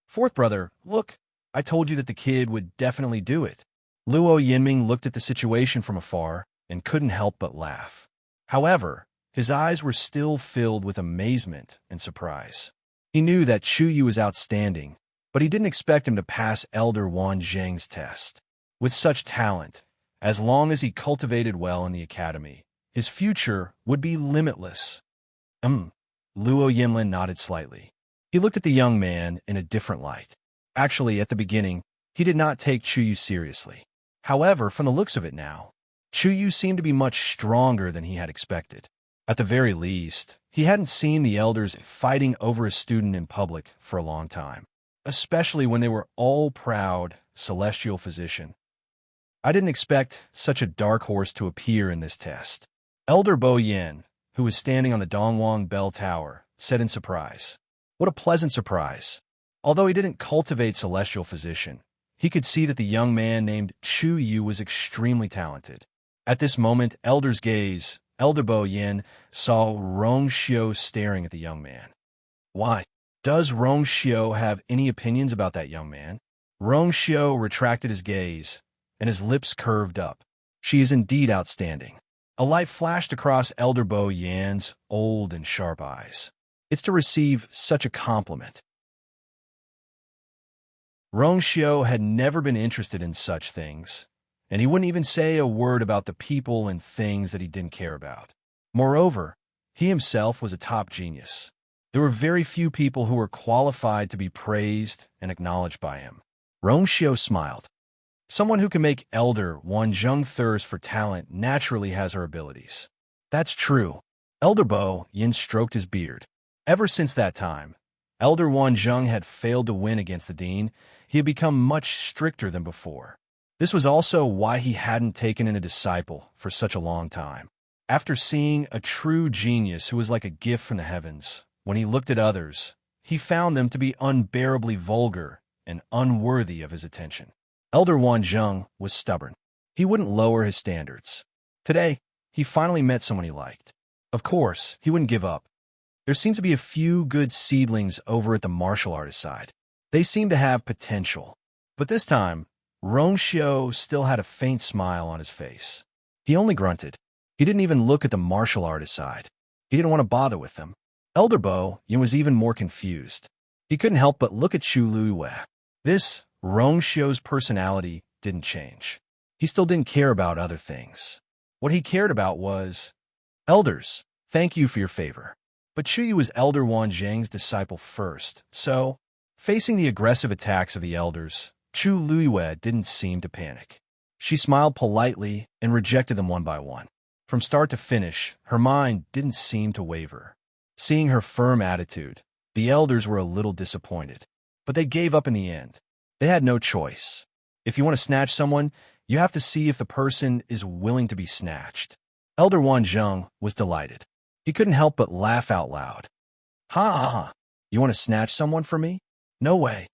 A: Fourth brother, look, I told you that the kid would definitely do it. Luo Yinming looked at the situation from afar and couldn't help but laugh. However, his eyes were still filled with amazement and surprise. He knew that Chu Yu was outstanding, but he didn't expect him to pass Elder Wan Zheng's test. With such talent, as long as he cultivated well in the academy, his future would be limitless. Luo Yimlin nodded slightly. He looked at the young man in a different light. Actually, at the beginning, he did not take Chuyu seriously. However, from the looks of it now, Chuyu seemed to be much stronger than he had expected. At the very least, he hadn't seen the elders fighting over a student in public for a long time, especially when they were all proud celestial physician. I didn't expect such a dark horse to appear in this test. Elder Bo Yin, who was standing on the Dongwang Bell Tower, said in surprise. What a pleasant surprise. Although he didn't cultivate celestial physician, he could see that the young man named Chu Yu was extremely talented. At this moment, Elder Bo Yin saw Rong Xiu staring at the young man. Why? Does Rong Xiu have any opinions about that young man? Rong Xiu retracted his gaze, and his lips curved up. She is indeed outstanding. A light flashed across Elder Bo Yin's old and sharp eyes. It's to receive such a compliment. Rong Xiu had never been interested in such things, and he wouldn't even say a word about the people and things that he didn't care about. Moreover, he himself was a top genius. There were very few people who were qualified to be praised and acknowledged by him. Rong Xiu smiled. Someone who can make Elder Wanzheng thirst for talent naturally has her abilities. That's true. Elder Bo Yin stroked his beard. Ever since that time, Elder Wanzheng had failed to win against the dean. He had become much stricter than before. This was also why he hadn't taken in a disciple for such a long time. After seeing a true genius who was like a gift from the heavens, when he looked at others, he found them to be unbearably vulgar and unworthy of his attention. Elder Wanzheng was stubborn. He wouldn't lower his standards. Today, he finally met someone he liked. Of course, he wouldn't give up. There seems to be a few good seedlings over at the martial artist side. They seem to have potential. But this time, Rong Xiu still had a faint smile on his face. He only grunted. He didn't even look at the martial artist side. He didn't want to bother with them. Elder Bo Yin was even more confused. He couldn't help but look at Chu Luiwei. This Rong Xiu's personality didn't change. He still didn't care about other things. What he cared about was, Elders, thank you for your favor. But Chuyu was Elder Wanzheng's disciple first, so, facing the aggressive attacks of the elders, Chu Luiwei didn't seem to panic. She smiled politely and rejected them one by one. From start to finish, her mind didn't seem to waver. Seeing her firm attitude, the elders were a little disappointed. But they gave up in the end. They had no choice. If you want to snatch someone, you have to see if the person is willing to be snatched. Elder Wanzheng was delighted. He couldn't help but laugh out loud. Ha ha ha! You want to snatch someone from me? No way.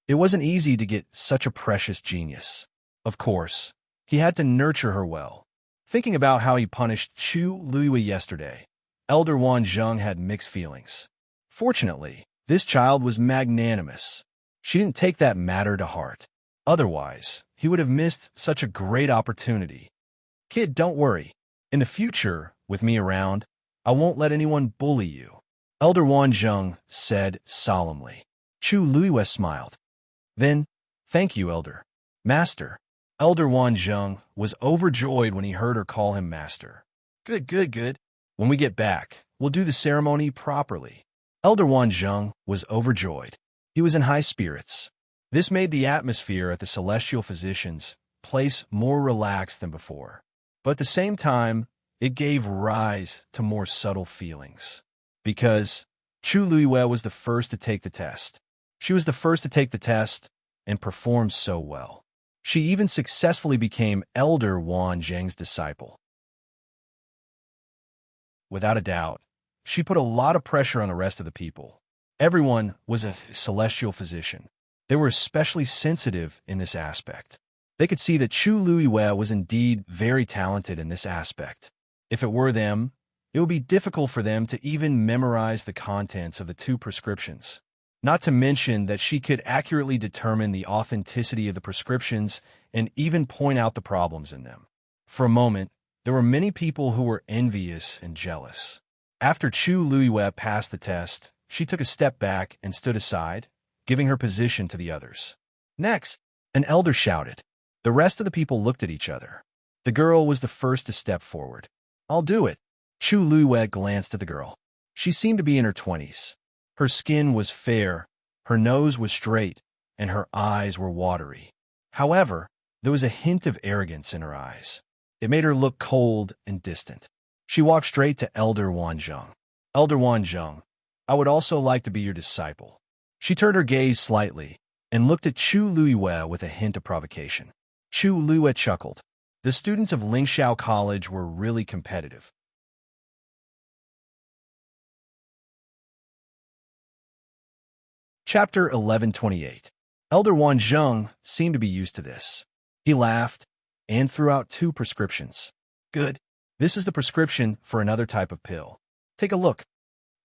A: It wasn't easy to get such a precious genius. Of course, he had to nurture her well. Thinking about how he punished Chu Luiwei yesterday, Elder Wanzheng had mixed feelings. Fortunately, this child was magnanimous. She didn't take that matter to heart. Otherwise, he would have missed such a great opportunity. Kid, don't worry. In the future, with me around, I won't let anyone bully you, Elder Wanzheng said solemnly. Chu Luiwei smiled. Then, thank you, Elder. Master. Elder Wanzheng was overjoyed when he heard her call him master. Good, good, good. When we get back, we'll do the ceremony properly. Elder Wanzheng was overjoyed. He was in high spirits. This made the atmosphere at the Celestial Physician's place more relaxed than before. But at the same time, it gave rise to more subtle feelings. Because Chu Luiwei was the first to take the test. She was the first to take the test and performed so well. She even successfully became Elder Wanzheng's disciple. Without a doubt, she put a lot of pressure on the rest of the people. Everyone was a celestial physician. They were especially sensitive in this aspect. They could see that Chu Luiwei was indeed very talented in this aspect. If it were them, it would be difficult for them to even memorize the contents of the 2 prescriptions. Not to mention that she could accurately determine the authenticity of the prescriptions and even point out the problems in them. For a moment, there were many people who were envious and jealous. After Chu Luiwei passed the test, she took a step back and stood aside, giving her position to the others. Next, an elder shouted. The rest of the people looked at each other. The girl was the first to step forward. I'll do it. Chu Luiwei glanced at the girl. She seemed to be in her 20s. Her skin was fair, her nose was straight, and her eyes were watery. However, there was a hint of arrogance in her eyes. It made her look cold and distant. She walked straight to Elder Wanzheng. Elder Wanzheng, I would also like to be your disciple. She turned her gaze slightly and looked at Chu Luiwei with a hint of provocation. Chu Luiwei chuckled. The students of Lingxiao College were really competitive. Chapter 1128. Elder Wanzheng seemed to be used to this. He laughed and threw out 2 prescriptions. Good. This is the prescription for another type of pill. Take a look.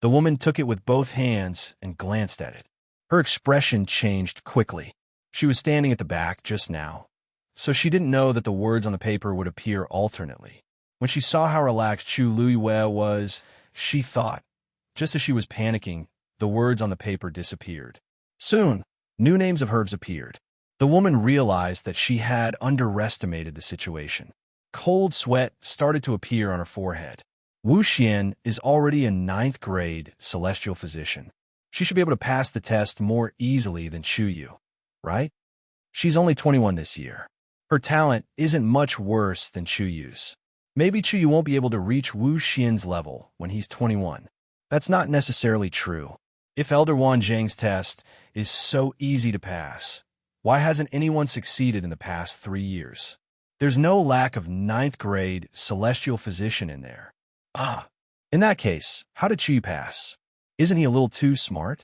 A: The woman took it with both hands and glanced at it. Her expression changed quickly. She was standing at the back just now, so she didn't know that the words on the paper would appear alternately. When she saw how relaxed Chu Luiwei was, she thought. Just as she was panicking, the words on the paper disappeared. Soon, new names of herbs appeared. The woman realized that she had underestimated the situation. Cold sweat started to appear on her forehead. Wu Xian is already a 9th grade celestial physician. She should be able to pass the test more easily than Chu Yu, right? She's only 21 this year. Her talent isn't much worse than Chu Yu's. Maybe Chu Yu won't be able to reach Wu Xian's level when he's 21. That's not necessarily true. If Elder Wanzheng's test is so easy to pass, why hasn't anyone succeeded in the past 3 years? There's no lack of 9th grade celestial physician in there. In that case, how did Chu Yu pass? Isn't he a little too smart?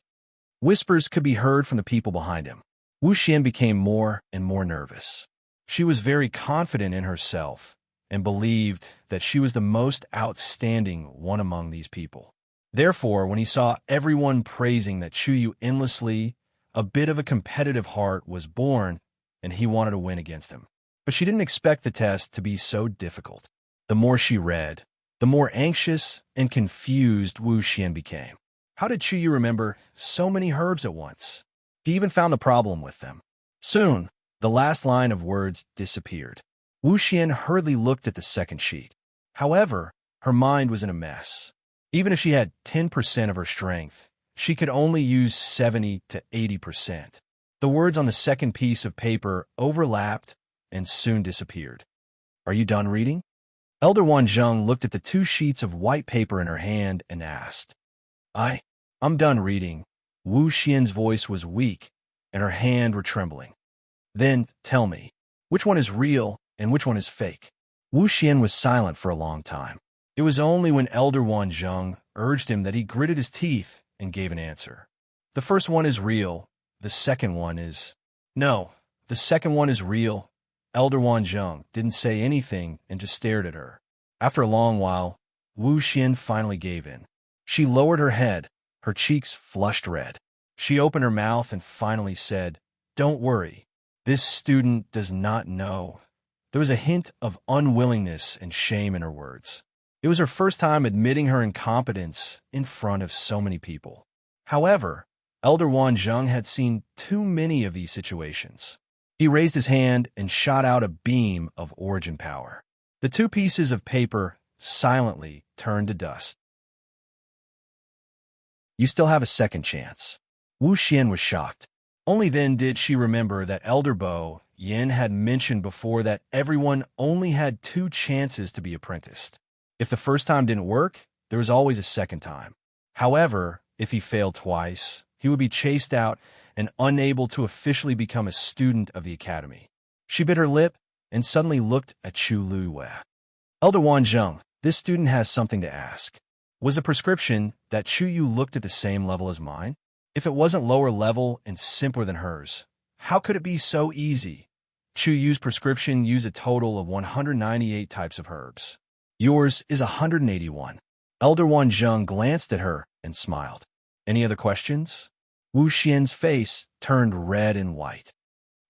A: Whispers could be heard from the people behind him. Wu Xian became more and more nervous. She was very confident in herself and believed that she was the most outstanding one among these people. Therefore, when he saw everyone praising that Chu Yu endlessly, a bit of a competitive heart was born, and he wanted to win against him. But she didn't expect the test to be so difficult. The more she read, the more anxious and confused Wu Xian became. How did Chu Yu remember so many herbs at once? He even found a problem with them. Soon, the last line of words disappeared. Wu Xian hurriedly looked at the second sheet. However, her mind was in a mess. Even if she had 10% of her strength, she could only use 70 to 80%. The words on the second piece of paper overlapped and soon disappeared. Are you done reading? Elder Wanzheng looked at the 2 sheets of white paper in her hand and asked. I'm done reading. Wu Xian's voice was weak, and her hand were trembling. Then, tell me, which one is real and which one is fake? Wu Xian was silent for a long time. It was only when Elder Wanzheng urged him that he gritted his teeth and gave an answer. The first one is real. The second one is... No, the second one is real. Elder Wanzheng didn't say anything and just stared at her. After a long while, Wu Xian finally gave in. She lowered her head, her cheeks flushed red. She opened her mouth and finally said, Don't worry. This student does not know. There was a hint of unwillingness and shame in her words. It was her first time admitting her incompetence in front of so many people. However, Elder Wanzheng had seen too many of these situations. He raised his hand and shot out a beam of origin power. The 2 pieces of paper silently turned to dust. You still have a second chance. Wu Xian was shocked. Only then did she remember that Elder Bo Yin had mentioned before that everyone only had 2 chances to be apprenticed. If the first time didn't work, there was always a second time. However, if he failed twice, he would be chased out and unable to officially become a student of the academy. She bit her lip and suddenly looked at Chu Luiwei. Elder Wanzheng, this student has something to ask. Was the prescription that Chu Yu looked at the same level as mine? If it wasn't lower level and simpler than hers, how could it be so easy? Chu Yu's prescription used a total of 198 types of herbs. Yours is 181. Elder Wanzheng glanced at her and smiled. Any other questions? Wu Xian's face turned red and white.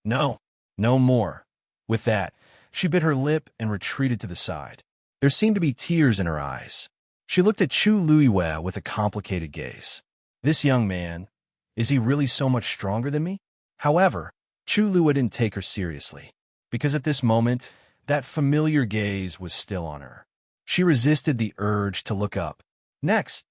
A: No, no more. With that, she bit her lip and retreated to the side. There seemed to be tears in her eyes. She looked at Chu Luiwei with a complicated gaze. This young man, Is he really so much stronger than me? However, Chu Lua didn't take her seriously, because at this moment, that familiar gaze was still on her. She resisted the urge to look up. Next,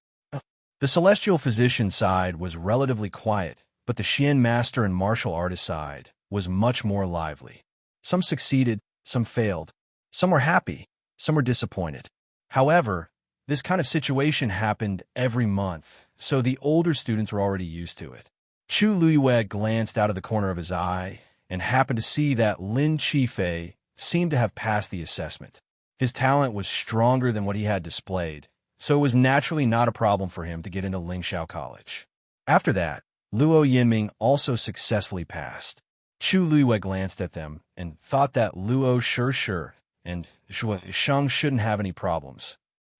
A: the celestial physician side was relatively quiet, but the Xian master and martial artist side was much more lively. Some succeeded, some failed. Some were happy, some were disappointed. However, this kind of situation happened every month, so the older students were already used to it. Chu Luiyue glanced out of the corner of his eye and happened to see that Lin Qifei seemed to have passed the assessment. His talent was stronger than what he had displayed, so it was naturally not a problem for him to get into Lingxiao College. After that, Luo Yinming also successfully passed. Chu Luiyue glanced at them and thought that Luo sure and Shang shouldn't have any problems.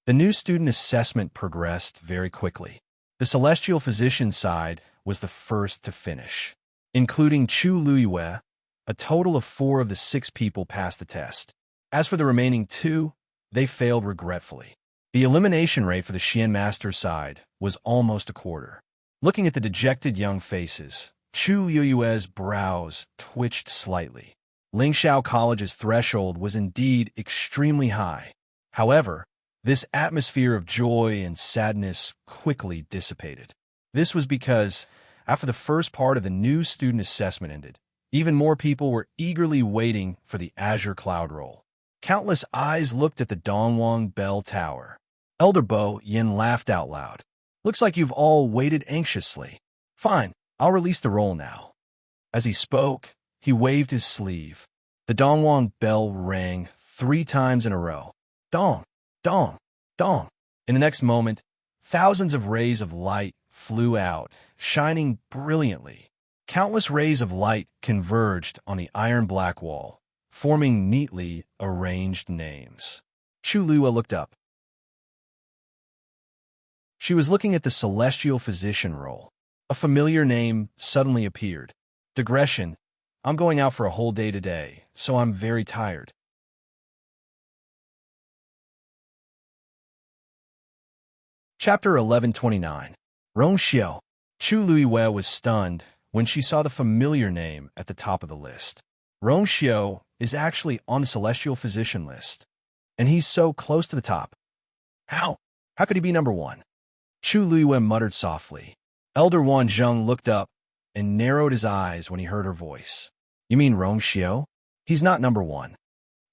A: The new student assessment progressed very quickly. The celestial physician side was the first to finish. Including Chu Luiyue, a total of 4 of the 6 people passed the test. As for the remaining 2, they failed regretfully. The elimination rate for the Xian Master side was almost a quarter. Looking at the dejected young faces, Chu Luiyue's brows twitched slightly. Lingxiao College's threshold was indeed extremely high. However, this atmosphere of joy and sadness quickly dissipated. This was because, after the first part of the new student assessment ended, even more people were eagerly waiting for the Azure Cloud Roll. Countless eyes looked at the Dongwang Bell Tower. Elder Bo Yin laughed out loud. Looks like you've all waited anxiously. Fine, I'll release the roll now. As he spoke, he waved his sleeve. The Dongwang bell rang 3 times in a row. Dong, dong, dong. In the next moment, thousands of rays of light flew out, shining brilliantly. Countless rays of light converged on the iron-black wall, forming neatly arranged names. Chu Lua looked up. She was looking at the celestial physician roll. A familiar name suddenly appeared. Digression. I'm going out for a whole day today, so I'm very tired. Chapter 1129. Rong Xiao. Chu Luiyue was stunned when she saw the familiar name at the top of the list. Rong Xiao is actually on the celestial physician list, and he's so close to the top. How? How could he be number 1? Chu Luiyue muttered softly. Elder Wan Zheng looked up and narrowed his eyes when he heard her voice. You mean Rong Xiao? He's not number 1.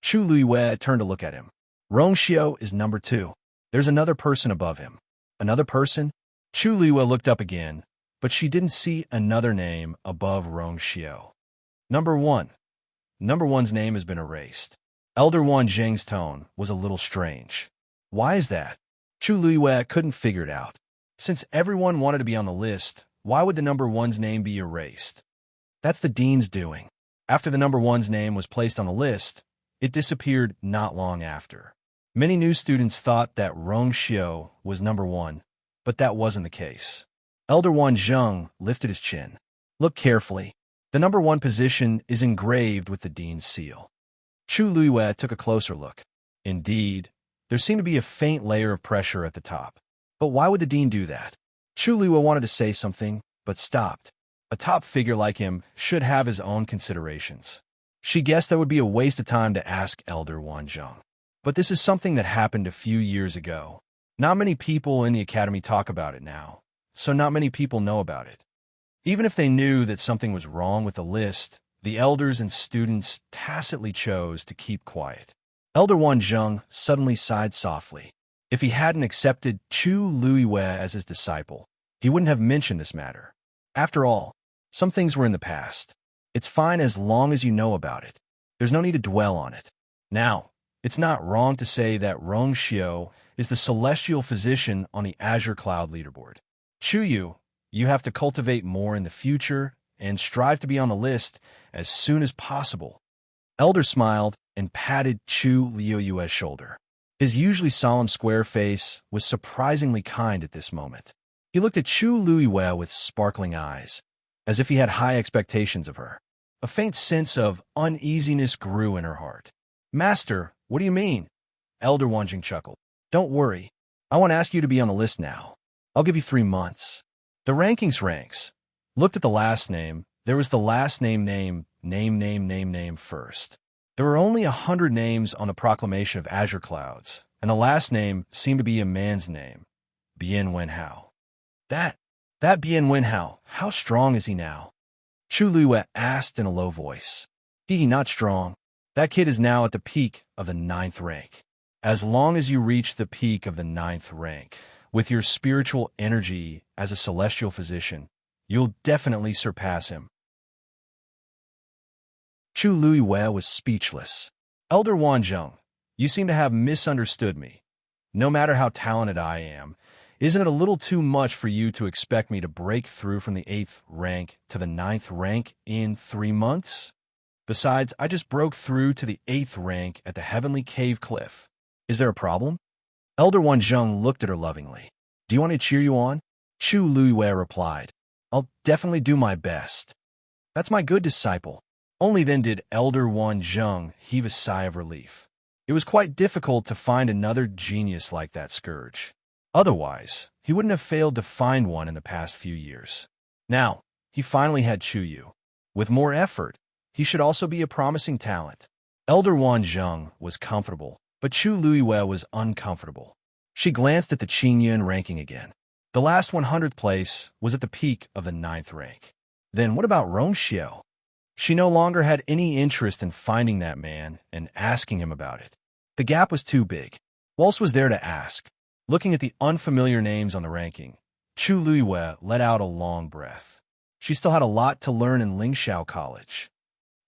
A: Chu Luiyue turned to look at him. Rong Xiao is number 2. There's another person above him. Another person? Chu Luiyue looked up again, but she didn't see another name above Rong Xiao. Number 1. Number 1's name has been erased. Elder Wan Zheng's tone was a little strange. Why is that? Chu Luiyue couldn't figure it out. Since everyone wanted to be on the list, why would the number 1's name be erased? That's the dean's doing. After the number 1's name was placed on the list, it disappeared not long after. Many new students thought that Rong Xiao was number 1, but that wasn't the case. Elder Wan Zheng lifted his chin. Look carefully. The number 1 position is engraved with the dean's seal. Chu Luiyue took a closer look. Indeed, there seemed to be a faint layer of pressure at the top. But why would the dean do that? Chu Luiyue wanted to say something, but stopped. A top figure like him should have his own considerations. She guessed that would be a waste of time to ask Elder Wan Zheng. But this is something that happened a few years ago. Not many people in the academy talk about it now, so not many people know about it. Even if they knew that something was wrong with the list, the elders and students tacitly chose to keep quiet. Elder Wan Zheng suddenly sighed softly. If he hadn't accepted Chu Luiyue as his disciple, he wouldn't have mentioned this matter. After all, some things were in the past. It's fine as long as you know about it. There's no need to dwell on it. Now, it's not wrong to say that Rong Xiao is the celestial physician on the Azure Cloud leaderboard. Chu Yu, you have to cultivate more in the future and strive to be on the list as soon as possible. Elder smiled and patted Chu Luiyue's shoulder. His usually solemn square face was surprisingly kind at this moment. He looked at Chu Luiyue with sparkling eyes, as if he had high expectations of her. A faint sense of uneasiness grew in her heart. Master, what do you mean? Elder Wanjing chuckled. Don't worry. I won't ask you to be on the list now. I'll give you 3 months. The rankings ranks. looked at the last name. There was the last name first. There were only 100 names on the proclamation of Azure Clouds, and the last name seemed to be a man's name, Bien Wenhao. That Bien Wenhao, how strong is he now? Chu Liyue asked in a low voice. He not strong. That kid is now at the peak of the 9th rank. As long as you reach the peak of the 9th rank, with your spiritual energy as a celestial physician, you'll definitely surpass him. Chu Liyue was speechless. Elder Wanzheng, you seem to have misunderstood me. No matter how talented I am, isn't it a little too much for you to expect me to break through from the 8th rank to the 9th rank in 3 months? Besides, I just broke through to the 8th rank at the Heavenly Cave Cliff. Is there a problem? Elder Wanzheng looked at her lovingly. Do you want me to cheer you on? Chu Liyue replied. I'll definitely do my best. That's my good disciple. Only then did Elder Wanzheng heave a sigh of relief. It was quite difficult to find another genius like that scourge. Otherwise, he wouldn't have failed to find one in the past few years. Now, he finally had Chuyu. With more effort, he should also be a promising talent. Elder Wanzheng was comfortable, but Chu Liyue was uncomfortable. She glanced at the Qingyun ranking again. The last 100th place was at the peak of the 9th rank. Then what about Rongxiu? She no longer had any interest in finding that man and asking him about it. The gap was too big. Who else was there to ask? Looking at the unfamiliar names on the ranking, Chu Liyue let out a long breath. She still had a lot to learn in Lingxiao College.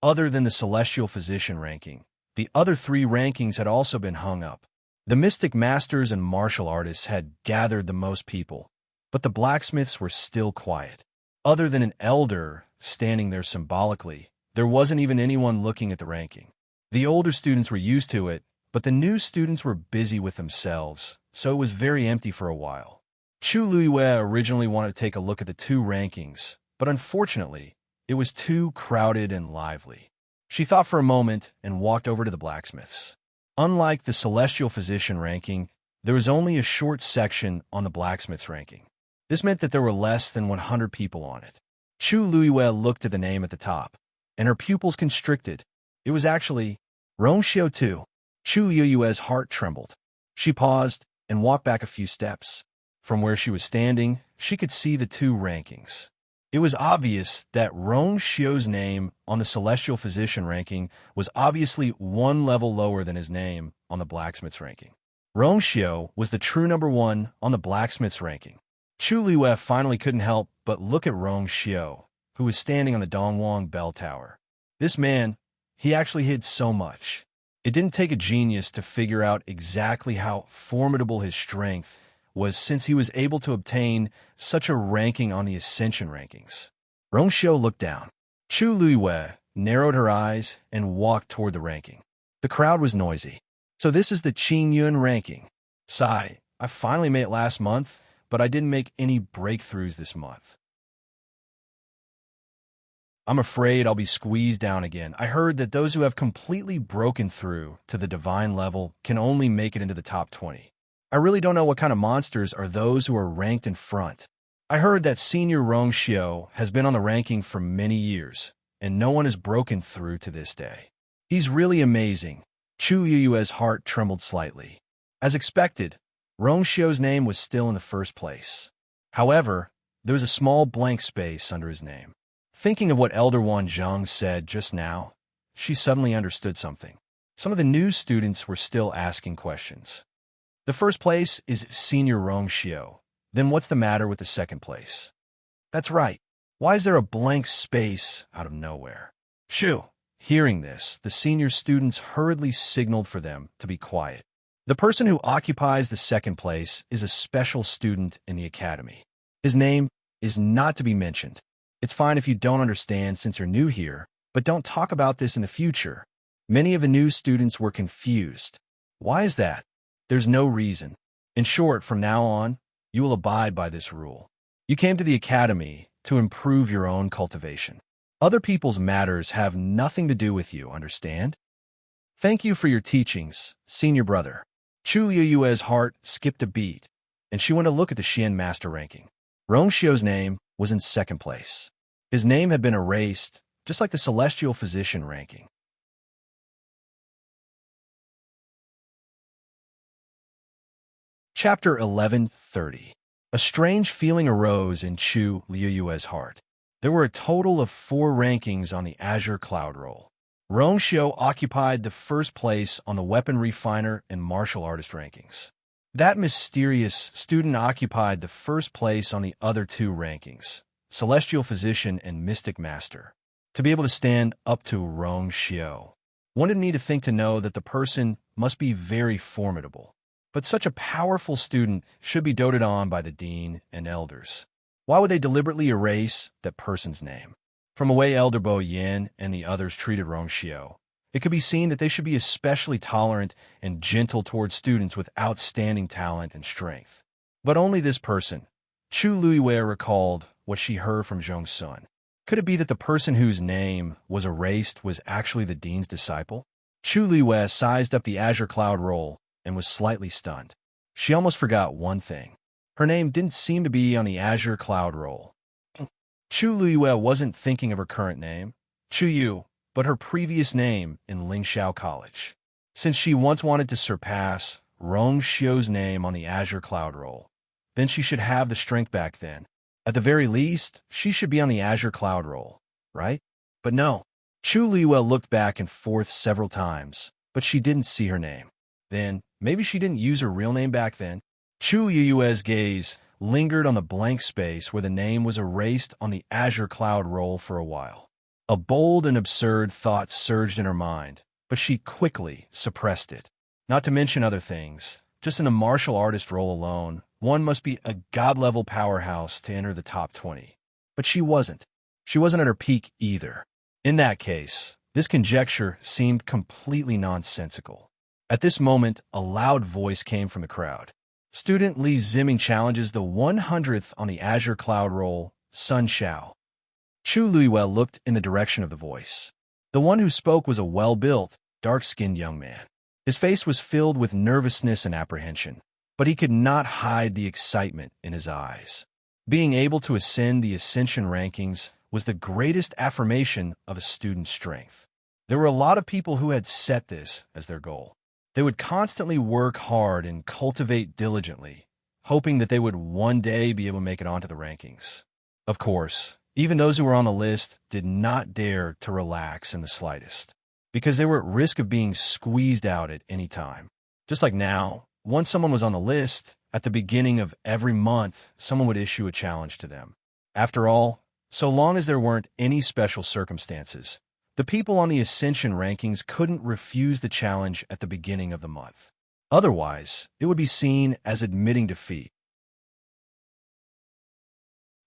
A: Other than the Celestial Physician ranking, the other 3 rankings had also been hung up. The Mystic Masters and Martial Artists had gathered the most people, but the Blacksmiths were still quiet. Other than an elder standing there symbolically, there wasn't even anyone looking at the ranking. The older students were used to it, but the new students were busy with themselves, so it was very empty for a while. Chu Liyue originally wanted to take a look at the 2 rankings, but unfortunately, it was too crowded and lively. She thought for a moment and walked over to the Blacksmiths. Unlike the Celestial Physician ranking, there was only a short section on the Blacksmiths ranking. This meant that there were less than 100 people on it. Chu Liyue looked at the name at the top, and her pupils constricted. It was actually Rongxiu too. Chu Liyue's heart trembled. She paused and walked back a few steps. From where she was standing, she could see the 2 rankings. It was obvious that Rongxiu's name on the Celestial Physician ranking was obviously 1 level lower than his name on the Blacksmith's ranking. Rongxiu was the true number 1 on the Blacksmith's ranking. Chu Liyue finally couldn't help but look at Rongxiu, who was standing on the Dongwang Bell Tower. This man, he actually hid so much. It didn't take a genius to figure out exactly how formidable his strength was, since he was able to obtain such a ranking on the Ascension rankings. Rongxiu looked down. Chu Liyue narrowed her eyes and walked toward the ranking. The crowd was noisy. So this is the Qingyun ranking. Sigh, I finally made it last month, but I didn't make any breakthroughs this month. I'm afraid I'll be squeezed down again. I heard that those who have completely broken through to the divine level can only make it into the top 20. I really don't know what kind of monsters are those who are ranked in front. I heard that Senior Rongxiu has been on the ranking for many years, and no one has broken through to this day. He's really amazing. Chu Liyue's heart trembled slightly. As expected, Rongxiu's name was still in the first place. However, there was a small blank space under his name. Thinking of what Elder Wanzheng said just now, she suddenly understood something. Some of the new students were still asking questions. The first place is Senior Rongxiu. Then what's the matter with the second place? That's right. Why is there a blank space out of nowhere? Shoo! Hearing this, the senior students hurriedly signaled for them to be quiet. The person who occupies the second place is a special student in the academy. His name is not to be mentioned. It's fine if you don't understand since you're new here, but don't talk about this in the future. Many of the new students were confused. Why is that? There's no reason. In short, from now on, you will abide by this rule. You came to the academy to improve your own cultivation. Other people's matters have nothing to do with you, understand? Thank you for your teachings, senior brother. Chu Liyue's heart skipped a beat, and she went to look at the Xian Master ranking. Rongxiu's name was in second place. His name had been erased, just like the celestial physician ranking. Chapter 11:30. A strange feeling arose in Chu Liuyue's heart. There were a total of 4 rankings on the Azure Cloud Roll. Rongxiu occupied the first place on the Weapon Refiner and Martial Artist rankings. That mysterious student occupied the first place on the other 2 rankings, Celestial Physician and Mystic Master. To be able to stand up to Rongxiu, one didn't need to think to know that the person must be very formidable. But such a powerful student should be doted on by the dean and elders. Why would they deliberately erase that person's name? From the way Elder Bo Yin and the others treated Rongxiu, it could be seen that they should be especially tolerant and gentle towards students with outstanding talent and strength. But only this person, Chu Luiyue, recalled what she heard from Zhong Sun. Could it be that the person whose name was erased was actually the dean's disciple? Chu Luiyue sized up the Azure Cloud Roll and was slightly stunned. She almost forgot one thing. Her name didn't seem to be on the Azure Cloud Roll. Chu Luiyue wasn't thinking of her current name, Chu Yu, but her previous name in Lingxiao College. Since she once wanted to surpass Rongxiu's name on the Azure Cloud Roll, then she should have the strength back then. At the very least, she should be on the Azure Cloud Roll, right? But no. Chu Luiyue looked back and forth several times, but she didn't see her name. Then, maybe she didn't use her real name back then. Chu Luiyue's gaze lingered on the blank space where the name was erased on the Azure Cloud Roll for a while. A bold and absurd thought surged in her mind, but she quickly suppressed it. Not to mention other things, just in the martial artist role alone, one must be a god-level powerhouse to enter the top 20. But she wasn't. She wasn't at her peak either. In that case, this conjecture seemed completely nonsensical. At this moment, a loud voice came from the crowd. Student Li Ziming challenges the 100th on the Azure Cloud Roll, Sun Xiao. Chu Luiyue looked in the direction of the voice. The one who spoke was a well-built, dark-skinned young man. His face was filled with nervousness and apprehension, but he could not hide the excitement in his eyes. Being able to ascend the Ascension rankings was the greatest affirmation of a student's strength. There were a lot of people who had set this as their goal. They would constantly work hard and cultivate diligently, hoping that they would one day be able to make it onto the rankings. Of course, even those who were on the list did not dare to relax in the slightest, because they were at risk of being squeezed out at any time. Just like now, once someone was on the list, at the beginning of every month, someone would issue a challenge to them. After all, so long as there weren't any special circumstances, the people on the Ascension rankings couldn't refuse the challenge at the beginning of the month. Otherwise, it would be seen as admitting defeat.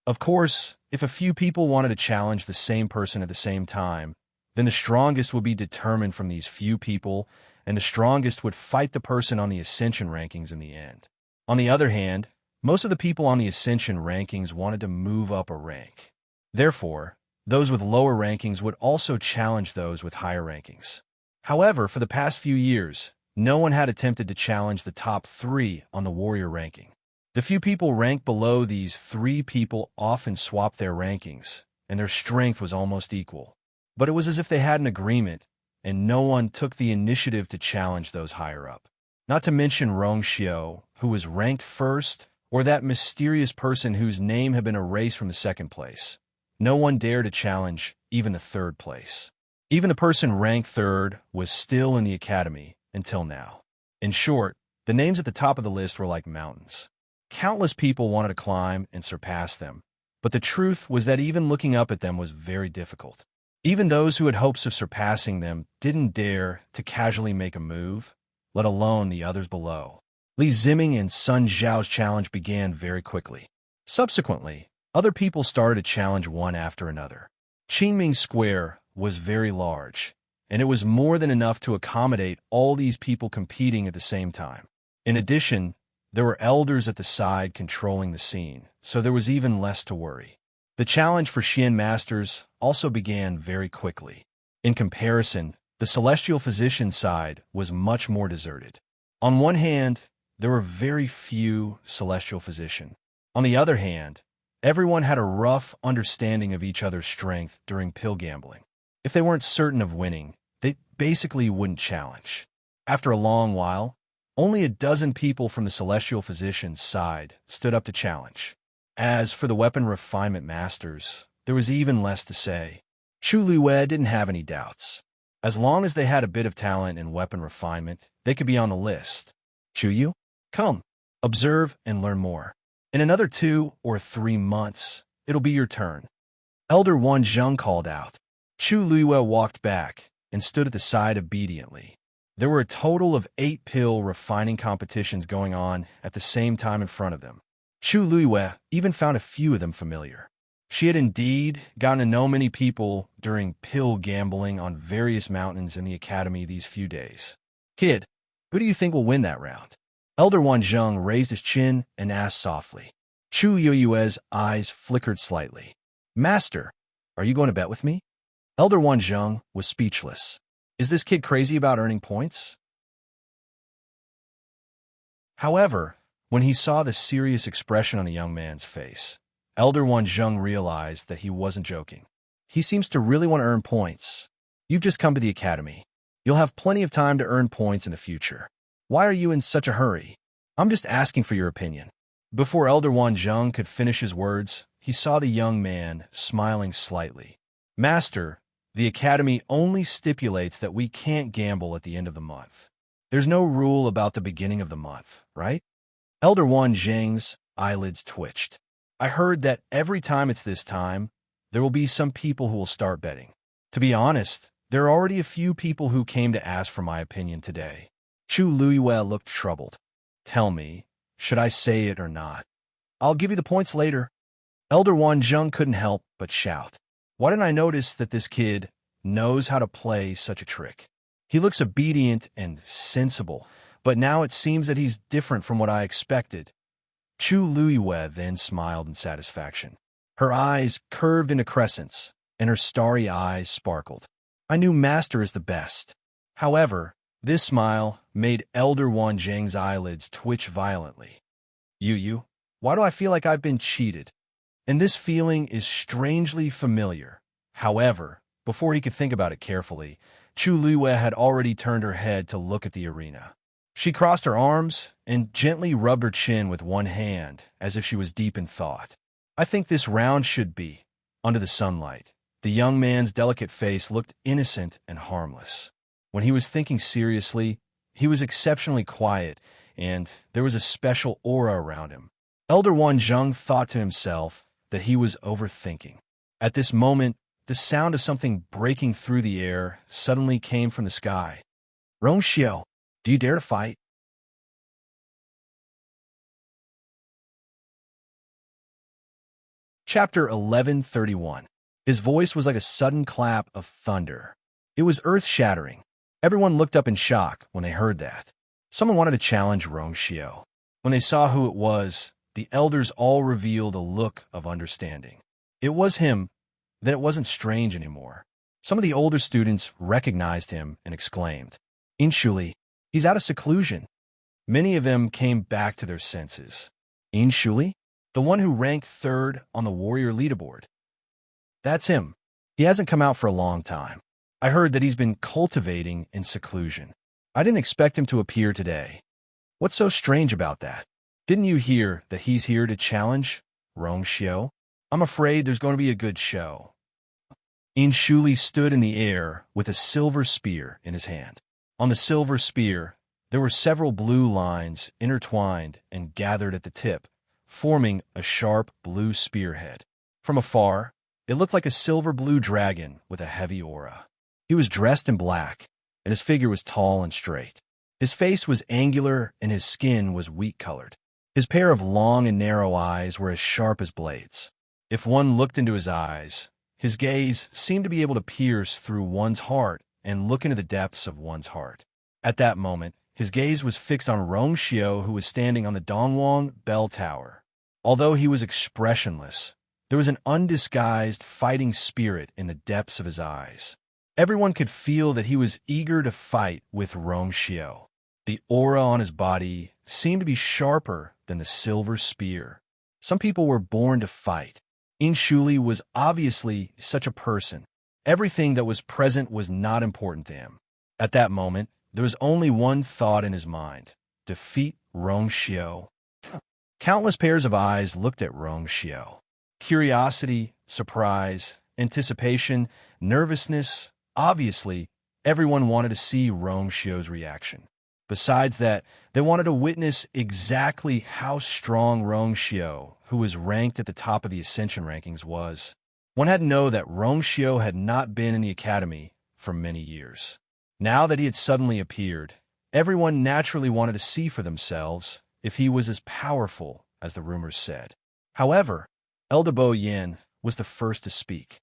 A: Of course, if a few people wanted to challenge the same person at the same time, then the strongest would be determined from these few people, and the strongest would fight the person on the Ascension rankings in the end. On the other hand, most of the people on the Ascension rankings wanted to move up a rank. Therefore, those with lower rankings would also challenge those with higher rankings. However, for the past few years, no one had attempted to challenge the top 3 on the warrior ranking. The few people ranked below these 3 people often swapped their rankings, and their strength was almost equal. But it was as if they had an agreement, and no one took the initiative to challenge those higher up. Not to mention Rongxiu, who was ranked first, or that mysterious person whose name had been erased from the second place. No one dared to challenge even the third place. Even the person ranked third was still in the academy until now. In short, the names at the top of the list were like mountains. Countless people wanted to climb and surpass them, but the truth was that even looking up at them was very difficult. Even those who had hopes of surpassing them didn't dare to casually make a move, let alone the others below. Li Ziming and Sun Zhao's challenge began very quickly. Subsequently, other people started to challenge one after another. Qingming Square was very large, and it was more than enough to accommodate all these people competing at the same time. In addition, there were elders at the side controlling the scene, so there was even less to worry. The challenge for Xian Masters also began very quickly. In comparison, the Celestial Physician side was much more deserted. On one hand, there were very few Celestial Physician. On the other hand, Everyone had a rough understanding of each other's strength during pill gambling. If they weren't certain of winning, they basically wouldn't challenge. After a long while, only a dozen people from the Celestial Physician's side stood up to challenge. As for the weapon refinement masters, there was even less to say. Chu Luiwei didn't have any doubts. As long as they had a bit of talent in weapon refinement, they could be on the list. Chu Yu, come, observe and learn more. In another 2 or 3 months, it'll be your turn. Elder Wan Zheng called out. Chu Luiwei walked back and stood at the side obediently. There were a total of 8 pill refining competitions going on at the same time in front of them. Chu Luiwei even found a few of them familiar. She had indeed gotten to know many people during pill gambling on various mountains in the academy these few days. Kid, who do you think will win that round? Elder Wan Zheng raised his chin and asked softly. Chu Luiwei's eyes flickered slightly. Master, are you going to bet with me? Elder Wan Zheng was speechless. Is this kid crazy about earning points? However, when he saw the serious expression on the young man's face, Elder Wan Zheng realized that he wasn't joking. He seems to really want to earn points. You've just come to the academy. You'll have plenty of time to earn points in the future. Why are you in such a hurry? I'm just asking for your opinion. Before Elder Wan Zheng could finish his words, he saw the young man smiling slightly. Master, the academy only stipulates that we can't gamble at the end of the month. There's no rule about the beginning of the month, right? Elder Wan Zheng's eyelids twitched. I heard that every time it's this time, there will be some people who will start betting. To be honest, there are already a few people who came to ask for my opinion today. Chu Luiwei looked troubled. Tell me, should I say it or not? I'll give you the points later. Elder Wan Zheng couldn't help but shout. Why didn't I notice that this kid knows how to play such a trick? He looks obedient and sensible, but now it seems that he's different from what I expected. Chu Luiwei then smiled in satisfaction. Her eyes curved into crescents, and her starry eyes sparkled. I knew Master is the best. However, this smile made Elder Wan Zheng's eyelids twitch violently. Yu, why do I feel like I've been cheated? And this feeling is strangely familiar. However, before he could think about it carefully, Chu Luiwei had already turned her head to look at the arena. She crossed her arms and gently rubbed her chin with one hand, as if she was deep in thought. I think this round should be. Under the sunlight, the young man's delicate face looked innocent and harmless. When he was thinking seriously, he was exceptionally quiet, and there was a special aura around him. Elder Wan Zheng thought to himself that he was overthinking. At this moment, the sound of something breaking through the air suddenly came from the sky. Rongxiu, do you dare to fight? Chapter 1131. His voice was like a sudden clap of thunder. It was earth-shattering. Everyone looked up in shock when they heard that. Someone wanted to challenge Rongxiu. When they saw who it was, the elders all revealed a look of understanding. It was him. Then it wasn't strange anymore. Some of the older students recognized him and exclaimed, Inshuli, he's out of seclusion. Many of them came back to their senses. Inshuli? The one who ranked 3rd on the warrior leaderboard. That's him. He hasn't come out for a long time. I heard that he's been cultivating in seclusion. I didn't expect him to appear today. What's so strange about that? Didn't you hear that he's here to challenge Rongxiu? I'm afraid there's going to be a good show. Inshuli stood in the air with a silver spear in his hand. On the silver spear, there were several blue lines intertwined and gathered at the tip, forming a sharp blue spearhead. From afar, it looked like a silver-blue dragon with a heavy aura. He was dressed in black, and his figure was tall and straight. His face was angular, and his skin was wheat-colored. His pair of long and narrow eyes were as sharp as blades. If one looked into his eyes, his gaze seemed to be able to pierce through one's heart and look into the depths of one's heart. At that moment, his gaze was fixed on Rongxiu, who was standing on the Dongwang bell tower. Although he was expressionless, there was an undisguised fighting spirit in the depths of his eyes. Everyone could feel that he was eager to fight with Rongxiu. The aura on his body seemed to be sharper than the silver spear. Some people were born to fight. Inshuli was obviously such a person. Everything that was present was not important to him. At that moment, there was only one thought in his mind: defeat Rongxiu. Countless pairs of eyes looked at Rongxiu. Curiosity, surprise, anticipation, nervousness. Obviously, everyone wanted to see Rongxiu's reaction. Besides that, they wanted to witness exactly how strong Rongxiu, who was ranked at the top of the Ascension rankings, was. One had to know that Rongxiu had not been in the academy for many years. Now that he had suddenly appeared, everyone naturally wanted to see for themselves if he was as powerful as the rumors said. However, Elder Bo Yin was the first to speak.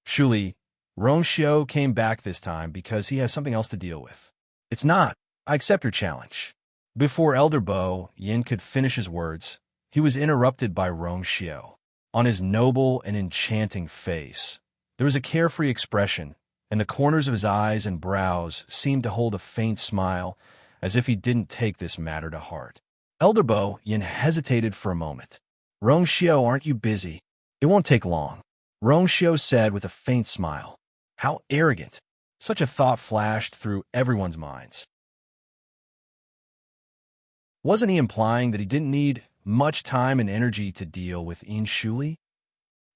A: Shuli, Rongxiu came back this time because he has something else to deal with. It's not. I accept your challenge. Before Elder Bo Yin could finish his words, he was interrupted by Rongxiu. On his noble and enchanting face, there was a carefree expression, and the corners of his eyes and brows seemed to hold a faint smile, as if he didn't take this matter to heart. Elder Bo Yin hesitated for a moment. Rongxiu, aren't you busy? It won't take long, Rongxiu said with a faint smile. How arrogant! Such a thought flashed through everyone's minds. Wasn't he implying that he didn't need much time and energy to deal with Inshuli?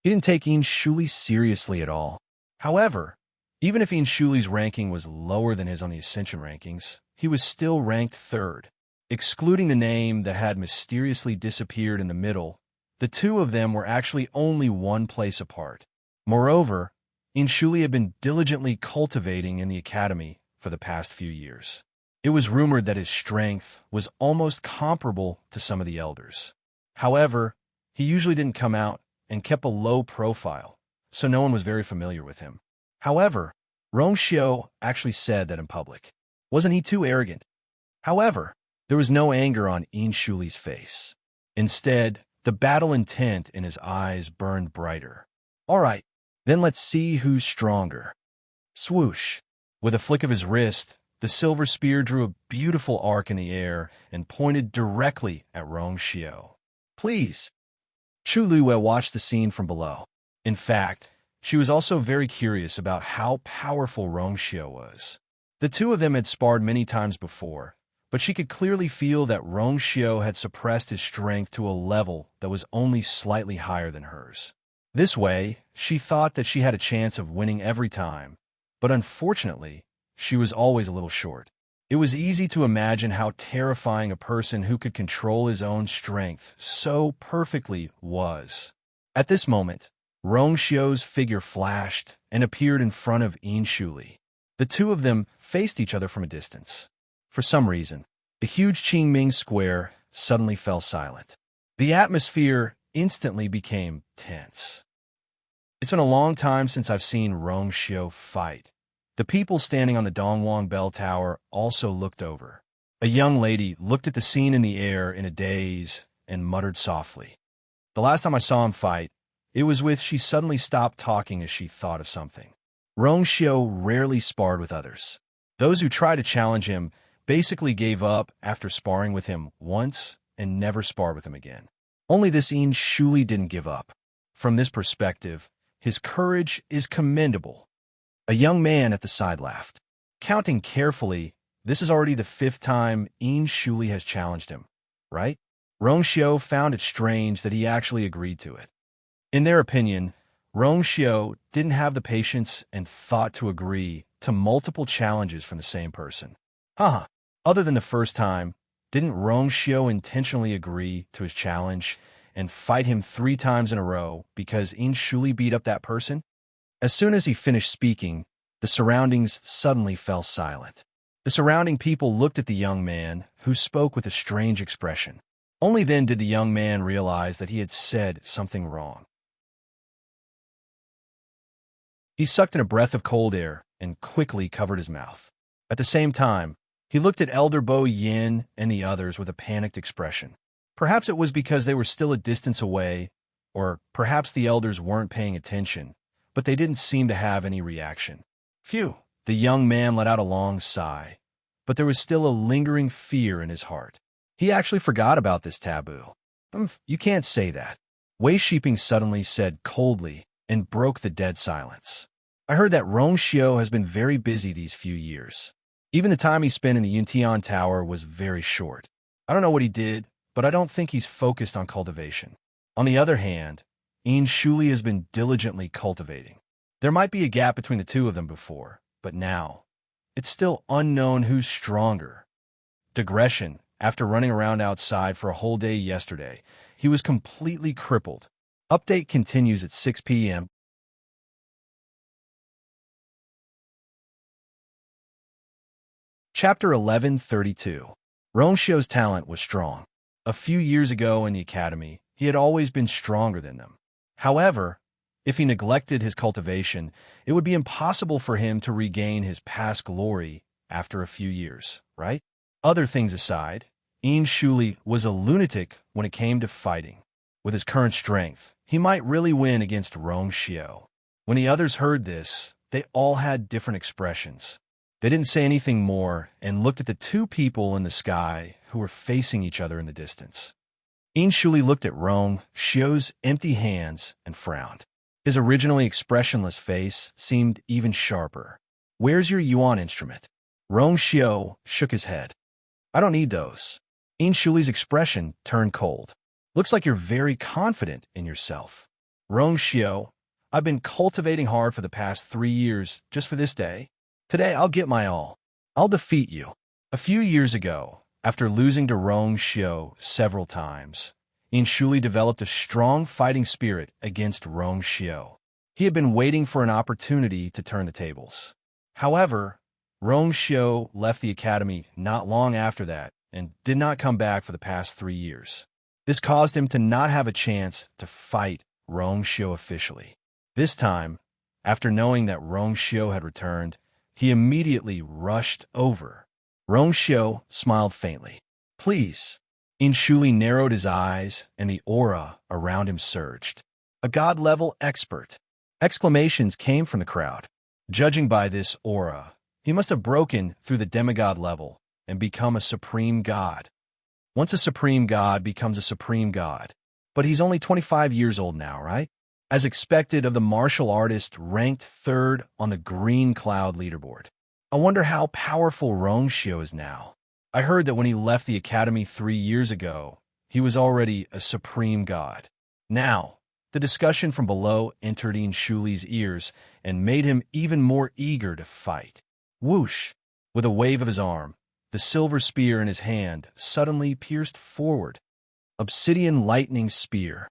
A: He didn't take Inshuli seriously at all. However, even if Inshuli's ranking was lower than his on the Ascension rankings, he was still ranked third. Excluding the name that had mysteriously disappeared in the middle, the two of them were actually only one place apart. Moreover, Inshuli had been diligently cultivating in the academy for the past few years. It was rumored that his strength was almost comparable to some of the elders. However, he usually didn't come out and kept a low profile, so no one was very familiar with him. However, Rongxiu actually said that in public. Wasn't he too arrogant? However, there was no anger on Inshuli's face. Instead, the battle intent in his eyes burned brighter. All right, then let's see who's stronger. Swoosh! With a flick of his wrist, the silver spear drew a beautiful arc in the air and pointed directly at Rongxiu. Please. Chu Luwei watched the scene from below. In fact, she was also very curious about how powerful Rongxiu was. The two of them had sparred many times before, but she could clearly feel that Rongxiu had suppressed his strength to a level that was only slightly higher than hers. This way, she thought that she had a chance of winning every time, but unfortunately, she was always a little short. It was easy to imagine how terrifying a person who could control his own strength so perfectly was. At this moment, Rongxiu's figure flashed and appeared in front of Inshuli. The two of them faced each other from a distance. For some reason, the huge Qingming square suddenly fell silent. The atmosphere instantly became tense. It's been a long time since I've seen Rongxiu fight. The people standing on the Dongwang Bell Tower also looked over. A young lady looked at the scene in the air in a daze and muttered softly. The last time I saw him fight, it was with she suddenly stopped talking as she thought of something. Rongxiu rarely sparred with others. Those who tried to challenge him basically gave up after sparring with him once and never sparred with him again. Only this Inshuli didn't give up. From this perspective, his courage is commendable. A young man at the side laughed. Counting carefully, this is already the 5th time Inshuli has challenged him, right? Rongxiu found it strange that he actually agreed to it. In their opinion, Rongxiu didn't have the patience and thought to agree to multiple challenges from the same person. Other than the first time, didn't Rongxiu intentionally agree to his challenge and fight him 3 times in a row because Inshuli beat up that person? As soon as he finished speaking, the surroundings suddenly fell silent. The surrounding people looked at the young man, who spoke with a strange expression. Only then did the young man realize that he had said something wrong. He sucked in a breath of cold air and quickly covered his mouth. At the same time, he looked at Elder Bo Yin and the others with a panicked expression. Perhaps it was because they were still a distance away, or perhaps the elders weren't paying attention, but they didn't seem to have any reaction. Phew! The young man let out a long sigh, but there was still a lingering fear in his heart. He actually forgot about this taboo. You can't say that. Wei Shiping suddenly said coldly and broke the dead silence. I heard that Rong Xiao has been very busy these few years. Even the time he spent in the Yuntian Tower was very short. I don't know what he did, but I don't think he's focused on cultivation. On the other hand, Yin Shuli has been diligently cultivating. There might be a gap between the two of them before, but now, it's still unknown who's stronger. Digression, after running around outside for a whole day yesterday, he was completely crippled. Update continues at 6 p.m. Chapter 1132. Rong Xiao's talent was strong. A few years ago in the academy, he had always been stronger than them. However, if he neglected his cultivation, it would be impossible for him to regain his past glory after a few years, right? Other things aside, Yin Shuli was a lunatic when it came to fighting. With his current strength, he might really win against Rong Xiao. When the others heard this, they all had different expressions. They didn't say anything more and looked at the two people in the sky who were facing each other in the distance. Yin Shuli looked at Rong Xiao's empty hands and frowned. His originally expressionless face seemed even sharper. Where's your yuan instrument? Rong Xiao shook his head. I don't need those. Yin Shuli's expression turned cold. Looks like you're very confident in yourself. Rong Xiao, I've been cultivating hard for the past 3 years just for this day. Today I'll get my all. I'll defeat you. A few years ago, after losing to Rong Xiao several times, Yin Shuli developed a strong fighting spirit against Rong Xiao. He had been waiting for an opportunity to turn the tables. However, Rong Xiao left the academy not long after that and did not come back for the past 3 years. This caused him to not have a chance to fight Rong Xiao officially. This time, after knowing that Rong Xiao had returned, he immediately rushed over. Rong Xiao smiled faintly. Please. Yin Shuli narrowed his eyes, and the aura around him surged. A god-level expert. Exclamations came from the crowd. Judging by this aura, he must have broken through the demigod level and become a supreme god. Once a supreme god becomes a supreme god. But he's only 25 years old now, right? As expected of the martial artist ranked 3rd on the Green Cloud leaderboard. I wonder how powerful Rong Xiao is now. I heard that when he left the academy 3 years ago, he was already a supreme god. Now, the discussion from below entered Yin Shuli's ears and made him even more eager to fight. Whoosh! With a wave of his arm, the silver spear in his hand suddenly pierced forward. Obsidian lightning spear.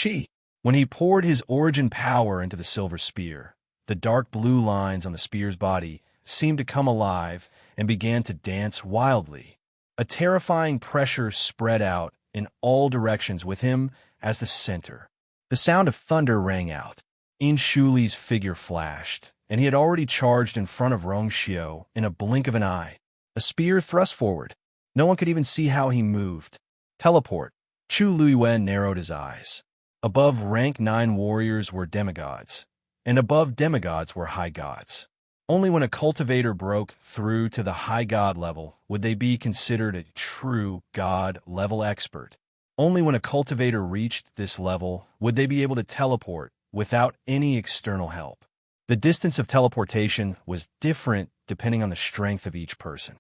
A: Chi! When he poured his origin power into the silver spear, the dark blue lines on the spear's body seemed to come alive and began to dance wildly. A terrifying pressure spread out in all directions with him as the center. The sound of thunder rang out. Yin Shuli's figure flashed, and he had already charged in front of Rong Xiao in a blink of an eye. A spear thrust forward. No one could even see how he moved. Teleport. Chu Luiyuan narrowed his eyes. Above rank 9 warriors were demigods, and above demigods were high gods. Only when a cultivator broke through to the high god level would they be considered a true god-level expert. Only when a cultivator reached this level would they be able to teleport without any external help. The distance of teleportation was different depending on the strength of each person.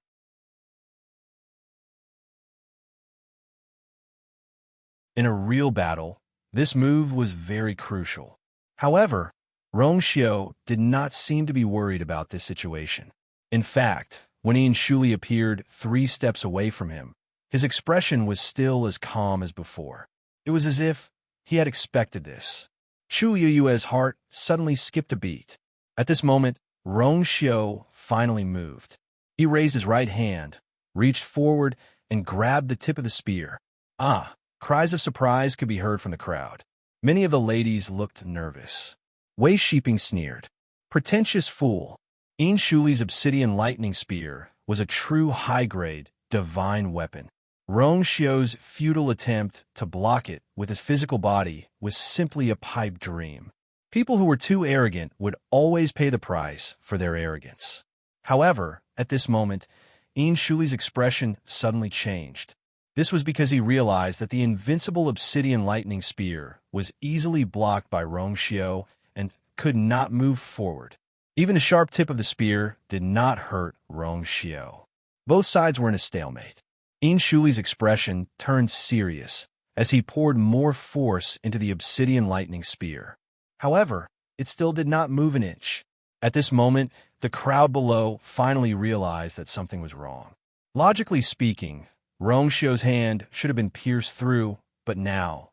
A: In a real battle, this move was very crucial. However, Rong Xiao did not seem to be worried about this situation. In fact, when Yin Shuli appeared 3 steps away from him, his expression was still as calm as before. It was as if he had expected this. Chu Yuyue's heart suddenly skipped a beat. At this moment, Rong Xiao finally moved. He raised his right hand, reached forward, and grabbed the tip of the spear. Ah! Cries of surprise could be heard from the crowd. Many of the ladies looked nervous. Wei Shiping sneered. Pretentious fool. Yin Shuli's obsidian lightning spear was a true high-grade, divine weapon. Rong Xiao's futile attempt to block it with his physical body was simply a pipe dream. People who were too arrogant would always pay the price for their arrogance. However, at this moment, Yin Shuli's expression suddenly changed. This was because he realized that the invincible obsidian lightning spear was easily blocked by Rongxiu and could not move forward. Even the sharp tip of the spear did not hurt Rongxiu. Both sides were in a stalemate. Shuli's expression turned serious as he poured more force into the obsidian lightning spear. However, it still did not move an inch. At this moment, the crowd below finally realized that something was wrong. Logically speaking, Rongxiu's hand should have been pierced through, but now,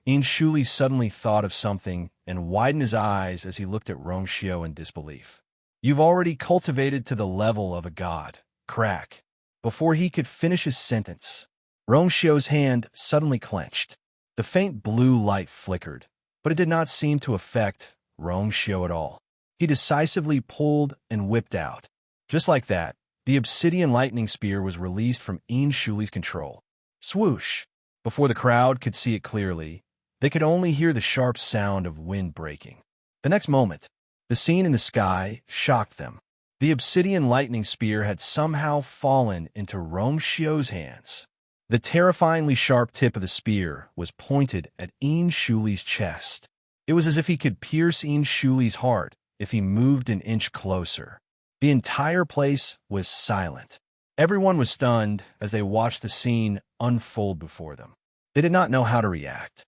A: Shuli suddenly thought of something and widened his eyes as he looked at Rongxiu in disbelief. "You've already cultivated to the level of a god." Crack. Before he could finish his sentence, Rongxiu's hand suddenly clenched. The faint blue light flickered, but it did not seem to affect Rongxiu at all. He decisively pulled and whipped out. Just like that, the obsidian lightning spear was released from Shuli's control. Swoosh! Before the crowd could see it clearly, they could only hear the sharp sound of wind breaking. The next moment, the scene in the sky shocked them. The obsidian lightning spear had somehow fallen into Rongxiu's hands. The terrifyingly sharp tip of the spear was pointed at Shuli's chest. It was as if he could pierce Shuli's heart if he moved an inch closer. The entire place was silent. Everyone was stunned as they watched the scene unfold before them. They did not know how to react.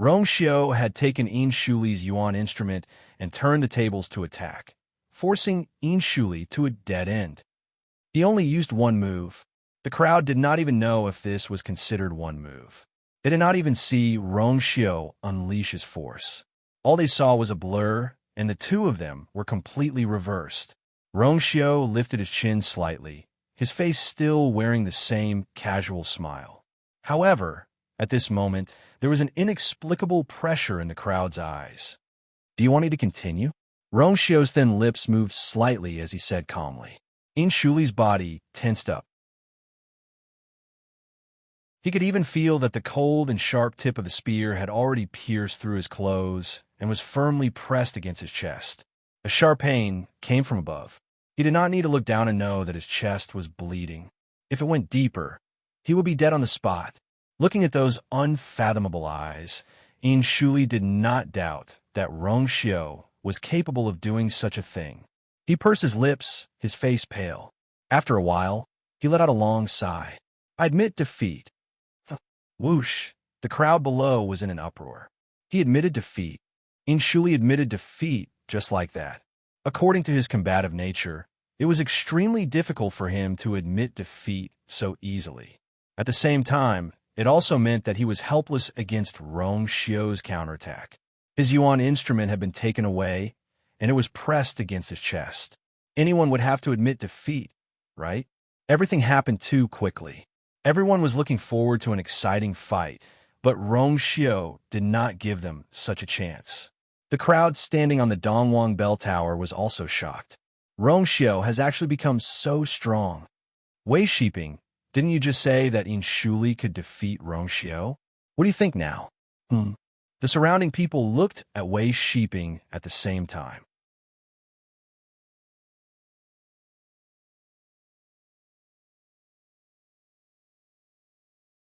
A: Rongxiu had taken Shuli's yuan instrument and turned the tables to attack, forcing Shuli to a dead end. He only used one move. The crowd did not even know if this was considered one move. They did not even see Rongxiu unleash his force. All they saw was a blur, and the two of them were completely reversed. Rongxiu lifted his chin slightly, his face still wearing the same casual smile. However, at this moment, there was an inexplicable pressure in the crowd's eyes. "Do you want me to continue?" Rongxiu's thin lips moved slightly as he said calmly. Shuli's body tensed up. He could even feel that the cold and sharp tip of the spear had already pierced through his clothes and was firmly pressed against his chest. A sharp pain came from above. He did not need to look down and know that his chest was bleeding. If it went deeper, he would be dead on the spot. Looking at those unfathomable eyes, Shuli did not doubt that Rongxiu was capable of doing such a thing. He pursed his lips, his face pale. After a while, he let out a long sigh. "I admit defeat." Whoosh! The crowd below was in an uproar. He admitted defeat. Shuli admitted defeat just like that. According to his combative nature, it was extremely difficult for him to admit defeat so easily. At the same time, it also meant that he was helpless against Rongxiu's counterattack. His yuan instrument had been taken away, and it was pressed against his chest. Anyone would have to admit defeat, right? Everything happened too quickly. Everyone was looking forward to an exciting fight, but Rongxiu did not give them such a chance. The crowd standing on the Dongwang bell tower was also shocked. Rongxiu has actually become so strong. Wei Shiping, didn't you just say that Shuli could defeat Rongxiu? What do you think now? The surrounding people looked at Wei Shiping at the same time.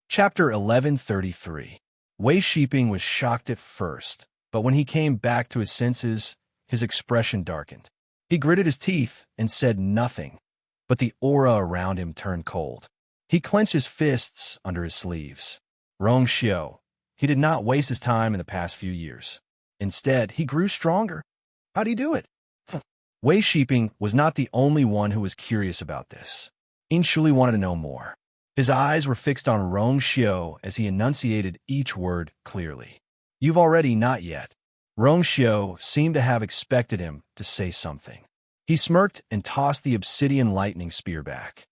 A: Chapter 1133. Wei Shiping was shocked at first, but when he came back to his senses, his expression darkened. He gritted his teeth and said nothing, but the aura around him turned cold. He clenched his fists under his sleeves. Rongxiu, he did not waste his time in the past few years. Instead, he grew stronger. How'd he do it? Wei Shiping was not the only one who was curious about this. Shuli wanted to know more. His eyes were fixed on Rongxiu as he enunciated each word clearly. "You've already not yet." Rongxiu seemed to have expected him to say something. He smirked and tossed the obsidian lightning spear back.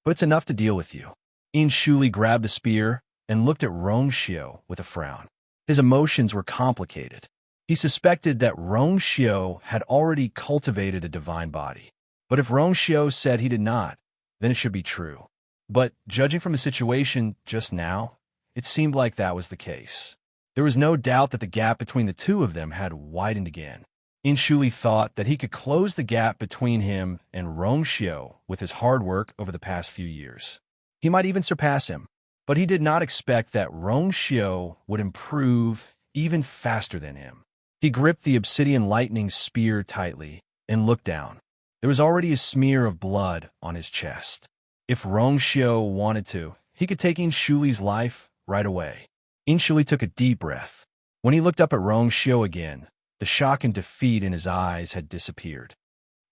A: "But it's enough to deal with you." Shuli grabbed the spear and looked at Rongxiu with a frown. His emotions were complicated. He suspected that Rongxiu had already cultivated a divine body. But if Rongxiu said he did not, then it should be true. But judging from the situation just now, it seemed like that was the case. There was no doubt that the gap between the two of them had widened again. Shuli thought that he could close the gap between him and Rongxiu with his hard work over the past few years. He might even surpass him. But he did not expect that Rongxiu would improve even faster than him. He gripped the obsidian lightning spear tightly and looked down. There was already a smear of blood on his chest. If Rongxiu wanted to, he could take Inshuli's life right away. Inshuli took a deep breath. When he looked up at Rongxiu again, the shock and defeat in his eyes had disappeared.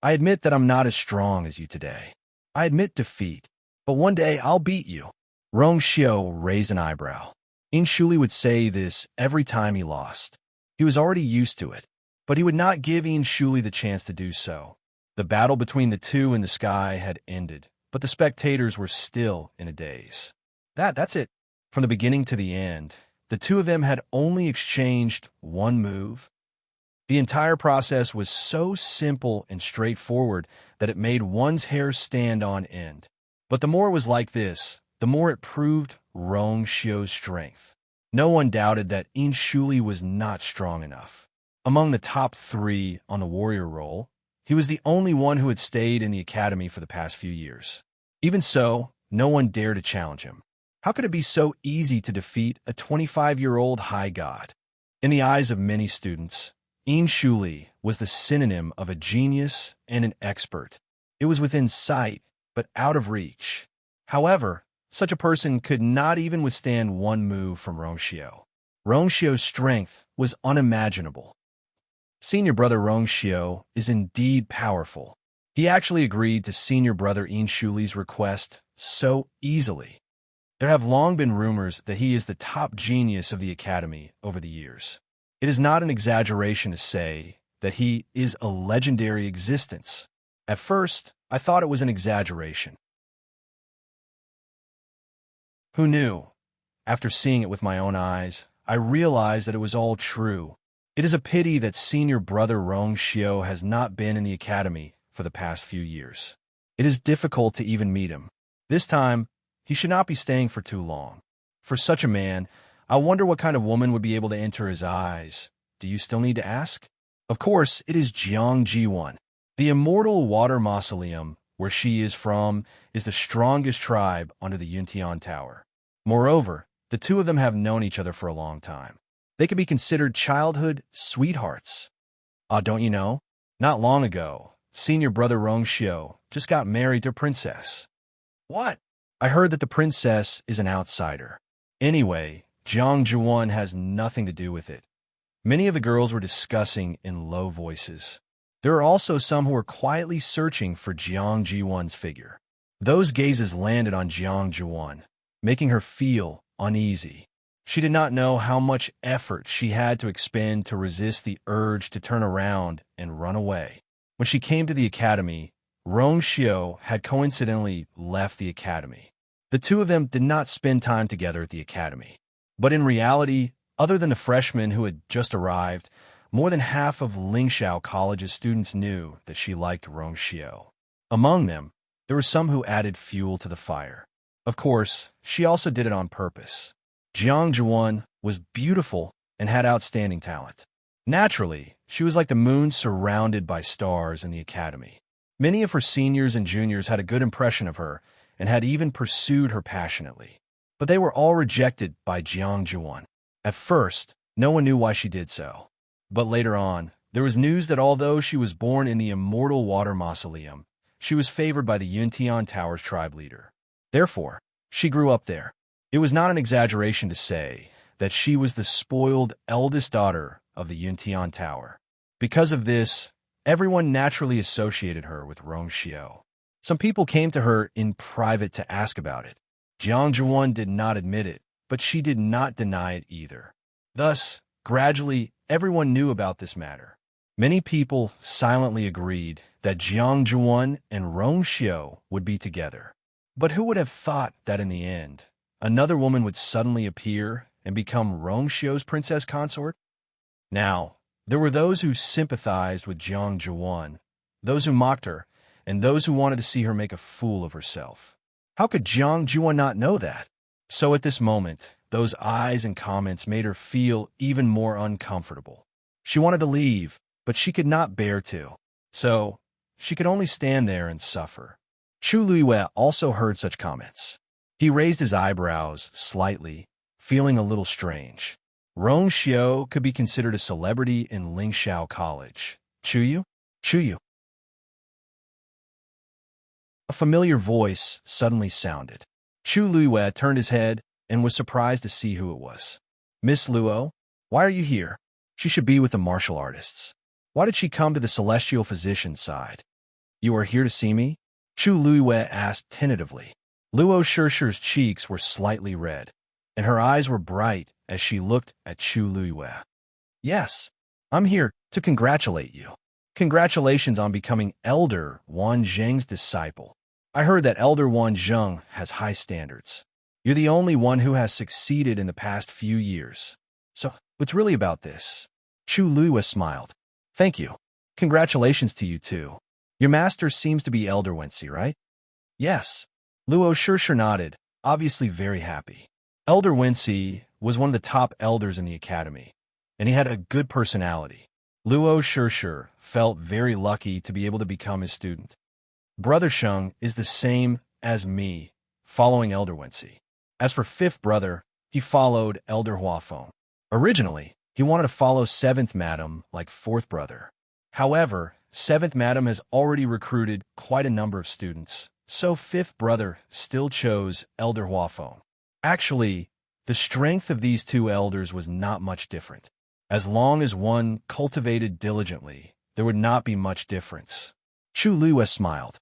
A: I admit that I'm not as strong as you today. I admit defeat, but one day I'll beat you. Rongxiu raised an eyebrow. Inshuli would say this every time he lost. He was already used to it, but he would not give Inshuli the chance to do so. The battle between the two in the sky had ended, but the spectators were still in a daze. That's it. From the beginning to the end, the two of them had only exchanged one move. The entire process was so simple and straightforward that it made one's hair stand on end. But the more it was like this, the more it proved Rongxiu's strength. No one doubted that Inshuli was not strong enough. Among the top 3 on the warrior roll, he was the only one who had stayed in the academy for the past few years. Even so, no one dared to challenge him. How could it be so easy to defeat a 25-year-old high god? In the eyes of many students, Inshuli was the synonym of a genius and an expert. It was within sight, but out of reach. However, such a person could not even withstand one move from Rongxiu. Rongxiu's strength was unimaginable. Senior brother Rongxiu is indeed powerful. He actually agreed to senior brother Inshuli's request so easily. There have long been rumors that he is the top genius of the academy over the years. It is not an exaggeration to say that he is a legendary existence. At first, I thought it was an exaggeration. Who knew? After seeing it with my own eyes, I realized that it was all true. It is a pity that senior brother Rongxiu has not been in the academy for the past few years. It is difficult to even meet him. This time, he should not be staying for too long. For such a man, I wonder what kind of woman would be able to enter his eyes. Do you still need to ask? Of course, it is Jiang Jiwan. The immortal water mausoleum, where she is from, is the strongest tribe under the Yuntian Tower. Moreover, the two of them have known each other for a long time. They could be considered childhood sweethearts. Don't you know? Not long ago, senior brother Rongxiu just got married to a princess. What? I heard that the princess is an outsider. Anyway, Jiang Jiwan has nothing to do with it. Many of the girls were discussing in low voices. There are also some who are quietly searching for Jiang Jiwan's figure. Those gazes landed on Jiang Jiwan, making her feel uneasy. She did not know how much effort she had to expend to resist the urge to turn around and run away. When she came to the academy, Rongxiu had coincidentally left the academy. The two of them did not spend time together at the academy. But in reality, other than the freshmen who had just arrived, more than half of Lingxiao College's students knew that she liked Rongxiu. Among them, there were some who added fuel to the fire. Of course, she also did it on purpose. Jiang Jiwan was beautiful and had outstanding talent. Naturally, she was like the moon surrounded by stars in the academy. Many of her seniors and juniors had a good impression of her and had even pursued her passionately. But they were all rejected by Jiang Jiwan. At first, no one knew why she did so. But later on, there was news that although she was born in the immortal water mausoleum, she was favored by the Yuntian Tower's tribe leader. Therefore, she grew up there. It was not an exaggeration to say that she was the spoiled eldest daughter of the Yuntian Tower. Because of this, everyone naturally associated her with Rongxiu. Some people came to her in private to ask about it. Jiang Jiwan did not admit it, but she did not deny it either. Thus, gradually, everyone knew about this matter. Many people silently agreed that Jiang Jiwan and Rongxiu would be together. But who would have thought that in the end, another woman would suddenly appear and become Rongxiu's princess consort? Now, there were those who sympathized with Jiang Jiwan, those who mocked her, and those who wanted to see her make a fool of herself. How could Jiang Jiwan not know that? So at this moment, those eyes and comments made her feel even more uncomfortable. She wanted to leave, but she could not bear to. So, she could only stand there and suffer. Chu Luiyue also heard such comments. He raised his eyebrows slightly, feeling a little strange. Rong Xiao could be considered a celebrity in Lingxiao College. Chuyu? Chuyu. A familiar voice suddenly sounded. Chu Luiyue turned his head and was surprised to see who it was. Miss Luo, why are you here? She should be with the martial artists. Why did she come to the celestial physician's side? You are here to see me? Chu Luiyue asked tentatively. Luo Shirshi's cheeks were slightly red, and her eyes were bright as she looked at Chu Luiyue. Yes, I'm here to congratulate you. Congratulations on becoming Elder Wan Zheng's disciple. I heard that Elder Wan Zheng has high standards. You're the only one who has succeeded in the past few years. So, what's really about this? Chu Luiyue smiled. Thank you. Congratulations to you too. Your master seems to be Elder Wensi, right? Yes. Luo Shirshir nodded, obviously very happy. Elder Wensi was one of the top elders in the academy, and he had a good personality. Luo Shirshir felt very lucky to be able to become his student. Brother Sheng is the same as me, following Elder Wensi. As for fifth brother, he followed Elder Huafeng. Originally, he wanted to follow seventh madam like fourth brother. However, seventh madam has already recruited quite a number of students, so fifth brother still chose Elder Huafeng. Actually, the strength of these two elders was not much different. As long as one cultivated diligently, there would not be much difference. Chu Luiyue smiled.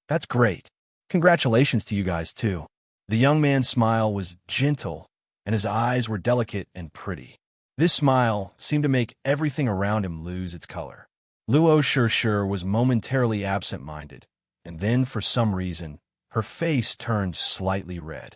A: That's great. Congratulations to you guys too. The young man's smile was gentle, and his eyes were delicate and pretty. This smile seemed to make everything around him lose its color. Luo Shirshir was momentarily absent-minded, and then, for some reason, her face turned slightly red.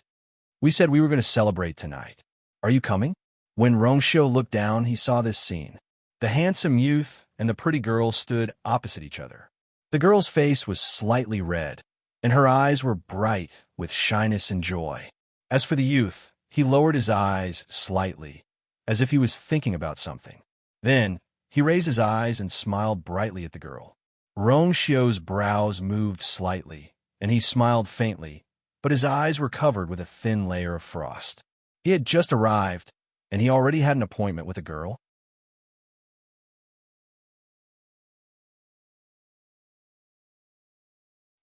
A: We said we were going to celebrate tonight. Are you coming? When Rongxiu looked down, he saw this scene. The handsome youth and the pretty girl stood opposite each other. The girl's face was slightly red, and her eyes were bright with shyness and joy. As for the youth, he lowered his eyes slightly, as if he was thinking about something. Then, he raised his eyes and smiled brightly at the girl. Rongxiu's brows moved slightly, and he smiled faintly, but his eyes were covered with a thin layer of frost. He had just arrived, and he already had an appointment with a girl.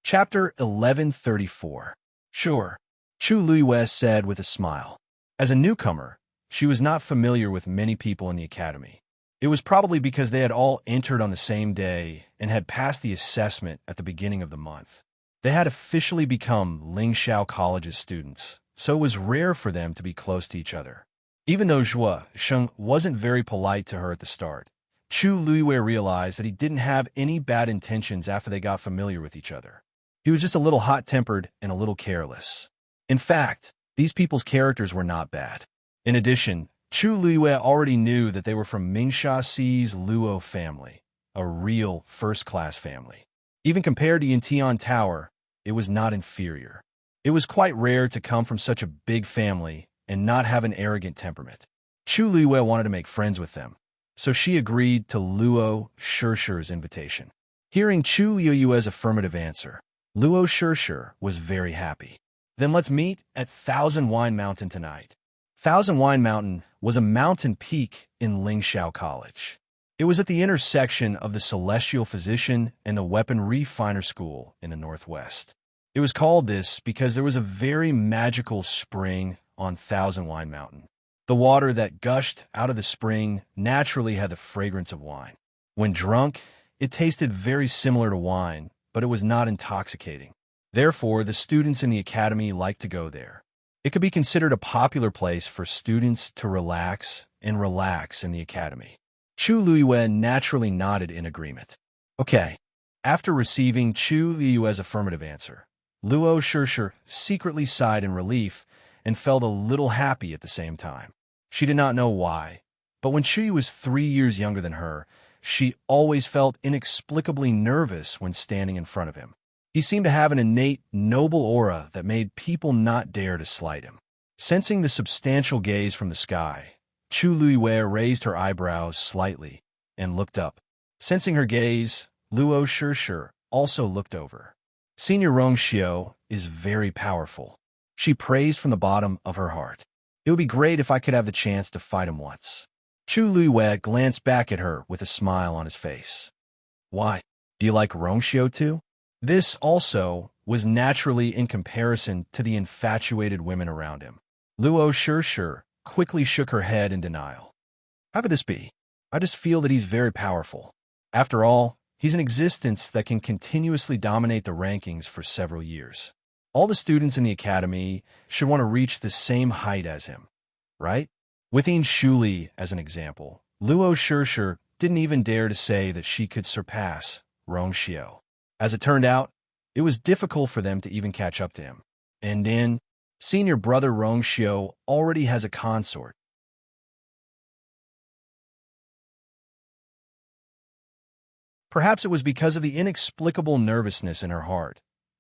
A: Chapter 1134. Sure, Chu Luiyue said with a smile. As a newcomer, she was not familiar with many people in the academy. It was probably because they had all entered on the same day and had passed the assessment at the beginning of the month. They had officially become Lingxiao College's students, so it was rare for them to be close to each other. Even though Zhuo Sheng wasn't very polite to her at the start, Chu Luiyue realized that he didn't have any bad intentions after they got familiar with each other. He was just a little hot-tempered and a little careless. In fact, these people's characters were not bad. In addition, Chu Luiyue already knew that they were from Mingxia Ci's Luo family, a real first-class family. Even compared to Yintian Tower, it was not inferior. It was quite rare to come from such a big family and not have an arrogant temperament. Chu Luiyue wanted to make friends with them, so she agreed to Luo Shirshir's invitation. Hearing Chu Luiyue's affirmative answer, Luo Shirshir was very happy. Then let's meet at Thousand Wine Mountain tonight. Thousand Wine Mountain was a mountain peak in Lingxiao College. It was at the intersection of the Celestial Physician and the Weapon Refiner School in the northwest. It was called this because there was a very magical spring on Thousand Wine Mountain. The water that gushed out of the spring naturally had the fragrance of wine. When drunk, it tasted very similar to wine, but it was not intoxicating. Therefore, the students in the academy liked to go there. It could be considered a popular place for students to relax in the academy. Chu Luiyue naturally nodded in agreement. Okay. After receiving Chu Luiyue's affirmative answer, Luo Shirshir secretly sighed in relief and felt a little happy at the same time. She did not know why, but when she was 3 years younger than her, she always felt inexplicably nervous when standing in front of him. He seemed to have an innate, noble aura that made people not dare to slight him. Sensing the substantial gaze from the sky, Chu Luiyue raised her eyebrows slightly and looked up. Sensing her gaze, Luo Shirshir also looked over. Senior Rongxiu is very powerful. She praised from the bottom of her heart. It would be great if I could have the chance to fight him once. Chu Luiwei glanced back at her with a smile on his face. Why? Do you like Rongxiu too? This also was naturally in comparison to the infatuated women around him. Luo Shishir quickly shook her head in denial. How could this be? I just feel that he's very powerful. After all, he's an existence that can continuously dominate the rankings for several years. All the students in the academy should want to reach the same height as him, right? With Shuli as an example, Luo Shishir didn't even dare to say that she could surpass Rongxiu. As it turned out, it was difficult for them to even catch up to him. And then, senior brother Rongxiu already has a consort. Perhaps it was because of the inexplicable nervousness in her heart.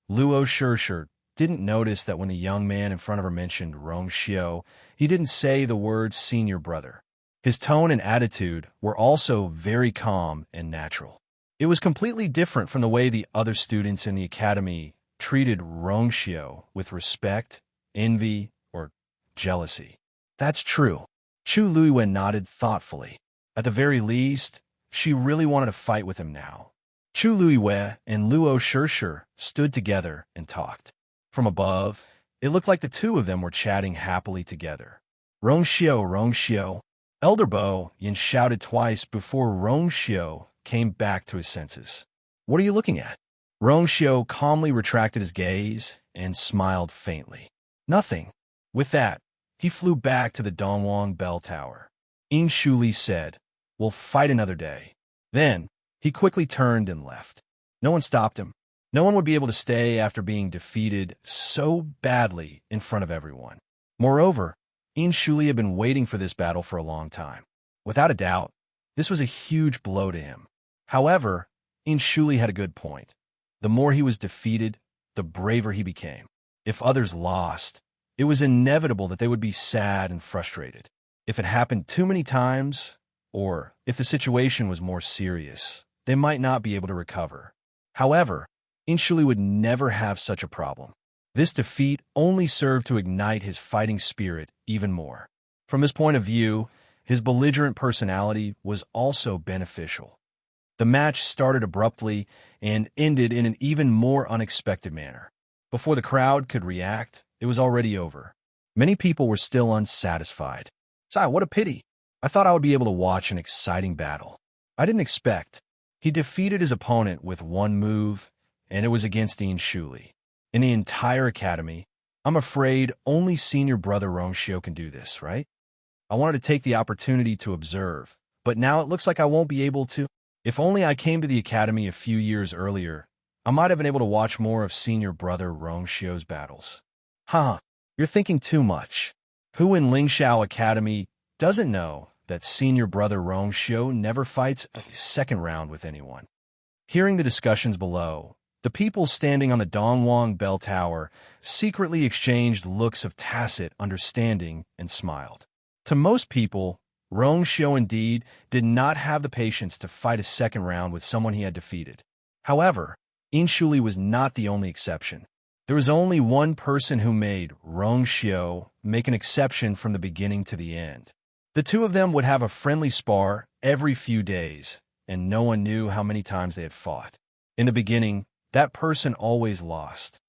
A: Luo Shishir didn't notice that when the young man in front of her mentioned Rongxiu, he didn't say the words senior brother. His tone and attitude were also very calm and natural. It was completely different from the way the other students in the academy treated Rongxiu with respect, envy, or jealousy. That's true. Chu Luiwen nodded thoughtfully. At the very least, she really wanted to fight with him now. Chu Luiwei and Luo Shishir stood together and talked. From above, it looked like the two of them were chatting happily together. Rongxiu, Rongxiu. Elder Bo Yin shouted twice before Rongxiu came back to his senses. What are you looking at? Rongxiu calmly retracted his gaze and smiled faintly. Nothing. With that, he flew back to the Dongwang bell tower. Shuli said, "We'll fight another day." Then, he quickly turned and left. No one stopped him. No one would be able to stay after being defeated so badly in front of everyone. Moreover, Shuli had been waiting for this battle for a long time. Without a doubt, this was a huge blow to him. However, Shuli had a good point. The more he was defeated, the braver he became. If others lost, it was inevitable that they would be sad and frustrated. If it happened too many times, or if the situation was more serious, they might not be able to recover. However, Shuli would never have such a problem. This defeat only served to ignite his fighting spirit even more. From this point of view, his belligerent personality was also beneficial. The match started abruptly and ended in an even more unexpected manner. Before the crowd could react, it was already over. Many people were still unsatisfied. Sai, what a pity. I thought I would be able to watch an exciting battle. I didn't expect. He defeated his opponent with one move, and it was against Shuli. In the entire academy, I'm afraid only senior brother Rongxiu can do this, right? I wanted to take the opportunity to observe, but now it looks like I won't be able to. If only I came to the academy a few years earlier, I might have been able to watch more of senior brother Rongxiu's battles. You're thinking too much. Who in Lingxiao Academy doesn't know that senior brother Rongxiu never fights a second round with anyone? Hearing the discussions below, the people standing on the Dongwang bell tower secretly exchanged looks of tacit understanding and smiled. To most people, Rongxiu indeed did not have the patience to fight a second round with someone he had defeated. However, Shuli was not the only exception. There was only one person who made Rongxiu make an exception from the beginning to the end. The two of them would have a friendly spar every few days, and no one knew how many times they had fought. In the beginning, that person always lost.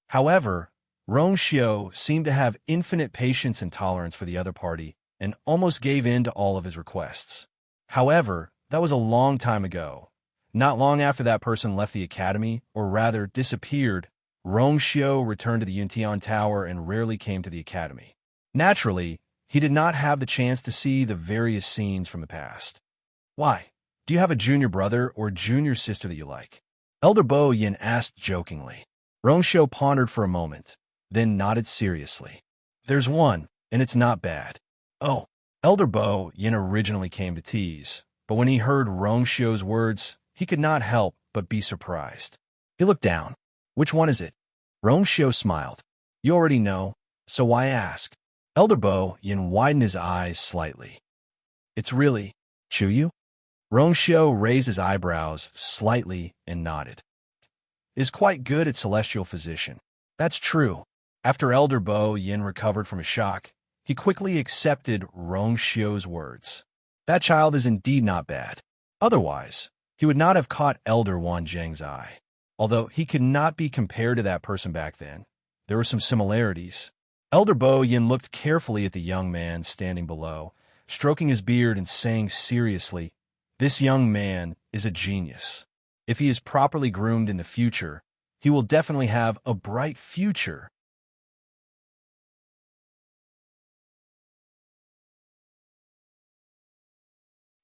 A: However, Rongxiu seemed to have infinite patience and tolerance for the other party and almost gave in to all of his requests. However, that was a long time ago. Not long after that person left the academy, or rather disappeared, Rongxiu returned to the Yuntian Tower and rarely came to the academy. Naturally, he did not have the chance to see the various scenes from the past. Why? Do you have a junior brother or junior sister that you like? Elder Bo Yin asked jokingly. Rongxiu pondered for a moment, then nodded seriously. There's one, and it's not bad. Oh, Elder Bo Yin originally came to tease, but when he heard Rongxiu's words, he could not help but be surprised. He looked down. Which one is it? Rongxiu smiled. You already know, so why ask? Elder Bo Yin widened his eyes slightly. It's really Chuyu? Rongxiu raised his eyebrows slightly and nodded. is quite good at celestial physician. That's true. After Elder Bo Yin recovered from his shock, he quickly accepted Rong Xiu's words. That child is indeed not bad. Otherwise, he would not have caught Elder Wan Zheng's eye. Although he could not be compared to that person back then, there were some similarities. Elder Bo Yin looked carefully at the young man standing below, stroking his beard and saying seriously, "This young man is a genius. If he is properly groomed in the future, he will definitely have a bright future."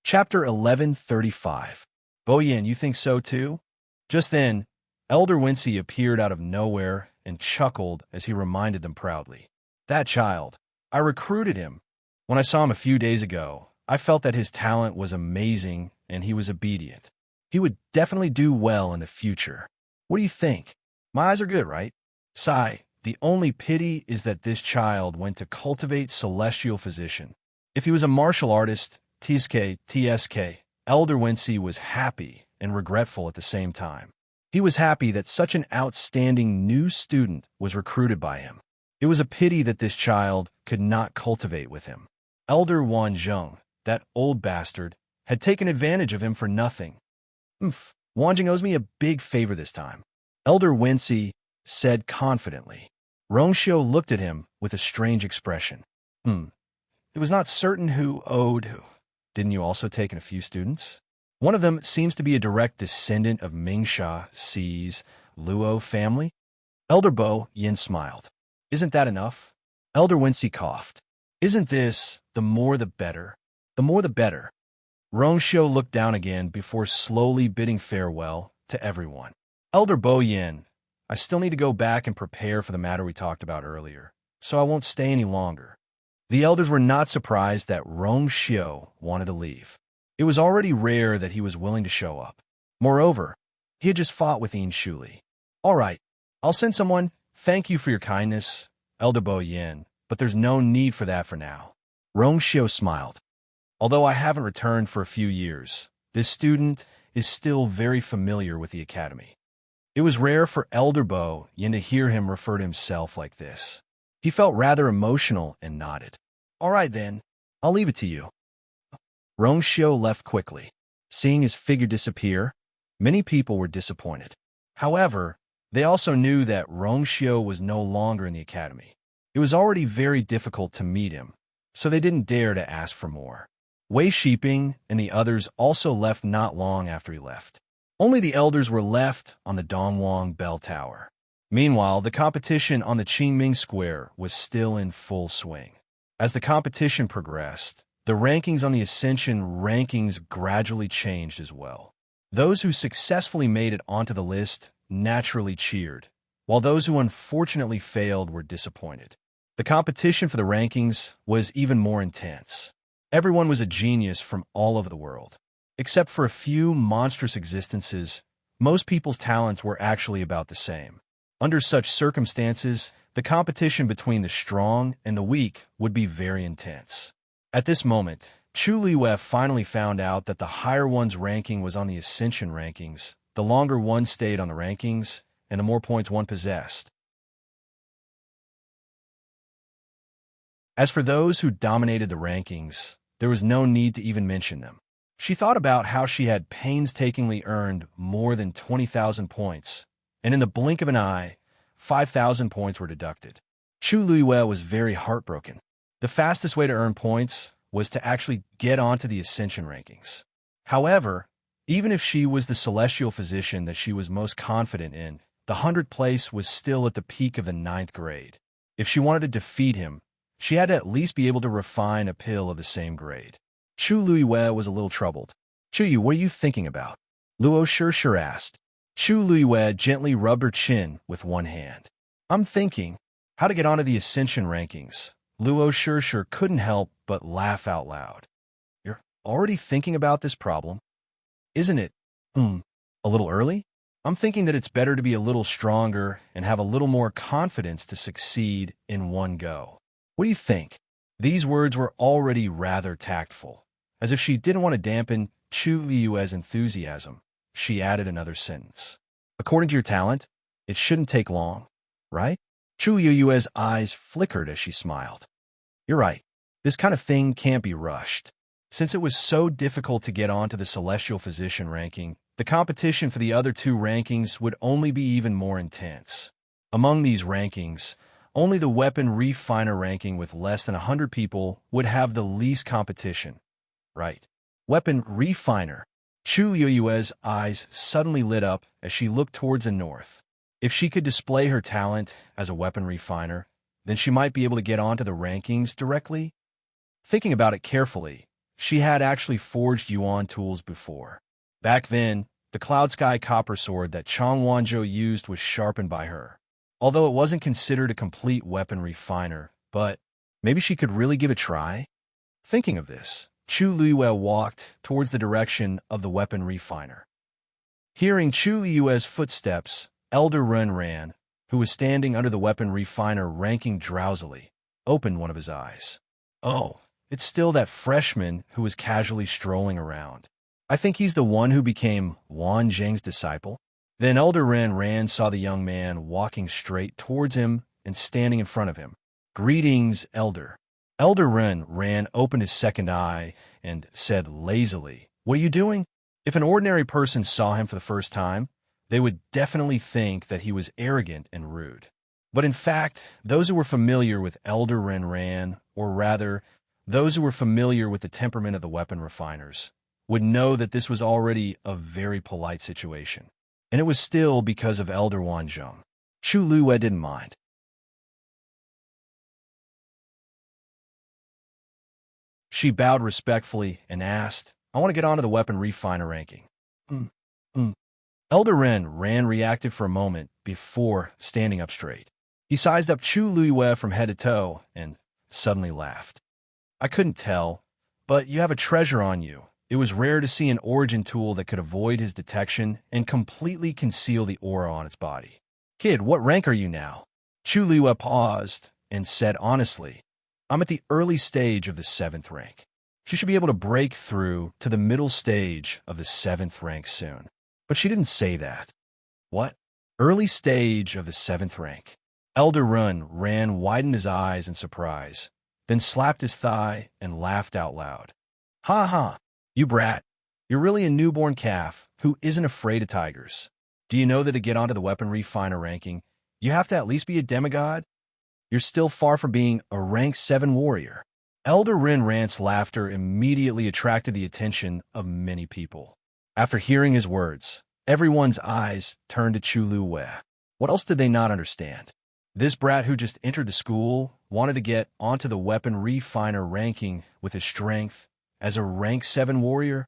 A: Chapter 1135. Bo Yin, you think so too? Just then, Elder Wincy appeared out of nowhere and chuckled as he reminded them proudly. That child. I recruited him. When I saw him a few days ago, I felt that his talent was amazing and he was obedient. He would definitely do well in the future. What do you think? My eyes are good, right? Sigh, the only pity is that this child went to cultivate celestial physician. If he was a martial artist, TSK, Elder Wincy was happy and regretful at the same time. He was happy that such an outstanding new student was recruited by him. It was a pity that this child could not cultivate with him. Elder Wan Zheng, that old bastard, had taken advantage of him for nothing. Wan Zheng owes me a big favor this time, Elder Wincy said confidently. Rong Xiu looked at him with a strange expression. It was not certain who owed who. Didn't you also take in a few students? One of them seems to be a direct descendant of Mingsha Xi's Luo family. Elder Bo Yin smiled. Isn't that enough? Elder Wincy coughed. Isn't this the more the better? The more the better. Rong Xiu looked down again before slowly bidding farewell to everyone. Elder Bo Yin, I still need to go back and prepare for the matter we talked about earlier, so I won't stay any longer. The elders were not surprised that Rong Xiu wanted to leave. It was already rare that he was willing to show up. Moreover, he had just fought with Yin Shuli. All right, I'll send someone. Thank you for your kindness, Elder Bo Yin, but there's no need for that for now. Rong Xiu smiled. Although I haven't returned for a few years, this student is still very familiar with the academy. It was rare for Elder Bo Yin to hear him refer to himself like this. He felt rather emotional and nodded. All right then, I'll leave it to you. Rong Xiu left quickly. Seeing his figure disappear, many people were disappointed. However, they also knew that Rong Xiu was no longer in the academy. It was already very difficult to meet him, so they didn't dare to ask for more. Wei Shiping and the others also left not long after he left. Only the elders were left on the Dongwang Bell Tower. Meanwhile, the competition on the Qingming Square was still in full swing. As the competition progressed, the rankings on the Ascension rankings gradually changed as well. Those who successfully made it onto the list naturally cheered, while those who unfortunately failed were disappointed. The competition for the rankings was even more intense. Everyone was a genius from all over the world. Except for a few monstrous existences, most people's talents were actually about the same. Under such circumstances, the competition between the strong and the weak would be very intense. At this moment, Chu Liwei finally found out that the higher one's ranking was on the Ascension rankings, the longer one stayed on the rankings, and the more points one possessed. As for those who dominated the rankings, there was no need to even mention them. She thought about how she had painstakingly earned more than 20,000 points, and in the blink of an eye, 5,000 points were deducted. Chu Liwei was very heartbroken. The fastest way to earn points was to actually get onto the Ascension rankings. However, even if she was the celestial physician that she was most confident in, the 100th place was still at the peak of the 9th grade. If she wanted to defeat him, she had to at least be able to refine a pill of the same grade. Chu Liwei was a little troubled. Chu Yu, what are you thinking about? Luo Shir asked. Chu Liwei gently rubbed her chin with one hand. I'm thinking how to get onto the Ascension rankings. Luo Shir couldn't help but laugh out loud. You're already thinking about this problem? Isn't it, a little early? I'm thinking that it's better to be a little stronger and have a little more confidence to succeed in one go. What do you think? These words were already rather tactful. As if she didn't want to dampen Chu Liu's enthusiasm, she added another sentence. According to your talent, it shouldn't take long, right? Chu Yue's eyes flickered as she smiled. You're right. This kind of thing can't be rushed. Since it was so difficult to get onto the Celestial Physician ranking, the competition for the other two rankings would only be even more intense. Among these rankings, only the Weapon Refiner ranking with less than 100 people would have the least competition. Right. Weapon Refiner. Chu Yue's eyes suddenly lit up as she looked towards the north. If she could display her talent as a weapon refiner, then she might be able to get onto the rankings directly. Thinking about it carefully, she had actually forged yuan tools before. Back then, the Cloud Sky copper sword that Chang Wanzhou used was sharpened by her. Although it wasn't considered a complete weapon refiner, but maybe she could really give it a try? Thinking of this, Chu Liyue walked towards the direction of the weapon refiner. Hearing Chu Liyue's footsteps, Elder Ren, who was standing under the weapon refiner ranking drowsily, opened one of his eyes. Oh, it's still that freshman who was casually strolling around. I think he's the one who became Wan Zheng's disciple. Then Elder Ren saw the young man walking straight towards him and standing in front of him. Greetings, Elder. Elder Ren opened his second eye and said lazily, What are you doing? If an ordinary person saw him for the first time, they would definitely think that he was arrogant and rude. But in fact, those who were familiar with Elder Ren, or rather, those who were familiar with the temperament of the weapon refiners, would know that this was already a very polite situation. And it was still because of Elder Wanzhou. Chu Liyue didn't mind. She bowed respectfully and asked, I want to get onto the weapon refiner ranking. Elder Ren reacted for a moment before standing up straight. He sized up Chu Liyue from head to toe and suddenly laughed. I couldn't tell, but you have a treasure on you. It was rare to see an origin tool that could avoid his detection and completely conceal the aura on its body. Kid, what rank are you now? Chu Liyue paused and said honestly, I'm at the early stage of the 7th rank. She should be able to break through to the middle stage of the 7th rank soon. But she didn't say that. What? Early stage of the 7th rank. Elder Ren widened his eyes in surprise, then slapped his thigh and laughed out loud. Ha ha, you brat. You're really a newborn calf who isn't afraid of tigers. Do you know that to get onto the weapon refiner ranking, you have to at least be a demigod? You're still far from being a rank 7 warrior. Elder Ren's laughter immediately attracted the attention of many people. After hearing his words, everyone's eyes turned to Chu Liyue. What else did they not understand? This brat who just entered the school wanted to get onto the weapon refiner ranking with his strength as a rank 7 warrior?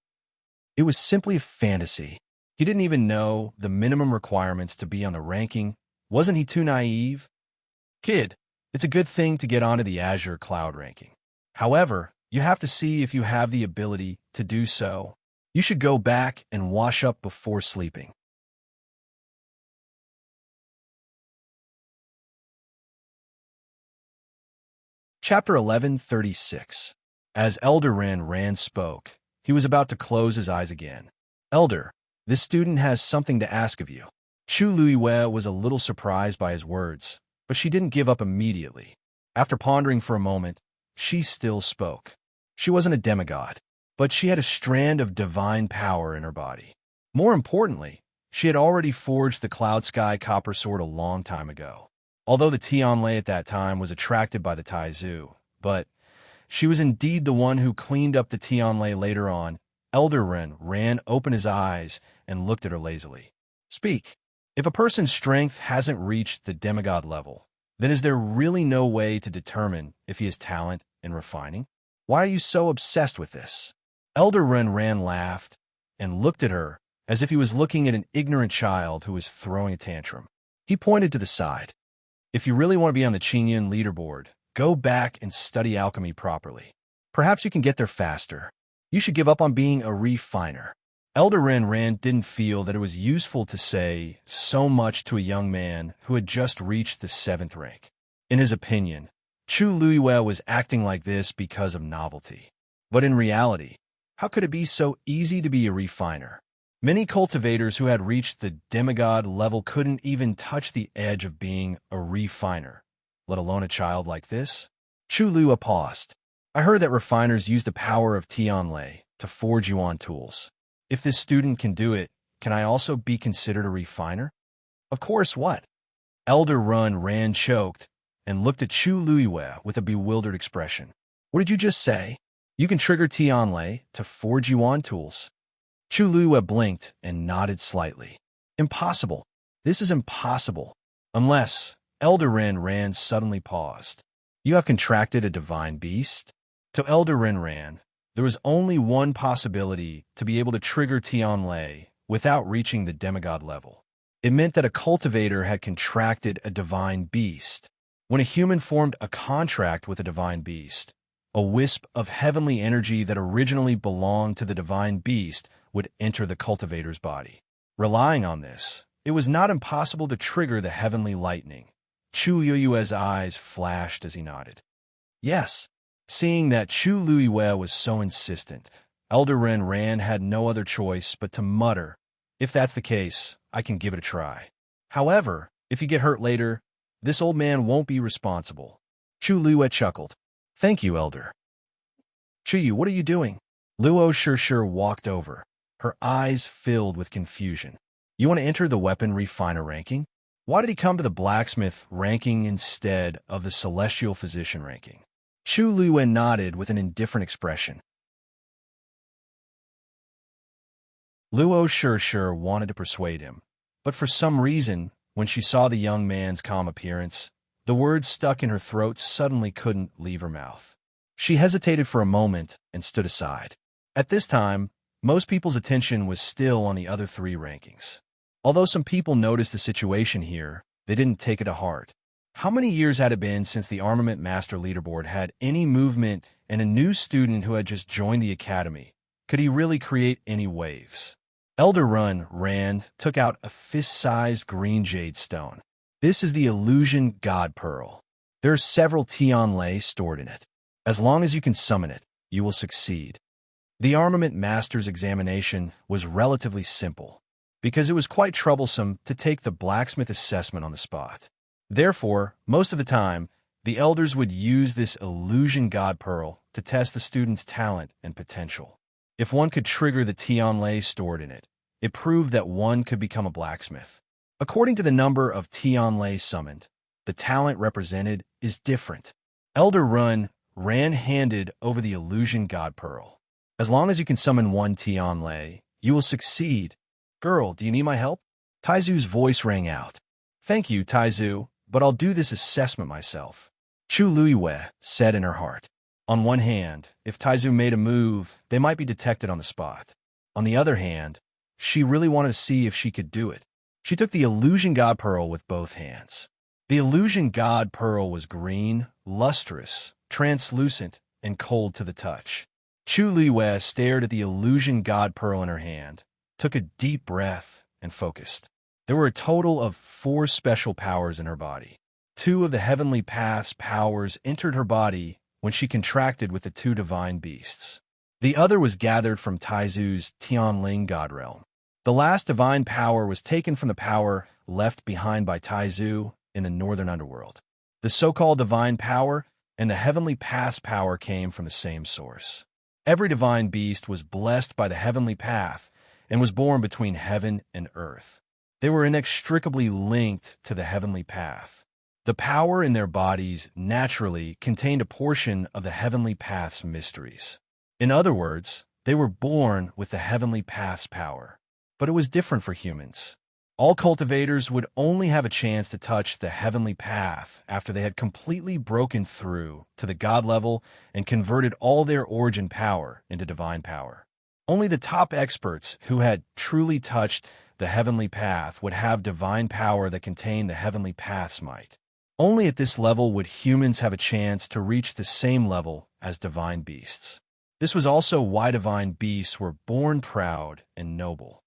A: It was simply a fantasy. He didn't even know the minimum requirements to be on the ranking. Wasn't he too naive? Kid, it's a good thing to get onto the Azure Cloud ranking. However, you have to see if you have the ability to do so. You should go back and wash up before sleeping. Chapter 1136. As Elder Ren spoke, he was about to close his eyes again. Elder, this student has something to ask of you. Chu Liyue was a little surprised by his words, but she didn't give up immediately. After pondering for a moment, she still spoke. She wasn't a demigod, but she had a strand of divine power in her body. More importantly, she had already forged the Cloud Sky copper sword a long time ago. Although the Tianlei at that time was attracted by the Taizu, but she was indeed the one who cleaned up the Tianlei later on. Elder Ren opened his eyes and looked at her lazily. Speak. If a person's strength hasn't reached the demigod level, then is there really no way to determine if he has talent in refining? Why are you so obsessed with this? Elder Ren laughed and looked at her as if he was looking at an ignorant child who was throwing a tantrum. He pointed to the side. If you really want to be on the Qingyun leaderboard, go back and study alchemy properly. Perhaps you can get there faster. You should give up on being a refiner. Elder Ren didn't feel that it was useful to say so much to a young man who had just reached the 7th rank. In his opinion, Chu Liyue was acting like this because of novelty. But in reality, how could it be so easy to be a refiner? Many cultivators who had reached the demigod level couldn't even touch the edge of being a refiner, let alone a child like this. Chu Lua paused. I heard that refiners use the power of Tianlei to forge yuan tools. If this student can do it, can I also be considered a refiner? Of course, what? Elder Ran choked and looked at Chu Luiwe with a bewildered expression. What did you just say? You can trigger Tianlei to forge yuan tools. Chu Luiwe blinked and nodded slightly. Impossible. This is impossible. Unless Elder Ran suddenly paused. You have contracted a divine beast? To Elder Ran, there was only one possibility to be able to trigger Tianlei without reaching the demigod level. It meant that a cultivator had contracted a divine beast. When a human formed a contract with a divine beast, a wisp of heavenly energy that originally belonged to the divine beast would enter the cultivator's body. Relying on this, it was not impossible to trigger the heavenly lightning. Chu Yuiwe's eyes flashed as he nodded. Yes. Seeing that Chu Luiwe was so insistent, Elder Ran had no other choice but to mutter, if that's the case, I can give it a try. However, if you get hurt later, this old man won't be responsible. Chu Luiwe chuckled. Thank you, Elder. Chuyu, what are you doing? Luo Shir walked over, her eyes filled with confusion. You want to enter the weapon refiner ranking? Why did he come to the blacksmith ranking instead of the celestial physician ranking? Chu Luiwe nodded with an indifferent expression. Luo Shir wanted to persuade him, but for some reason, when she saw the young man's calm appearance, the words stuck in her throat suddenly couldn't leave her mouth. She hesitated for a moment and stood aside. At this time, most people's attention was still on the other three rankings. Although some people noticed the situation here, they didn't take it to heart. How many years had it been since the Armament Master Leaderboard had any movement, and a new student who had just joined the academy? Could he really create any waves? Elder Ran took out a fist-sized green jade stone. This is the Illusion God Pearl. There are several Tianlei stored in it. As long as you can summon it, you will succeed. The Armament Master's examination was relatively simple, because it was quite troublesome to take the blacksmith assessment on the spot. Therefore, most of the time, the elders would use this Illusion God Pearl to test the student's talent and potential. If one could trigger the Tianlei stored in it, it proved that one could become a blacksmith. According to the number of Tianlei summoned, the talent represented is different. Elder Ran handed over the Illusion God Pearl. As long as you can summon one Tianlei, you will succeed. Girl, do you need my help? Taizu's voice rang out. Thank you, Taizu, but I'll do this assessment myself. Chu Luiwe said in her heart. On one hand, if Taizu made a move, they might be detected on the spot. On the other hand, she really wanted to see if she could do it. She took the Illusion God Pearl with both hands. The Illusion God Pearl was green, lustrous, translucent, and cold to the touch. Chu Luiwe stared at the Illusion God Pearl in her hand, took a deep breath, and focused. There were a total of 4 special powers in her body. 2 of the Heavenly Path's powers entered her body when she contracted with the 2 divine beasts. The other was gathered from Taizu's Tianling God Realm. The last divine power was taken from the power left behind by Taizu in the northern underworld. The so-called divine power and the Heavenly Path's power came from the same source. Every divine beast was blessed by the Heavenly Path and was born between heaven and earth. They were inextricably linked to the Heavenly Path. The power in their bodies naturally contained a portion of the Heavenly Path's mysteries. In other words, they were born with the Heavenly Path's power. But it was different for humans. All cultivators would only have a chance to touch the Heavenly Path after they had completely broken through to the God level and converted all their origin power into divine power. Only the top experts who had truly touched the Heavenly Path would have divine power that contained the Heavenly Path's might. Only at this level would humans have a chance to reach the same level as divine beasts. This was also why divine beasts were born proud and noble.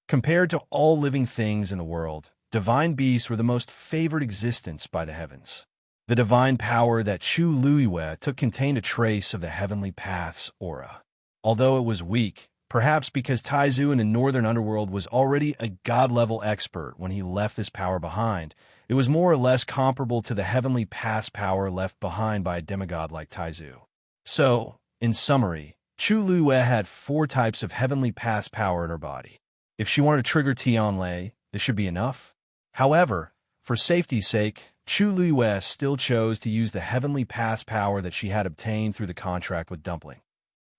A: Compared to all living things in the world, divine beasts were the most favored existence by the heavens. The divine power that Chu Luiwe took contained a trace of the Heavenly Path's aura. although it was weak, perhaps because Taizu in the northern underworld was already a god-level expert when he left this power behind. It was more or less comparable to the heavenly past power left behind by a demigod like Taizu. So, in summary, Chu Liyue had 4 types of heavenly past power in her body. If she wanted to trigger Tianlei, this should be enough. However, for safety's sake, Chu Liyue still chose to use the heavenly past power that she had obtained through the contract with Dumpling.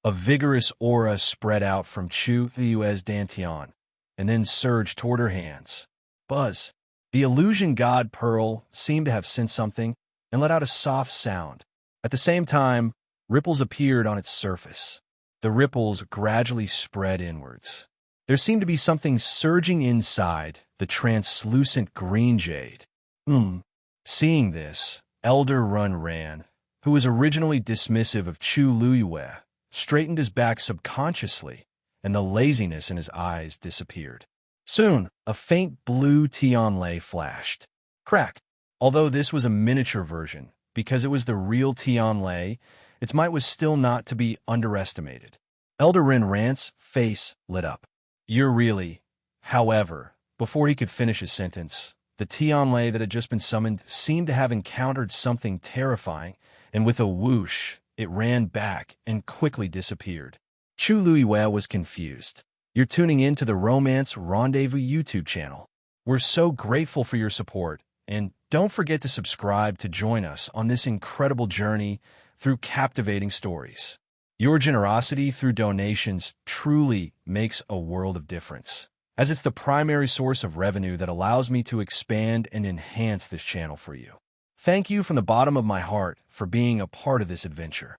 A: A vigorous aura spread out from Chu Liyue's dantian, and then surged toward her hands. Buzz. The illusion god Pearl seemed to have sensed something and let out a soft sound. At the same time, ripples appeared on its surface. The ripples gradually spread inwards. There seemed to be something surging inside the translucent green jade. Seeing this, Elder Run Ran, who was originally dismissive of Chu Liyue, straightened his back subconsciously, and the laziness in his eyes disappeared. Soon, a faint blue Tianlei flashed. Crack! Although this was a miniature version, because it was the real Tianlei, its might was still not to be underestimated. Elder Rin Rant's face lit up. You're really... However, before he could finish his sentence, the Tianlei that had just been summoned seemed to have encountered something terrifying, and with a whoosh, it ran back and quickly disappeared. Chu Liyue was confused. You're tuning in to the Romance Rendezvous YouTube channel. We're so grateful for your support, and don't forget to subscribe to join us on this incredible journey through captivating stories. Your generosity through donations truly makes a world of difference, as it's the primary source of revenue that allows me to expand and enhance this channel for you. Thank you from the bottom of my heart for being a part of this adventure.